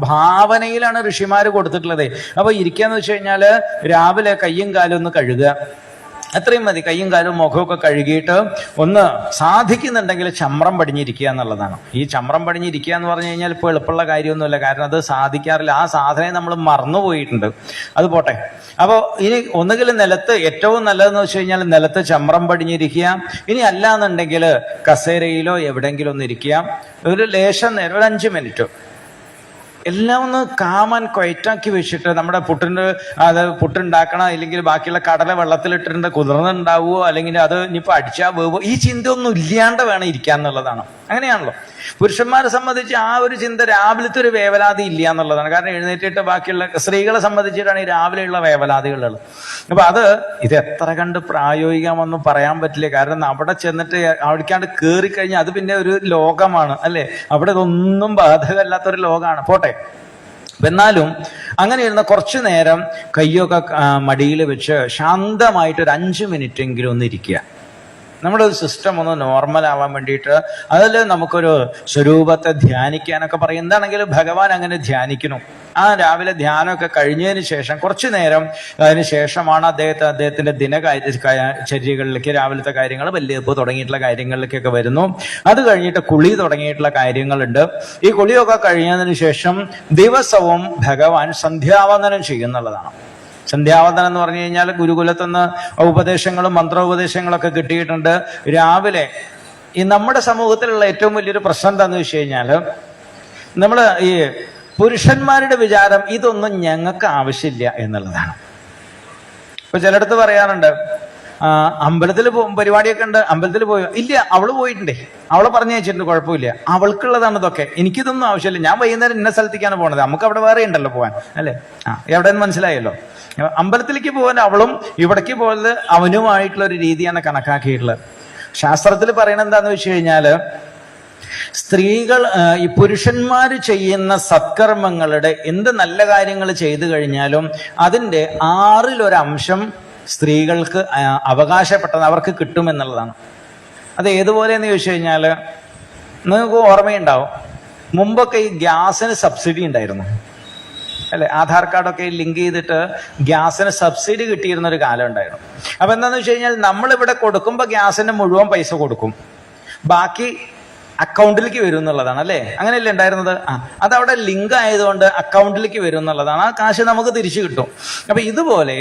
ഭാവനയിലാണ് ഋഷിമാര് കൊടുത്തിട്ടുള്ളത്. അപ്പൊ ഇരിക്കാന്ന് വെച്ച് കഴിഞ്ഞാല് രാവിലെ കയ്യും കാലും ഒന്ന് കഴുകുക, അത്രയും മതി. കയ്യും കാലും മുഖമൊക്കെ കഴുകിയിട്ട് ഒന്ന് സാധിക്കുന്നുണ്ടെങ്കിൽ ചമ്രം പടിഞ്ഞിരിക്കുക എന്നുള്ളതാണ്. ഈ ചമ്രം പടിഞ്ഞിരിക്കുക എന്ന് പറഞ്ഞു കഴിഞ്ഞാൽ ഇപ്പോൾ എളുപ്പമുള്ള കാര്യമൊന്നുമില്ല, കാരണം അത് സാധിക്കാറില്ല. ആ സാധനം നമ്മൾ മറന്നുപോയിട്ടുണ്ട്. അത് പോട്ടെ. അപ്പോൾ ഇനി ഒന്നുകിൽ നിലത്ത്, ഏറ്റവും നല്ലതെന്ന് വെച്ച് കഴിഞ്ഞാൽ നിലത്ത് ചമ്രം പടിഞ്ഞിരിക്കുക. ഇനി അല്ലാന്നുണ്ടെങ്കിൽ കസേരയിലോ എവിടെയെങ്കിലും ഒന്ന് ഇരിക്കുക. ഒരു ലേശം നേരം, ഒരു 5 മിനിറ്റ് എല്ലാം ഒന്ന് കാമാൻ ക്വയറ്റാക്കി വെച്ചിട്ട് നമ്മുടെ പുട്ടുണ്ടാക്കണം, ഇല്ലെങ്കിൽ ബാക്കിയുള്ള കടല വെള്ളത്തിലിട്ടിട്ടുണ്ട് കുതിർന്നുണ്ടാവുമോ, അല്ലെങ്കിൽ അത് ഇനിയിപ്പോൾ അടിച്ചാൽ വേവോ, ഈ ചിന്ത ഒന്നും ഇല്ലാണ്ട് വേണം ഇരിക്കാൻ എന്നുള്ളതാണ്. അങ്ങനെയാണല്ലോ പുരുഷന്മാരെ സംബന്ധിച്ച് ആ ഒരു ചിന്ത രാവിലത്തെ ഒരു വേവലാതി ഇല്ല എന്നുള്ളതാണ്. കാരണം എഴുന്നേറ്റിട്ട് ബാക്കിയുള്ള സ്ത്രീകളെ സംബന്ധിച്ചിട്ടാണ് ഈ രാവിലെയുള്ള വേവലാതികളുള്ളത്. അപ്പൊ ഇത് എത്ര കണ്ട് പ്രായോഗികമെന്ന് പറയാൻ പറ്റില്ല. കാരണം അവിടെ ചെന്നിട്ട് അവിടേക്കാണ്ട് കയറിക്കഴിഞ്ഞാൽ അത് പിന്നെ ഒരു ലോകമാണ് അല്ലേ. അവിടെ ഇതൊന്നും ബാധകമല്ലാത്തൊരു ലോകമാണ്. പോട്ടെ. എന്നാലും അങ്ങനെ ഇരുന്ന കുറച്ചു നേരം കയ്യൊക്കെ മടിയിൽ വെച്ച് ശാന്തമായിട്ടൊരു 5 മിനിറ്റെങ്കിലും ഒന്ന് ഇരിക്കുക. നമ്മുടെ ഒരു സിസ്റ്റം ഒന്ന് നോർമൽ ആവാൻ വേണ്ടിയിട്ട് അതിൽ നമുക്കൊരു സ്വരൂപത്തെ ധ്യാനിക്കാനൊക്കെ പറയും. എന്താണെങ്കിലും ഭഗവാൻ അങ്ങനെ ധ്യാനിക്കുന്നു. ആ രാവിലെ ധ്യാനമൊക്കെ കഴിഞ്ഞതിന് ശേഷം കുറച്ചു നേരം അതിന് ശേഷമാണ് അദ്ദേഹത്തിന്റെ ദിനചര്യകളിലേക്ക്, രാവിലത്തെ കാര്യങ്ങൾ, വല്യപ്പ് തുടങ്ങിയിട്ടുള്ള കാര്യങ്ങളിലേക്കൊക്കെ വരുന്നു. അത് കഴിഞ്ഞിട്ട് കുളി തുടങ്ങിയിട്ടുള്ള കാര്യങ്ങളുണ്ട്. ഈ കുളിയൊക്കെ കഴിഞ്ഞതിന് ശേഷം ദിവസവും ഭഗവാൻ സന്ധ്യാവന്ദനം ചെയ്യുന്നുള്ളതാണ്. സന്ധ്യാവന്ദനം എന്ന് പറഞ്ഞു കഴിഞ്ഞാൽ ഗുരുകുലത്തുനിന്ന് ഉപദേശങ്ങളും മന്ത്രോപദേശങ്ങളൊക്കെ കിട്ടിയിട്ടുണ്ട്. രാവിലെ ഈ നമ്മുടെ സമൂഹത്തിലുള്ള ഏറ്റവും വലിയൊരു പ്രശ്നം എന്താണെന്ന് വെച്ച് കഴിഞ്ഞാൽ നമ്മൾ ഈ പുരുഷന്മാരുടെ വിചാരം ഇതൊന്നും ഞങ്ങൾക്ക് ആവശ്യമില്ല എന്നുള്ളതാണ്. ഇപ്പൊ ചിലടത്ത് പറയാറുണ്ട്, അമ്പലത്തിൽ പരിപാടിയൊക്കെ ഉണ്ട്, അമ്പലത്തിൽ പോയോ? ഇല്ല, അവള് പോയിട്ടുണ്ടേ, അവളെ പറഞ്ഞു വെച്ചിട്ടുണ്ട്, കുഴപ്പമില്ല, അവൾക്കുള്ളതാണ് ഇതൊക്കെ, എനിക്കിതൊന്നും ആവശ്യമില്ല, ഞാൻ വൈകുന്നേരം ഇന്ന സ്ഥലത്തേക്കാണ് പോണത്, നമുക്ക് അവിടെ വേറെ ഉണ്ടല്ലോ പോകാൻ, അല്ലേ? എവിടെയെന്ന് മനസ്സിലായല്ലോ. അമ്പലത്തിലേക്ക് പോകാൻ അവളും ഇവിടേക്ക് പോകുന്നത് അവനുമായിട്ടുള്ള ഒരു രീതിയാണ് കണക്കാക്കിയിട്ടുള്ളത്. ശാസ്ത്രത്തിൽ പറയണത് എന്താന്ന് വെച്ച് കഴിഞ്ഞാല്, സ്ത്രീകൾ ഈ പുരുഷന്മാർ ചെയ്യുന്ന സത്കർമ്മങ്ങളുടെ എന്ത് നല്ല കാര്യങ്ങൾ ചെയ്തു കഴിഞ്ഞാലും അതിൻ്റെ 1/6 സ്ത്രീകൾക്ക് അവകാശപ്പെട്ടത് അവർക്ക് കിട്ടുമെന്നുള്ളതാണ്. അത് ഏതുപോലെയെന്ന് ചോദിച്ചു കഴിഞ്ഞാൽ, നിങ്ങൾക്ക് ഓർമ്മയുണ്ടാവും, മുമ്പൊക്കെ ഈ ഗ്യാസിന് സബ്സിഡി ഉണ്ടായിരുന്നു, അല്ലെ? ആധാർ കാർഡൊക്കെ ലിങ്ക് ചെയ്തിട്ട് ഗ്യാസിന് സബ്സിഡി കിട്ടിയിരുന്ന ഒരു കാലം ഉണ്ടായിരുന്നു. അപ്പൊ എന്താന്ന് വെച്ച് കഴിഞ്ഞാൽ, നമ്മളിവിടെ കൊടുക്കുമ്പോൾ ഗ്യാസിന് മുഴുവൻ പൈസ കൊടുക്കും, ബാക്കി അക്കൗണ്ടിലേക്ക് വരും എന്നുള്ളതാണ്, അല്ലേ? അങ്ങനെയല്ലേ ഉണ്ടായിരുന്നത്? അതവിടെ ലിങ്ക് ആയതുകൊണ്ട് അക്കൗണ്ടിലേക്ക് വരും എന്നുള്ളതാണ്, ആ കാശ് നമുക്ക് തിരിച്ചു കിട്ടും. അപ്പൊ ഇതുപോലെ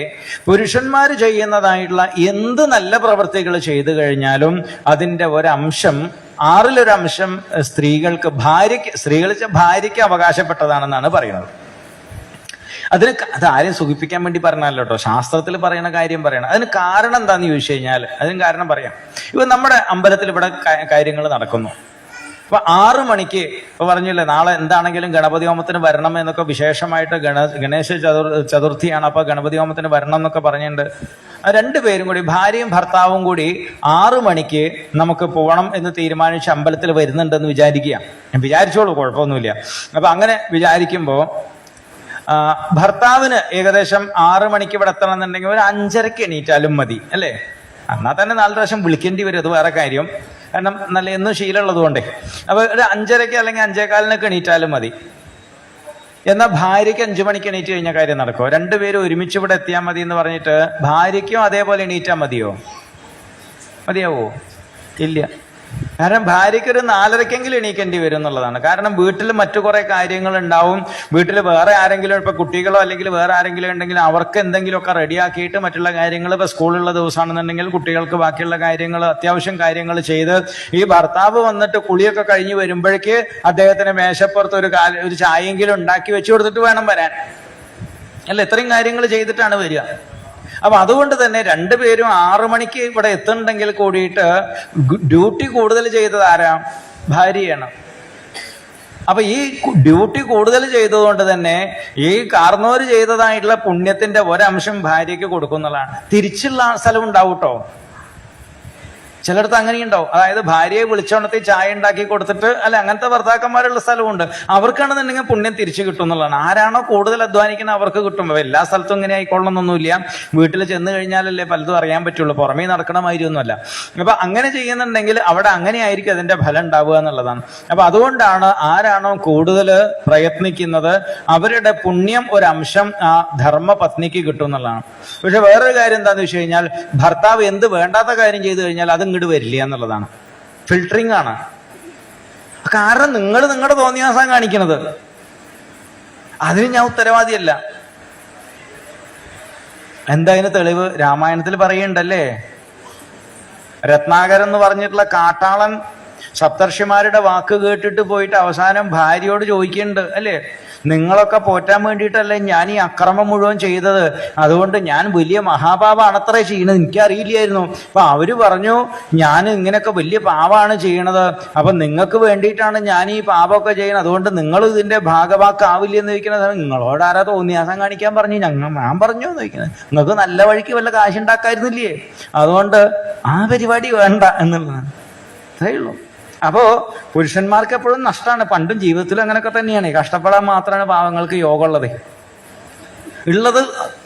പുരുഷന്മാർ ചെയ്യുന്നതായിട്ടുള്ള എന്ത് നല്ല പ്രവൃത്തികൾ ചെയ്തു കഴിഞ്ഞാലും അതിൻ്റെ 1/6 സ്ത്രീകൾക്ക് ഭാര്യയ്ക്ക് അവകാശപ്പെട്ടതാണെന്നാണ് പറയുന്നത്. അതാരും സുഖിപ്പിക്കാൻ വേണ്ടി പറഞ്ഞല്ലോ കേട്ടോ, ശാസ്ത്രത്തിൽ പറയുന്ന കാര്യം പറയണം. അതിന് കാരണം എന്താന്ന് ചോദിച്ചു കഴിഞ്ഞാൽ, അതിന് കാരണം പറയാം. ഇപ്പൊ നമ്മുടെ അമ്പലത്തിൽ ഇവിടെ കാര്യങ്ങൾ നടക്കുന്നു. അപ്പൊ 6 മണിക്ക് ഇപ്പൊ പറഞ്ഞില്ലേ, നാളെ എന്താണെങ്കിലും ഗണപതി ഹോമത്തിന് വരണം എന്നൊക്കെ, വിശേഷമായിട്ട് ഗണേശ ചതുർത്ഥിയാണ്, അപ്പൊ ഗണപതി ഹോമത്തിന് വരണം എന്നൊക്കെ പറഞ്ഞിട്ടുണ്ട്. 2 പേരും കൂടി, ഭാര്യയും ഭർത്താവും കൂടി 6 മണിക്ക് നമുക്ക് പോകണം എന്ന് തീരുമാനിച്ച് അമ്പലത്തിൽ വരുന്നുണ്ടെന്ന് വിചാരിക്കുക. വിചാരിച്ചോളൂ, കുഴപ്പമൊന്നുമില്ല. അപ്പൊ അങ്ങനെ വിചാരിക്കുമ്പോ ഭർത്താവിന് ഏകദേശം 6 മണിക്ക് ഇവിടെ എത്തണം എന്നുണ്ടെങ്കിൽ ഒരു 5:30 എണീറ്റാലും മതി, അല്ലേ? എന്നാൽ തന്നെ 4 പ്രാവശ്യം വിളിക്കേണ്ടി വരും, അത് വേറെ കാര്യം, കാരണം നല്ല എന്നും ശീലമുള്ളത് കൊണ്ടേ. അപ്പൊ ഒരു 5:30 അല്ലെങ്കിൽ 5:15 എണീറ്റാലും മതി. എന്നാൽ ഭാര്യയ്ക്ക് 5 മണിക്ക് എണീറ്റ് കഴിഞ്ഞ കാര്യം നടക്കുമോ? 2 പേരും ഒരുമിച്ച് ഇവിടെ എത്തിയാൽ മതി എന്ന് പറഞ്ഞിട്ട് ഭാര്യയ്ക്കും അതേപോലെ എണീറ്റാൽ മതിയാവോ? ഇല്ല. കാരണം ഭാര്യയ്ക്ക് ഒരു 4:30 എണീക്കേണ്ടി വരും എന്നുള്ളതാണ്. കാരണം വീട്ടിൽ മറ്റു കുറെ കാര്യങ്ങൾ ഉണ്ടാവും, വീട്ടിൽ വേറെ ആരെങ്കിലും, ഇപ്പൊ കുട്ടികളോ അല്ലെങ്കിൽ വേറെ ആരെങ്കിലും ഉണ്ടെങ്കിൽ അവർക്ക് എന്തെങ്കിലുമൊക്കെ റെഡിയാക്കിയിട്ട് മറ്റുള്ള കാര്യങ്ങൾ, ഇപ്പൊ സ്കൂളുള്ള ദിവസമാണെന്നുണ്ടെങ്കിൽ കുട്ടികൾക്ക് ബാക്കിയുള്ള കാര്യങ്ങൾ, അത്യാവശ്യം കാര്യങ്ങൾ ചെയ്ത് ഈ ഭർത്താവ് വന്നിട്ട് കുളിയൊക്കെ കഴിഞ്ഞ് വരുമ്പോഴേക്ക് അദ്ദേഹത്തിന് മേശപ്പുറത്ത് ഒരു ചായയെങ്കിലും ഉണ്ടാക്കി വെച്ചു കൊടുത്തിട്ട് വേണം വരാൻ, അല്ല? ഇത്രയും കാര്യങ്ങൾ ചെയ്തിട്ടാണ് വരിക. അപ്പൊ അതുകൊണ്ട് തന്നെ 2 പേരും 6 മണിക്ക് ഇവിടെ എത്തുന്നുണ്ടെങ്കിൽ കൂടിയിട്ട് ഡ്യൂട്ടി കൂടുതൽ ചെയ്തത് ആരാ? ഭാര്യയാണ്. അപ്പൊ ഈ ഡ്യൂട്ടി കൂടുതൽ ചെയ്തതുകൊണ്ട് തന്നെ ഈ കാർന്നോര് ചെയ്തതായിട്ടുള്ള പുണ്യത്തിന്റെ 1 ഭാര്യയ്ക്ക് കൊടുക്കുന്നതാണ്. തിരിച്ചുള്ള സ്ഥലം ഉണ്ടാവും കേട്ടോ, ചിലടത്ത് അങ്ങനെയുണ്ടാവും. അതായത് ഭാര്യയെ വിളിച്ചോണത്തിൽ ചായ ഉണ്ടാക്കി കൊടുത്തിട്ട്, അല്ല, അങ്ങനത്തെ ഭർത്താക്കന്മാരുള്ള സ്ഥലമുണ്ട്. അവർക്കാണെന്നുണ്ടെങ്കിൽ പുണ്യം തിരിച്ചു കിട്ടും എന്നുള്ളതാണ്. ആരാണോ കൂടുതൽ അധ്വാനിക്കുന്നത് അവർക്ക് കിട്ടും. എല്ലാ സ്ഥലത്തും ഇങ്ങനെ ആയിക്കൊള്ളണമെന്നൊന്നുമില്ല. വീട്ടിൽ ചെന്ന് കഴിഞ്ഞാലല്ലേ പലതും അറിയാൻ പറ്റുള്ളൂ, പുറമേ നടക്കണ മാതിരിയൊന്നുമല്ല. അപ്പൊ അങ്ങനെ ചെയ്യുന്നുണ്ടെങ്കിൽ അവിടെ അങ്ങനെ ആയിരിക്കും അതിന്റെ ഫലം ഉണ്ടാവുക എന്നുള്ളതാണ്. അപ്പൊ അതുകൊണ്ടാണ് ആരാണോ കൂടുതൽ പ്രയത്നിക്കുന്നത് അവരുടെ പുണ്യം 1 ആ ധർമ്മപത്നിക്ക് കിട്ടും എന്നുള്ളതാണ്. പക്ഷെ വേറൊരു കാര്യം എന്താണെന്ന് വെച്ച് കഴിഞ്ഞാൽ, ഭർത്താവ് എന്ത് വേണ്ടാത്ത കാര്യം ചെയ്തു കഴിഞ്ഞാൽ അത് ഇങ്ങോട്ട് വരില്ല എന്നുള്ളതാണ്. ഫിൽട്ടറിംഗ് ആണ്. കാരണം നിങ്ങൾ നിങ്ങളുടെ തോന്നിയാസം കാണിക്കുന്നത്, അതിന് ഞാൻ ഉത്തരവാദിയല്ല. എന്താ അതിന് തെളിവ്? രാമായണത്തിൽ പറയുന്നുണ്ടല്ലേ, രത്നാകരൻ എന്ന് പറഞ്ഞിട്ടുള്ള കാട്ടാളൻ സപ്തർഷിമാരുടെ വാക്ക് കേട്ടിട്ട് പോയിട്ട് അവസാനം ഭാര്യയോട് ചോദിക്കുന്നുണ്ട്, അല്ലേ, നിങ്ങളൊക്കെ പോറ്റാൻ വേണ്ടിയിട്ടല്ലേ ഞാൻ ഈ അക്രമം മുഴുവൻ ചെയ്തത്, അതുകൊണ്ട് ഞാൻ വലിയ മഹാപാപാണത്രേ ചെയ്യണത്, എനിക്കറിയില്ലായിരുന്നു. അപ്പൊ അവര് പറഞ്ഞു, ഞാൻ ഇങ്ങനെയൊക്കെ വലിയ പാപമാണ് ചെയ്യണത്, അപ്പൊ നിങ്ങൾക്ക് വേണ്ടിയിട്ടാണ് ഞാൻ ഈ പാപമൊക്കെ ചെയ്യണത്, അതുകൊണ്ട് നിങ്ങൾ ഇതിന്റെ ഭാഗവാക്കാവില്ല എന്ന് ചോദിക്കുന്നത്. നിങ്ങളോട് ആരാ തോന്നിയാസം കാണിക്കാൻ പറഞ്ഞു? ഞാൻ പറഞ്ഞു എന്ന് ചോദിക്കുന്നത്. നിങ്ങൾക്ക് നല്ല വഴിക്ക് വല്ല കാശുണ്ടാക്കായിരുന്നില്ലേ? അതുകൊണ്ട് ആ പരിപാടി വേണ്ട എന്നുള്ളതാണ്. അത്രേ ഉള്ളൂ. അപ്പോ പുരുഷന്മാർക്ക് എപ്പോഴും നഷ്ടമാണ്. പണ്ടും ജീവിതത്തിലും അങ്ങനെയൊക്കെ തന്നെയാണ്. കഷ്ടപ്പെടാൻ മാത്രമാണ് പാവങ്ങൾക്ക് യോഗമുള്ളത്. ഉള്ളത്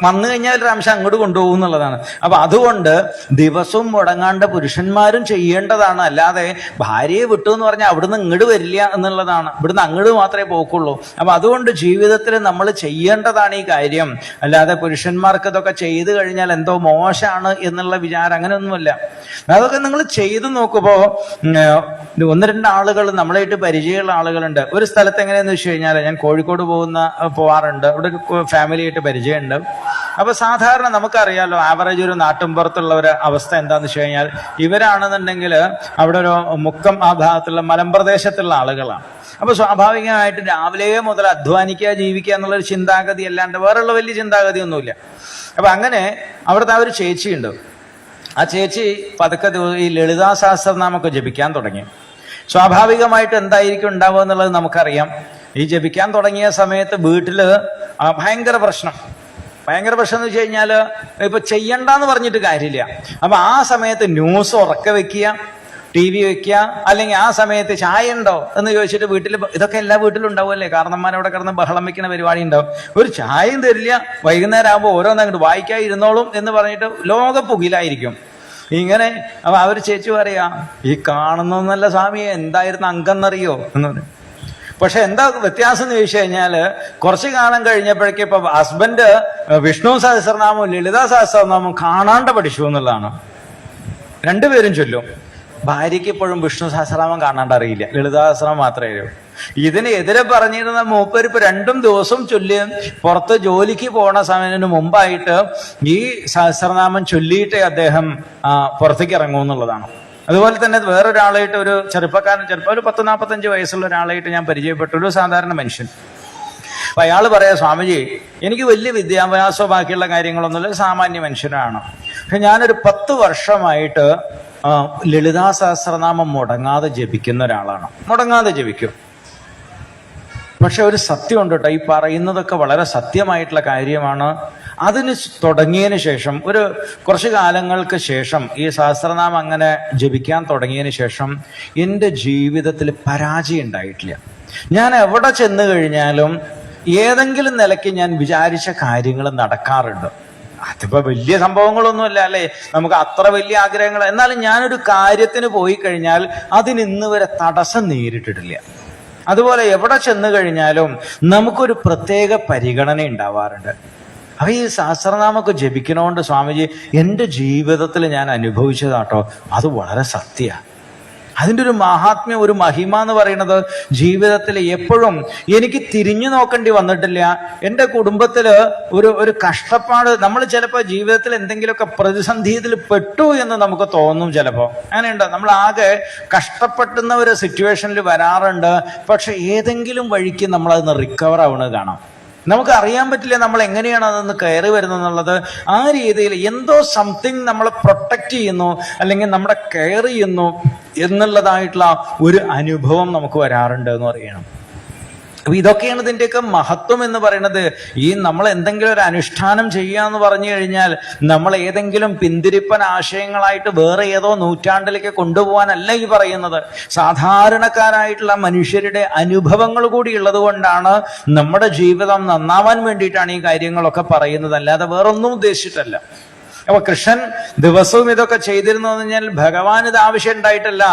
വന്നു കഴിഞ്ഞാൽ 1 അങ്ങോട്ട് കൊണ്ടുപോകും എന്നുള്ളതാണ്. അപ്പൊ അതുകൊണ്ട് ദിവസവും മുടങ്ങാണ്ട് പുരുഷന്മാരും ചെയ്യേണ്ടതാണ്. അല്ലാതെ ഭാര്യയെ വിട്ടു എന്ന് പറഞ്ഞാൽ അവിടുന്ന് ഇങ്ങോട്ട് വരില്ല എന്നുള്ളതാണ്. ഇവിടുന്ന് അങ്ങോട്ട് മാത്രമേ പോക്കുള്ളൂ. അപ്പൊ അതുകൊണ്ട് ജീവിതത്തിൽ നമ്മൾ ചെയ്യേണ്ടതാണ് ഈ കാര്യം. അല്ലാതെ പുരുഷന്മാർക്ക് ഇതൊക്കെ ചെയ്തു കഴിഞ്ഞാൽ എന്തോ മോശമാണ് എന്നുള്ള വിചാരം അങ്ങനെയൊന്നുമല്ല. അതൊക്കെ നിങ്ങൾ ചെയ്തു നോക്കുമ്പോ 1-2 ആളുകൾ നമ്മളായിട്ട് പരിചയമുള്ള ആളുകളുണ്ട്. ഒരു സ്ഥലത്ത് എങ്ങനെയാന്ന് വെച്ച് കഴിഞ്ഞാൽ, ഞാൻ കോഴിക്കോട് പോവാറുണ്ട്, അവിടെ ഫാമിലിയായിട്ട് പരിചയമുണ്ട്. അപ്പൊ സാധാരണ നമുക്കറിയാലോ, ആവറേജ് ഒരു നാട്ടിൻപുറത്തുള്ള ഒരു അവസ്ഥ എന്താന്ന് വെച്ച് കഴിഞ്ഞാൽ, ഇവരാണെന്നുണ്ടെങ്കിൽ അവിടെ ഒരു മുക്കം ആ ഭാഗത്തുള്ള മലമ്പ്രദേശത്തുള്ള ആളുകളാണ്. അപ്പൊ സ്വാഭാവികമായിട്ട് രാവിലെ മുതൽ അധ്വാനിക്കുക, ജീവിക്കുക എന്നുള്ളൊരു ചിന്താഗതി അല്ലാണ്ട് വേറെയുള്ള വലിയ ചിന്താഗതി ഒന്നുമില്ല. അപ്പൊ അങ്ങനെ അവിടുത്തെ ആ ഒരു ചേച്ചിയുണ്ട്. ആ ചേച്ചി പതുക്കെ ഈ ലളിതാ സഹസ്രനാമൊക്കെ ജപിക്കാൻ തുടങ്ങി. സ്വാഭാവികമായിട്ട് എന്തായിരിക്കും ഉണ്ടാവുക എന്നുള്ളത് നമുക്കറിയാം. ഈ ജപിക്കാൻ തുടങ്ങിയ സമയത്ത് വീട്ടില് ഭയങ്കര പ്രശ്നം എന്ന് വെച്ച് കഴിഞ്ഞാല് ഇപ്പൊ ചെയ്യണ്ടെന്ന് പറഞ്ഞിട്ട് കാര്യമില്ല. അപ്പൊ ആ സമയത്ത് ന്യൂസ് ഉറക്കെ വെക്കുക, TV വെക്കുക, അല്ലെങ്കിൽ ആ സമയത്ത് ചായ ഉണ്ടോ എന്ന് ചോദിച്ചിട്ട് വീട്ടിൽ, ഇതൊക്കെ എല്ലാ വീട്ടിലും ഉണ്ടാവുമല്ലേ, കാരണന്മാരവിടെ കിടന്ന് ബഹളം വെക്കുന്ന പരിപാടി ഉണ്ടാവും. ഒരു ചായയും തരില്ല, വൈകുന്നേരം ആകുമ്പോൾ ഓരോന്നങ്ങോട്ട് വായിക്കാൻ ഇരുന്നോളും എന്ന് പറഞ്ഞിട്ട് ലോക പുകിലായിരിക്കും. ഇങ്ങനെ അപ്പൊ അവർ ചേച്ചി പറയാ, ഈ കാണുന്നൊന്നല്ല സ്വാമിയെ, എന്തായിരുന്നു അംഗം എന്നറിയോ എന്ന് പറയും. പക്ഷെ എന്താ വ്യത്യാസം എന്ന് ചോദിച്ചു കഴിഞ്ഞാല് കുറച്ചു കാലം കഴിഞ്ഞപ്പോഴേക്കും ഇപ്പൊ ഹസ്ബൻഡ് വിഷ്ണു സഹസ്രനാമവും ലളിതാ സഹസ്രനാമവും കാണാണ്ട് പഠിച്ചു എന്നുള്ളതാണ്. രണ്ടുപേരും ചൊല്ലും. ഭാര്യയ്ക്ക് ഇപ്പോഴും വിഷ്ണു സഹസ്രനാമം കാണാണ്ട് അറിയില്ല, ലളിതാ സഹസ്രനാമം മാത്രമേ അറിയൂ. ഇതിന് എതിരെ പറഞ്ഞിരുന്ന മൂപ്പരിപ്പ് 2 ദിവസം ചൊല്ലി പുറത്ത് ജോലിക്ക് പോണ സമയത്തിന് മുമ്പായിട്ട് ഈ സഹസ്രനാമം ചൊല്ലിയിട്ടേ അദ്ദേഹം പുറത്തേക്ക് ഇറങ്ങൂ എന്നുള്ളതാണ്. അതുപോലെ തന്നെ വേറൊരാളായിട്ട്, ഒരു ചെറുപ്പക്കാരൻ, ഒരു 10-45 വയസ്സുള്ള ഒരാളായിട്ട് ഞാൻ പരിചയപ്പെട്ട ഒരു സാധാരണ മനുഷ്യൻ. അപ്പൊ അയാൾ പറയാ, സ്വാമിജി എനിക്ക് വലിയ വിദ്യാഭ്യാസമോ ബാക്കിയുള്ള കാര്യങ്ങളൊന്നുമില്ല, സാമാന്യ മനുഷ്യനാണ്. പക്ഷെ ഞാനൊരു 10 വർഷമായിട്ട് ലളിതാ സഹസ്രനാമം മുടങ്ങാതെ ജപിക്കുന്ന ഒരാളാണ്. മുടങ്ങാതെ ജപിക്കും. പക്ഷെ ഒരു സത്യമുണ്ട് കേട്ടോ, ഈ പറയുന്നതൊക്കെ വളരെ സത്യമായിട്ടുള്ള കാര്യമാണ്. അതിന് തുടങ്ങിയതിന് ശേഷം, ഒരു കുറച്ചു കാലങ്ങൾക്ക് ശേഷം, ഈ സഹസ്രനാമം അങ്ങനെ ജപിക്കാൻ തുടങ്ങിയതിന് ശേഷം എൻ്റെ ജീവിതത്തിൽ പരാജയം ഉണ്ടായിട്ടില്ല. ഞാൻ എവിടെ ചെന്ന് കഴിഞ്ഞാലും ഏതെങ്കിലും നിലയ്ക്ക് ഞാൻ വിചാരിച്ച കാര്യങ്ങൾ നടക്കാറുണ്ട്. അതിപ്പോ വലിയ സംഭവങ്ങളൊന്നുമല്ല അല്ലേ, നമുക്ക് അത്ര വലിയ ആഗ്രഹങ്ങൾ, എന്നാലും ഞാനൊരു കാര്യത്തിന് പോയി കഴിഞ്ഞാൽ അതിന് ഇന്ന് വരെ തടസ്സം നേരിട്ടിട്ടില്ല. അതുപോലെ എവിടെ ചെന്ന് കഴിഞ്ഞാലും നമുക്കൊരു പ്രത്യേക പരിഗണന ഉണ്ടാവാറുണ്ട്. അപ്പൊ ഈ സഹസ്രനാമൊക്കെ ജപിക്കണോണ്ട് സ്വാമിജി എൻ്റെ ജീവിതത്തിൽ ഞാൻ അനുഭവിച്ചതാട്ടോ, അത് വളരെ സത്യമാണ്. അതിൻ്റെ ഒരു മഹാത്മ്യം, ഒരു മഹിമ എന്ന് പറയുന്നത് ജീവിതത്തിൽ എപ്പോഴും എനിക്ക് തിരിഞ്ഞു നോക്കേണ്ടി വന്നിട്ടില്ല. എൻ്റെ കുടുംബത്തിൽ ഒരു കഷ്ടപ്പാട്, നമ്മൾ ചിലപ്പോൾ ജീവിതത്തിൽ എന്തെങ്കിലുമൊക്കെ പ്രതിസന്ധിയിൽ പെട്ടു എന്ന് നമുക്ക് തോന്നും. ചിലപ്പോൾ അങ്ങനെയുണ്ട്, നമ്മൾ ആകെ കഷ്ടപ്പെടുന്ന ഒരു സിറ്റുവേഷനിൽ വരാറുണ്ട്. പക്ഷെ ഏതെങ്കിലും വഴിക്ക് നമ്മളതിന് റിക്കവർ ആവുന്നത് കാണാം. നമുക്ക് അറിയാൻ പറ്റില്ല നമ്മൾ എങ്ങനെയാണ് അതൊന്ന് കയറി വരുന്നത്. ആ രീതിയിൽ എന്തോ സംതിങ് നമ്മളെ പ്രൊട്ടക്റ്റ് ചെയ്യുന്നു, അല്ലെങ്കിൽ നമ്മുടെ കെയർ ചെയ്യുന്നു എന്നുള്ളതായിട്ടുള്ള ഒരു അനുഭവം നമുക്ക് വരാറുണ്ട് എന്ന് പറയണം. അപ്പൊ ഇതൊക്കെയാണ് ഇതിൻ്റെയൊക്കെ മഹത്വം എന്ന് പറയുന്നത്. ഈ നമ്മൾ എന്തെങ്കിലും ഒരു അനുഷ്ഠാനം ചെയ്യാന്ന് പറഞ്ഞു കഴിഞ്ഞാൽ നമ്മൾ ഏതെങ്കിലും പിന്തിരിപ്പൻ ആശയങ്ങളായിട്ട് വേറെ ഏതോ നൂറ്റാണ്ടിലേക്ക് കൊണ്ടുപോകാനല്ല ഈ പറയുന്നത്. സാധാരണക്കാരായിട്ടുള്ള മനുഷ്യരുടെ അനുഭവങ്ങൾ കൂടി ഉള്ളത് കൊണ്ടാണ് നമ്മുടെ ജീവിതം നന്നാവാൻ വേണ്ടിയിട്ടാണ് ഈ കാര്യങ്ങളൊക്കെ പറയുന്നത്, അല്ലാതെ വേറൊന്നും ഉദ്ദേശിച്ചിട്ടല്ല. അപ്പൊ കൃഷ്ണൻ ദിവസവും ഇതൊക്കെ ചെയ്തിരുന്നു എന്ന് പറഞ്ഞാൽ ഭഗവാൻ ഇത് ആവശ്യം ഉണ്ടായിട്ടല്ല.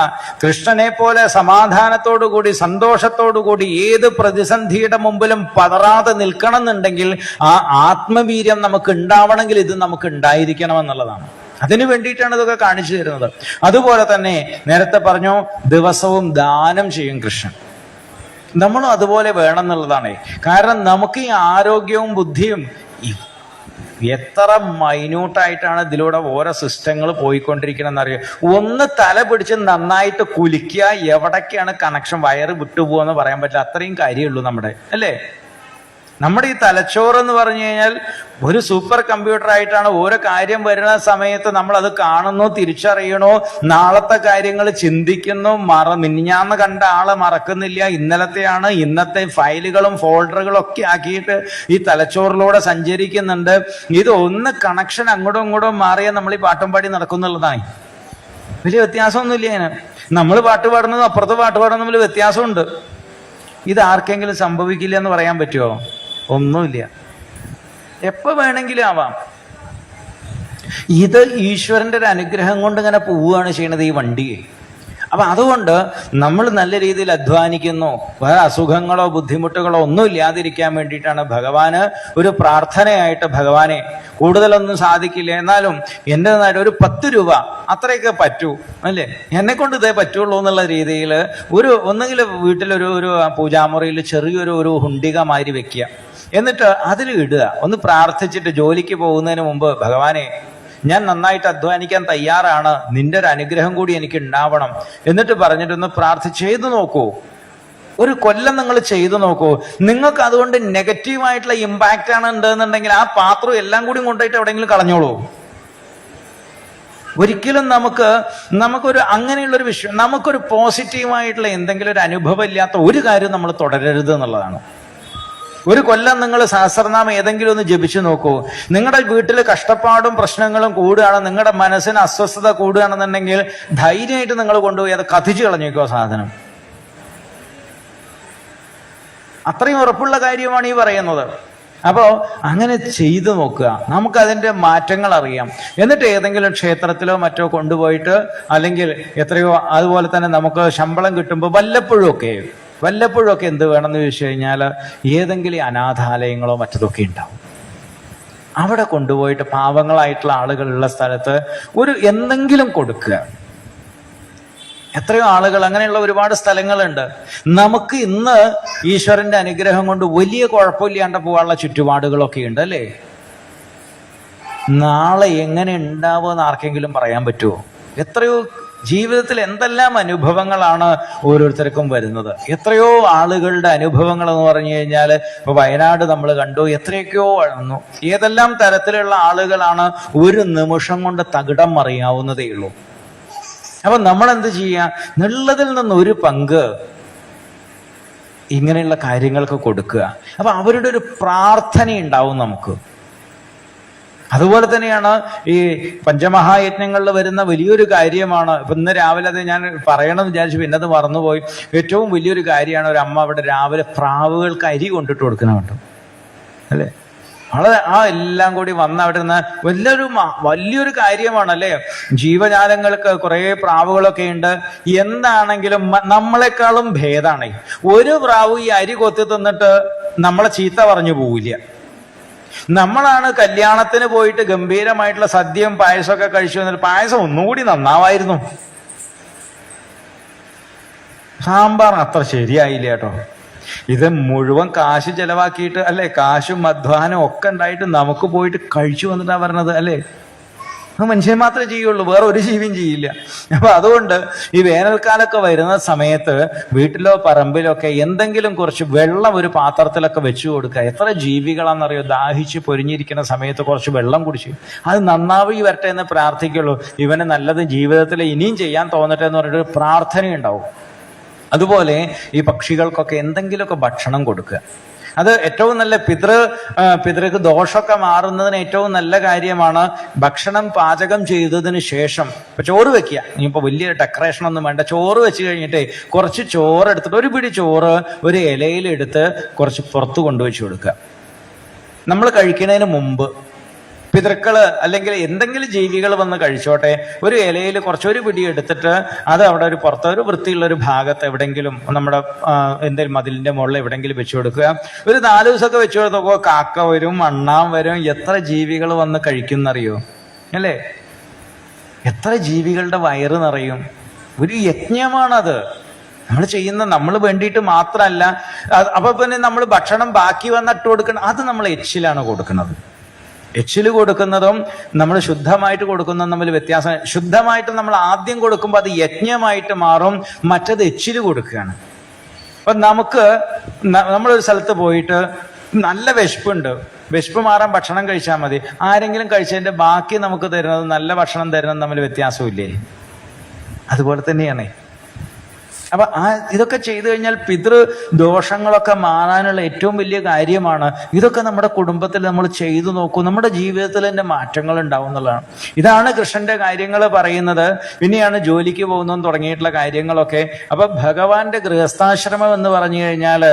കൃഷ്ണനെ പോലെ സമാധാനത്തോടുകൂടി സന്തോഷത്തോടുകൂടി ഏത് പ്രതിസന്ധിയുടെ മുമ്പിലും പതറാതെ നിൽക്കണം എന്നുണ്ടെങ്കിൽ ആ ആത്മവീര്യം നമുക്ക് ഉണ്ടാവണമെങ്കിൽ ഇത് നമുക്ക് ഉണ്ടായിരിക്കണം എന്നുള്ളതാണ്. അതിനു വേണ്ടിയിട്ടാണ് ഇതൊക്കെ കാണിച്ചു തരുന്നത്. അതുപോലെ തന്നെ നേരത്തെ പറഞ്ഞു, ദിവസവും ദാനം ചെയ്യും കൃഷ്ണൻ. നമ്മളും അതുപോലെ വേണം എന്നുള്ളതാണ്. കാരണം നമുക്ക് ഈ ആരോഗ്യവും ബുദ്ധിയും എത്ര മൈന്യൂട്ടായിട്ടാണ് ഇതിലൂടെ ഓരോ സിസ്റ്റങ്ങൾ പോയിക്കൊണ്ടിരിക്കണമെന്ന് അറിയാം. ഒന്ന് തല പിടിച്ച് നന്നായിട്ട് കുലിക്കുക, എവിടേക്കാണ് കണക്ഷൻ, വയറ് വിട്ടുപോകുമെന്ന് പറയാൻ പറ്റില്ല. അത്രയും കാര്യമുള്ളൂ നമ്മുടെ, അല്ലേ? നമ്മുടെ ഈ തലച്ചോറ് എന്ന് പറഞ്ഞു കഴിഞ്ഞാൽ ഒരു സൂപ്പർ കമ്പ്യൂട്ടർ ആയിട്ടാണ്. ഓരോ കാര്യം വരുന്ന സമയത്ത് നമ്മൾ അത് കാണുന്നു, തിരിച്ചറിയണോ, നാളത്തെ കാര്യങ്ങൾ ചിന്തിക്കുന്നു. മിനിഞ്ഞാന്ന് കണ്ട ആളെ മറക്കുന്നില്ല, ഇന്നലത്തെയാണ്, ഇന്നത്തെ ഫയലുകളും ഫോൾഡറുകളും ഒക്കെ ആക്കിയിട്ട് ഈ തലച്ചോറിലൂടെ സഞ്ചരിക്കുന്നുണ്ട്. ഇതൊന്ന് കണക്ഷൻ അങ്ങോട്ടും ഇങ്ങോട്ടും മാറിയാൽ നമ്മൾ ഈ പാട്ടും പാടി നടക്കുന്നുള്ളതാണ്. വലിയ വ്യത്യാസമൊന്നുമില്ല. ഇങ്ങനെ നമ്മൾ പാട്ട് പാടുന്നതും അപ്പുറത്ത് പാട്ട് പാടുന്നതും തമ്മിൽ വ്യത്യാസമുണ്ട്. ഇത് ആർക്കെങ്കിലും സംഭവിക്കില്ല എന്ന് പറയാൻ പറ്റുമോ? ഒന്നുമില്ല. എപ്പോ വേണമെങ്കിലും ആവാം. ഇത് ഈശ്വരന്റെ ഒരു അനുഗ്രഹം കൊണ്ട് ഇങ്ങനെ പോവുകയാണ് ചെയ്യണത് ഈ വണ്ടി. അപ്പൊ അതുകൊണ്ട് നമ്മൾ നല്ല രീതിയിൽ അധ്വാനിക്കുന്നു. വേറെ അസുഖങ്ങളോ ബുദ്ധിമുട്ടുകളോ ഒന്നും ഇല്ലാതിരിക്കാൻ വേണ്ടിയിട്ടാണ് ഭഗവാന് ഒരു പ്രാർത്ഥനയായിട്ട്, ഭഗവാനെ കൂടുതലൊന്നും സാധിക്കില്ല, എന്നാലും എൻ്റെ ഒരു 10 രൂപ അത്രയൊക്കെ പറ്റൂ, അല്ലേ, എന്നെ കൊണ്ട് ഇതേ പറ്റുള്ളൂ എന്നുള്ള രീതിയിൽ ഒന്നുകിൽ വീട്ടിലൊരു പൂജാമുറിയിൽ ചെറിയൊരു ഹുണ്ടിക മാതിരി വെക്കുക. എന്നിട്ട് അതിൽ ഇടുക. ഒന്ന് പ്രാർത്ഥിച്ചിട്ട് ജോലിക്ക് പോകുന്നതിന് മുമ്പ്, ഭഗവാനെ ഞാൻ നന്നായിട്ട് അധ്വാനിക്കാൻ തയ്യാറാണ്, നിന്റെ ഒരു അനുഗ്രഹം കൂടി എനിക്ക് ഉണ്ടാവണം എന്നിട്ട് പറഞ്ഞിട്ടൊന്ന് ചെയ്തു നോക്കൂ. ഒരു കൊല്ലം നിങ്ങൾ ചെയ്തു നോക്കൂ. നിങ്ങൾക്ക് അതുകൊണ്ട് നെഗറ്റീവായിട്ടുള്ള ഇമ്പാക്റ്റ് ആണ് ഉണ്ടെന്നുണ്ടെങ്കിൽ ആ പാത്രം എല്ലാം കൂടി കൊണ്ടുപോയിട്ട് എവിടെയെങ്കിലും കളഞ്ഞോളൂ. ഒരിക്കലും നമുക്കൊരു അങ്ങനെയുള്ളൊരു വിഷയം, നമുക്കൊരു പോസിറ്റീവായിട്ടുള്ള എന്തെങ്കിലും ഒരു അനുഭവം ഇല്ലാത്ത ഒരു കാര്യം നമ്മൾ തുടരരുത് എന്നുള്ളതാണ്. ഒരു കൊല്ലം നിങ്ങൾ സഹസ്രനാമം ഏതെങ്കിലും ഒന്ന് ജപിച്ചു നോക്കൂ. നിങ്ങളുടെ വീട്ടിൽ കഷ്ടപ്പാടും പ്രശ്നങ്ങളും കൂടുകയാണ്, നിങ്ങളുടെ മനസ്സിന് അസ്വസ്ഥത കൂടുകയാണെന്നുണ്ടെങ്കിൽ ധൈര്യമായിട്ട് നിങ്ങൾ കൊണ്ടുപോയി അത് കത്തിച്ചു കളഞ്ഞേക്കോ സാധനം. അത്രയും ഉറപ്പുള്ള കാര്യമാണ് ഈ പറയുന്നത്. അപ്പോൾ അങ്ങനെ ചെയ്തു നോക്കുക, നമുക്കതിൻ്റെ മാറ്റങ്ങൾ അറിയാം. എന്നിട്ട് ഏതെങ്കിലും ക്ഷേത്രത്തിലോ മറ്റോ കൊണ്ടുപോയിട്ട്, അല്ലെങ്കിൽ എത്രയോ അതുപോലെ തന്നെ നമുക്ക് ശമ്പളം കിട്ടുമ്പോൾ വല്ലപ്പോഴും ഒക്കെ എന്ത് വേണമെന്ന് ചോദിച്ചു കഴിഞ്ഞാൽ ഏതെങ്കിലും അനാഥാലയങ്ങളോ മറ്റതൊക്കെ ഉണ്ടാവും. അവിടെ കൊണ്ടുപോയിട്ട് പാവങ്ങളായിട്ടുള്ള ആളുകളുള്ള സ്ഥലത്ത് എന്തെങ്കിലും കൊടുക്കുക. എത്രയോ ആളുകൾ, അങ്ങനെയുള്ള ഒരുപാട് സ്ഥലങ്ങളുണ്ട്. നമുക്ക് ഇന്ന് ഈശ്വരന്റെ അനുഗ്രഹം കൊണ്ട് വലിയ കുഴപ്പമില്ലാണ്ട് പോകാനുള്ള ചുറ്റുപാടുകളൊക്കെ ഉണ്ട് അല്ലേ? നാളെ എങ്ങനെ ഉണ്ടാവുമെന്ന് ആർക്കെങ്കിലും പറയാൻ പറ്റുമോ? എത്രയോ ജീവിതത്തിൽ എന്തെല്ലാം അനുഭവങ്ങളാണ് ഓരോരുത്തർക്കും വരുന്നത്. എത്രയോ ആളുകളുടെ അനുഭവങ്ങൾ എന്ന് പറഞ്ഞു കഴിഞ്ഞാൽ ഇപ്പൊ വയനാട് നമ്മൾ കണ്ടു, എത്രയൊക്കെയോ വളർന്നു. ഏതെല്ലാം തരത്തിലുള്ള ആളുകളാണ് ഒരു നിമിഷം കൊണ്ട് തകിടം മറിയാവുന്നതേ ഉള്ളൂ. അപ്പൊ നമ്മൾ എന്ത് ചെയ്യുക? ഉള്ളതിൽ നിന്ന് ഒരു പങ്ക് ഇങ്ങനെയുള്ള കാര്യങ്ങൾക്ക് കൊടുക്കുക. അപ്പൊ അവരുടെ ഒരു പ്രാർത്ഥന ഉണ്ടാവും നമുക്ക്. അതുപോലെ തന്നെയാണ് ഈ പഞ്ചമഹായജ്ഞങ്ങളിൽ വരുന്ന വലിയൊരു കാര്യമാണ്. ഇപ്പൊ ഇന്ന് രാവിലെ അത് ഞാൻ പറയണമെന്ന് വിചാരിച്ചു, പിന്നെ അത് മറന്നുപോയി. ഏറ്റവും വലിയൊരു കാര്യമാണ് ഒരു അമ്മ അവിടെ രാവിലെ പ്രാവുകൾക്ക് അരി കൊണ്ടിട്ട് കൊടുക്കണമുണ്ട് അല്ലേ? എല്ലാം കൂടി വന്ന് അവിടെ നിന്ന് വലിയൊരു കാര്യമാണ് അല്ലേ? ജീവജാലങ്ങൾക്ക് കുറെ പ്രാവുകളൊക്കെ ഉണ്ട്. എന്താണെങ്കിലും നമ്മളെക്കാളും ഭേദാണ്. ഒരു പ്രാവ് ഈ അരി കൊത്തി തിന്നിട്ട് നമ്മളെ ചീത്ത പറഞ്ഞു പോവില്ല. നമ്മളാണ് കല്യാണത്തിന് പോയിട്ട് ഗംഭീരമായിട്ടുള്ള സദ്യയും പായസമൊക്കെ കഴിച്ചു വന്നിട്ട് പായസം ഒന്നുകൂടി നന്നാവായിരുന്നു, സാമ്പാർ അത്ര ശരിയായില്ല കേട്ടോ. ഇത് മുഴുവൻ കാശ് ചെലവാക്കിയിട്ട് അല്ലെ, കാശും അധ്വാനം ഒക്കെ ഉണ്ടായിട്ട് നമുക്ക് പോയിട്ട് കഴിച്ചു വന്നിട്ടാ പറഞ്ഞത് അല്ലേ? മനുഷ്യൻ മാത്രമേ ചെയ്യുള്ളൂ, വേറെ ഒരു ജീവിയും ചെയ്യില്ല. അപ്പൊ അതുകൊണ്ട് ഈ വേനൽക്കാലമൊക്കെ വരുന്ന സമയത്ത് വീട്ടിലോ പറമ്പിലോ ഒക്കെ എന്തെങ്കിലും കുറച്ച് വെള്ളം ഒരു പാത്രത്തിലൊക്കെ വെച്ചു കൊടുക്കുക. എത്ര ജീവികളാണെന്നറിയോ ദാഹിച്ച് പൊരിഞ്ഞിരിക്കുന്ന സമയത്ത് കുറച്ച് വെള്ളം കുടിച്ച് അത് നന്നായി വരട്ടെ എന്ന് പ്രാർത്ഥിക്കുള്ളൂ. ഇവന് നല്ലത് ജീവിതത്തിൽ ഇനിയും ചെയ്യാൻ തോന്നട്ടെ എന്ന് പറഞ്ഞിട്ട് പ്രാർത്ഥനയുണ്ടാവും. അതുപോലെ ഈ പക്ഷികൾക്കൊക്കെ എന്തെങ്കിലുമൊക്കെ ഭക്ഷണം കൊടുക്കുക. അത് ഏറ്റവും നല്ല പിതൃക്ക് ദോഷമൊക്കെ മാറുന്നതിന് ഏറ്റവും നല്ല കാര്യമാണ്. ഭക്ഷണം പാചകം ചെയ്തതിന് ശേഷം ഇപ്പൊ ചോറ് വെക്കുക, ഇനിയിപ്പോ വലിയ ഡെക്കറേഷൻ ഒന്നും വേണ്ട. ചോറ് വെച്ച് കഴിഞ്ഞിട്ട് കുറച്ച് ചോറ് എടുത്തിട്ട് ഒരു പിടി ചോറ് ഒരു ഇലയിലെടുത്ത് കുറച്ച് പുറത്ത് കൊണ്ടുവച്ച് കൊടുക്കുക. നമ്മൾ കഴിക്കുന്നതിന് മുമ്പ് പിതൃക്കള് അല്ലെങ്കിൽ എന്തെങ്കിലും ജീവികൾ വന്ന് കഴിച്ചോട്ടെ, ഒരു ഇലയിൽ ഒരു പിടി എടുത്തിട്ട് അത് അവിടെ ഒരു പുറത്ത് ഒരു വൃത്തിയുള്ള ഒരു ഭാഗത്ത് എവിടെങ്കിലും നമ്മുടെ എന്തെങ്കിലും മതിലിന്റെ മുകളിൽ എവിടെങ്കിലും വെച്ചു കൊടുക്കുക. ഒരു 4 ദിവസമൊക്കെ വെച്ചു കൊടുത്തപ്പോ കാക്ക വരും, അണ്ണാൻ വരും, എത്ര ജീവികൾ വന്ന് കഴിക്കുന്നറിയോ അല്ലേ? എത്ര ജീവികളുടെ വയറ് നിറയും. ഒരു യജ്ഞമാണത് നമ്മൾ ചെയ്യുന്ന. നമ്മൾ വേണ്ടിയിട്ട് മാത്രമല്ല. അപ്പൊ പിന്നെ നമ്മൾ ഭക്ഷണം ബാക്കി വന്നിട്ട് കൊടുക്കണം, അത് നമ്മൾ എച്ചിലാണ് കൊടുക്കുന്നത്. എച്ചില് കൊടുക്കുന്നതും നമ്മൾ ശുദ്ധമായിട്ട് കൊടുക്കുന്നതും തമ്മിൽ വ്യത്യാസം. ശുദ്ധമായിട്ട് നമ്മൾ ആദ്യം കൊടുക്കുമ്പോൾ അത് യജ്ഞമായിട്ട് മാറും, മറ്റത് എച്ചില് കൊടുക്കുകയാണ്. അപ്പൊ നമ്മളൊരു സ്ഥലത്ത് പോയിട്ട് നല്ല വിശപ്പുണ്ട്, വിശപ്പ് മാറാൻ ഭക്ഷണം കഴിച്ചാൽ മതി. ആരെങ്കിലും കഴിച്ചതിന്റെ ബാക്കി നമുക്ക് തരുന്നത് നല്ല ഭക്ഷണം തരുന്നത് തമ്മിൽ വ്യത്യാസമില്ലേ? അതുപോലെ തന്നെയാണ്. അപ്പൊ ഇതൊക്കെ ചെയ്തു കഴിഞ്ഞാൽ പിതൃ ദോഷങ്ങളൊക്കെ മാറാനുള്ള ഏറ്റവും വലിയ കാര്യമാണ്. ഇതൊക്കെ നമ്മുടെ കുടുംബത്തിൽ നമ്മൾ ചെയ്തു നോക്കൂ, നമ്മുടെ ജീവിതത്തിൽ തന്നെ മാറ്റങ്ങൾ ഉണ്ടാവും എന്നുള്ളതാണ്. ഇതാണ് കൃഷ്ണന്റെ കാര്യങ്ങൾ പറയുന്നത്. പിന്നെയാണ് ജോലിക്ക് പോകുന്നതും തുടങ്ങിയിട്ടുള്ള കാര്യങ്ങളൊക്കെ. അപ്പൊ ഭഗവാന്റെ ഗൃഹസ്ഥാശ്രമം എന്ന് പറഞ്ഞു കഴിഞ്ഞാൽ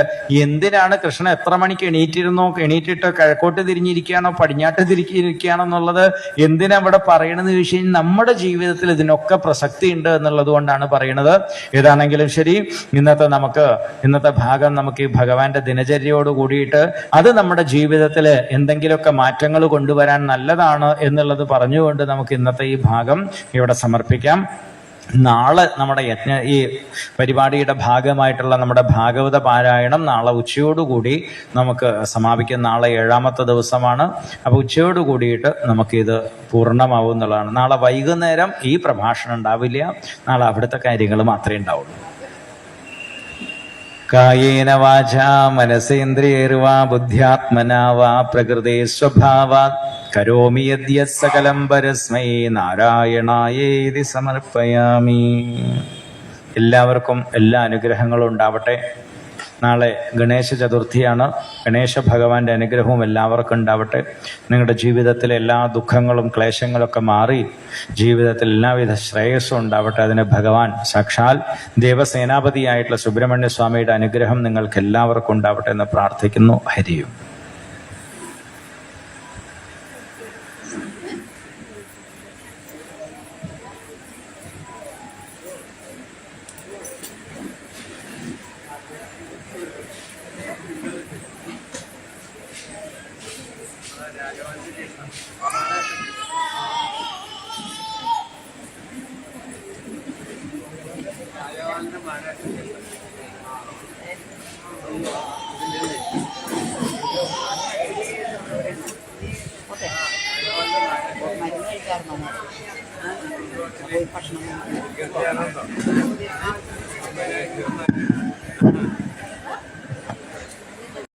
എന്തിനാണ് കൃഷ്ണൻ എത്ര മണിക്ക് എണീറ്റിട്ട് കിഴക്കോട്ട് തിരിഞ്ഞിരിക്കുകയാണോ പടിഞ്ഞാട്ട് തിരിഞ്ഞിരിക്കുകയാണോ എന്നുള്ളത് എന്തിനാ ഇവിടെ പറയണമെന്ന് ചോദിച്ചു കഴിഞ്ഞാൽ നമ്മുടെ ജീവിതത്തിൽ ഇതിനൊക്കെ പ്രസക്തി ഉണ്ട് എന്നുള്ളത് കൊണ്ടാണ് പറയണത്. ഏതാണെങ്കിലും ശരി, ഇന്നത്തെ ഭാഗം നമുക്ക് ഈ ഭഗവാന്റെ ദിനചര്യയോട് കൂടിയിട്ട് അത് നമ്മുടെ ജീവിതത്തിൽ എന്തെങ്കിലുമൊക്കെ മാറ്റങ്ങൾ കൊണ്ടുവരാൻ നല്ലതാണ് എന്നുള്ളത് പറഞ്ഞുകൊണ്ട് നമുക്ക് ഇന്നത്തെ ഈ ഭാഗം ഇവിടെ സമർപ്പിക്കാം. നാളെ നമ്മുടെ ഈ പരിപാടിയുടെ ഭാഗമായിട്ടുള്ള നമ്മുടെ ഭാഗവത പാരായണം നാളെ ഉച്ചയോടുകൂടി നമുക്ക് സമാപിക്കും. നാളെ 7ാമത്തെ ദിവസമാണ്. അപ്പൊ ഉച്ചയോട് കൂടിയിട്ട് നമുക്കിത് പൂർണ്ണമാവും എന്നുള്ളതാണ്. നാളെ വൈകുന്നേരം ഈ പ്രഭാഷണം ഉണ്ടാവില്ല. നാളെ അവിടുത്തെ കാര്യങ്ങൾ മാത്രമേ ഉണ്ടാവുള്ളൂ. കായേന വാചാ മനസേന്ദ്രിയേർവാ ബുദ്ധ്യാത്മനാ വാ പ്രകൃതേ സ്വഭാവാത് കരോമി യദ്യത് സകലം പരസ്മൈ നാരായണായേതി സമർപ്പയാമി. എല്ലാവർക്കും എല്ലാ അനുഗ്രഹങ്ങളും ഉണ്ടാവട്ടെ. നാളെ ഗണേശ ചതുർത്ഥിയാണ്. ഗണേശ ഭഗവാന്റെ അനുഗ്രഹവും എല്ലാവർക്കും ഉണ്ടാവട്ടെ. നിങ്ങളുടെ ജീവിതത്തിലെ എല്ലാ ദുഃഖങ്ങളും ക്ലേശങ്ങളൊക്കെ മാറി ജീവിതത്തിൽ എല്ലാവിധ ശ്രേയസ്സും ഉണ്ടാവട്ടെ. അതിന് ഭഗവാൻ സാക്ഷാൽ ദേവസേനാപതിയായിട്ടുള്ള സുബ്രഹ്മണ്യ സ്വാമിയുടെ അനുഗ്രഹം നിങ്ങൾക്ക് എല്ലാവർക്കും ഉണ്ടാവട്ടെ എന്ന് പ്രാർത്ഥിക്കുന്നു. ഹരിയും. ഭക്ഷണം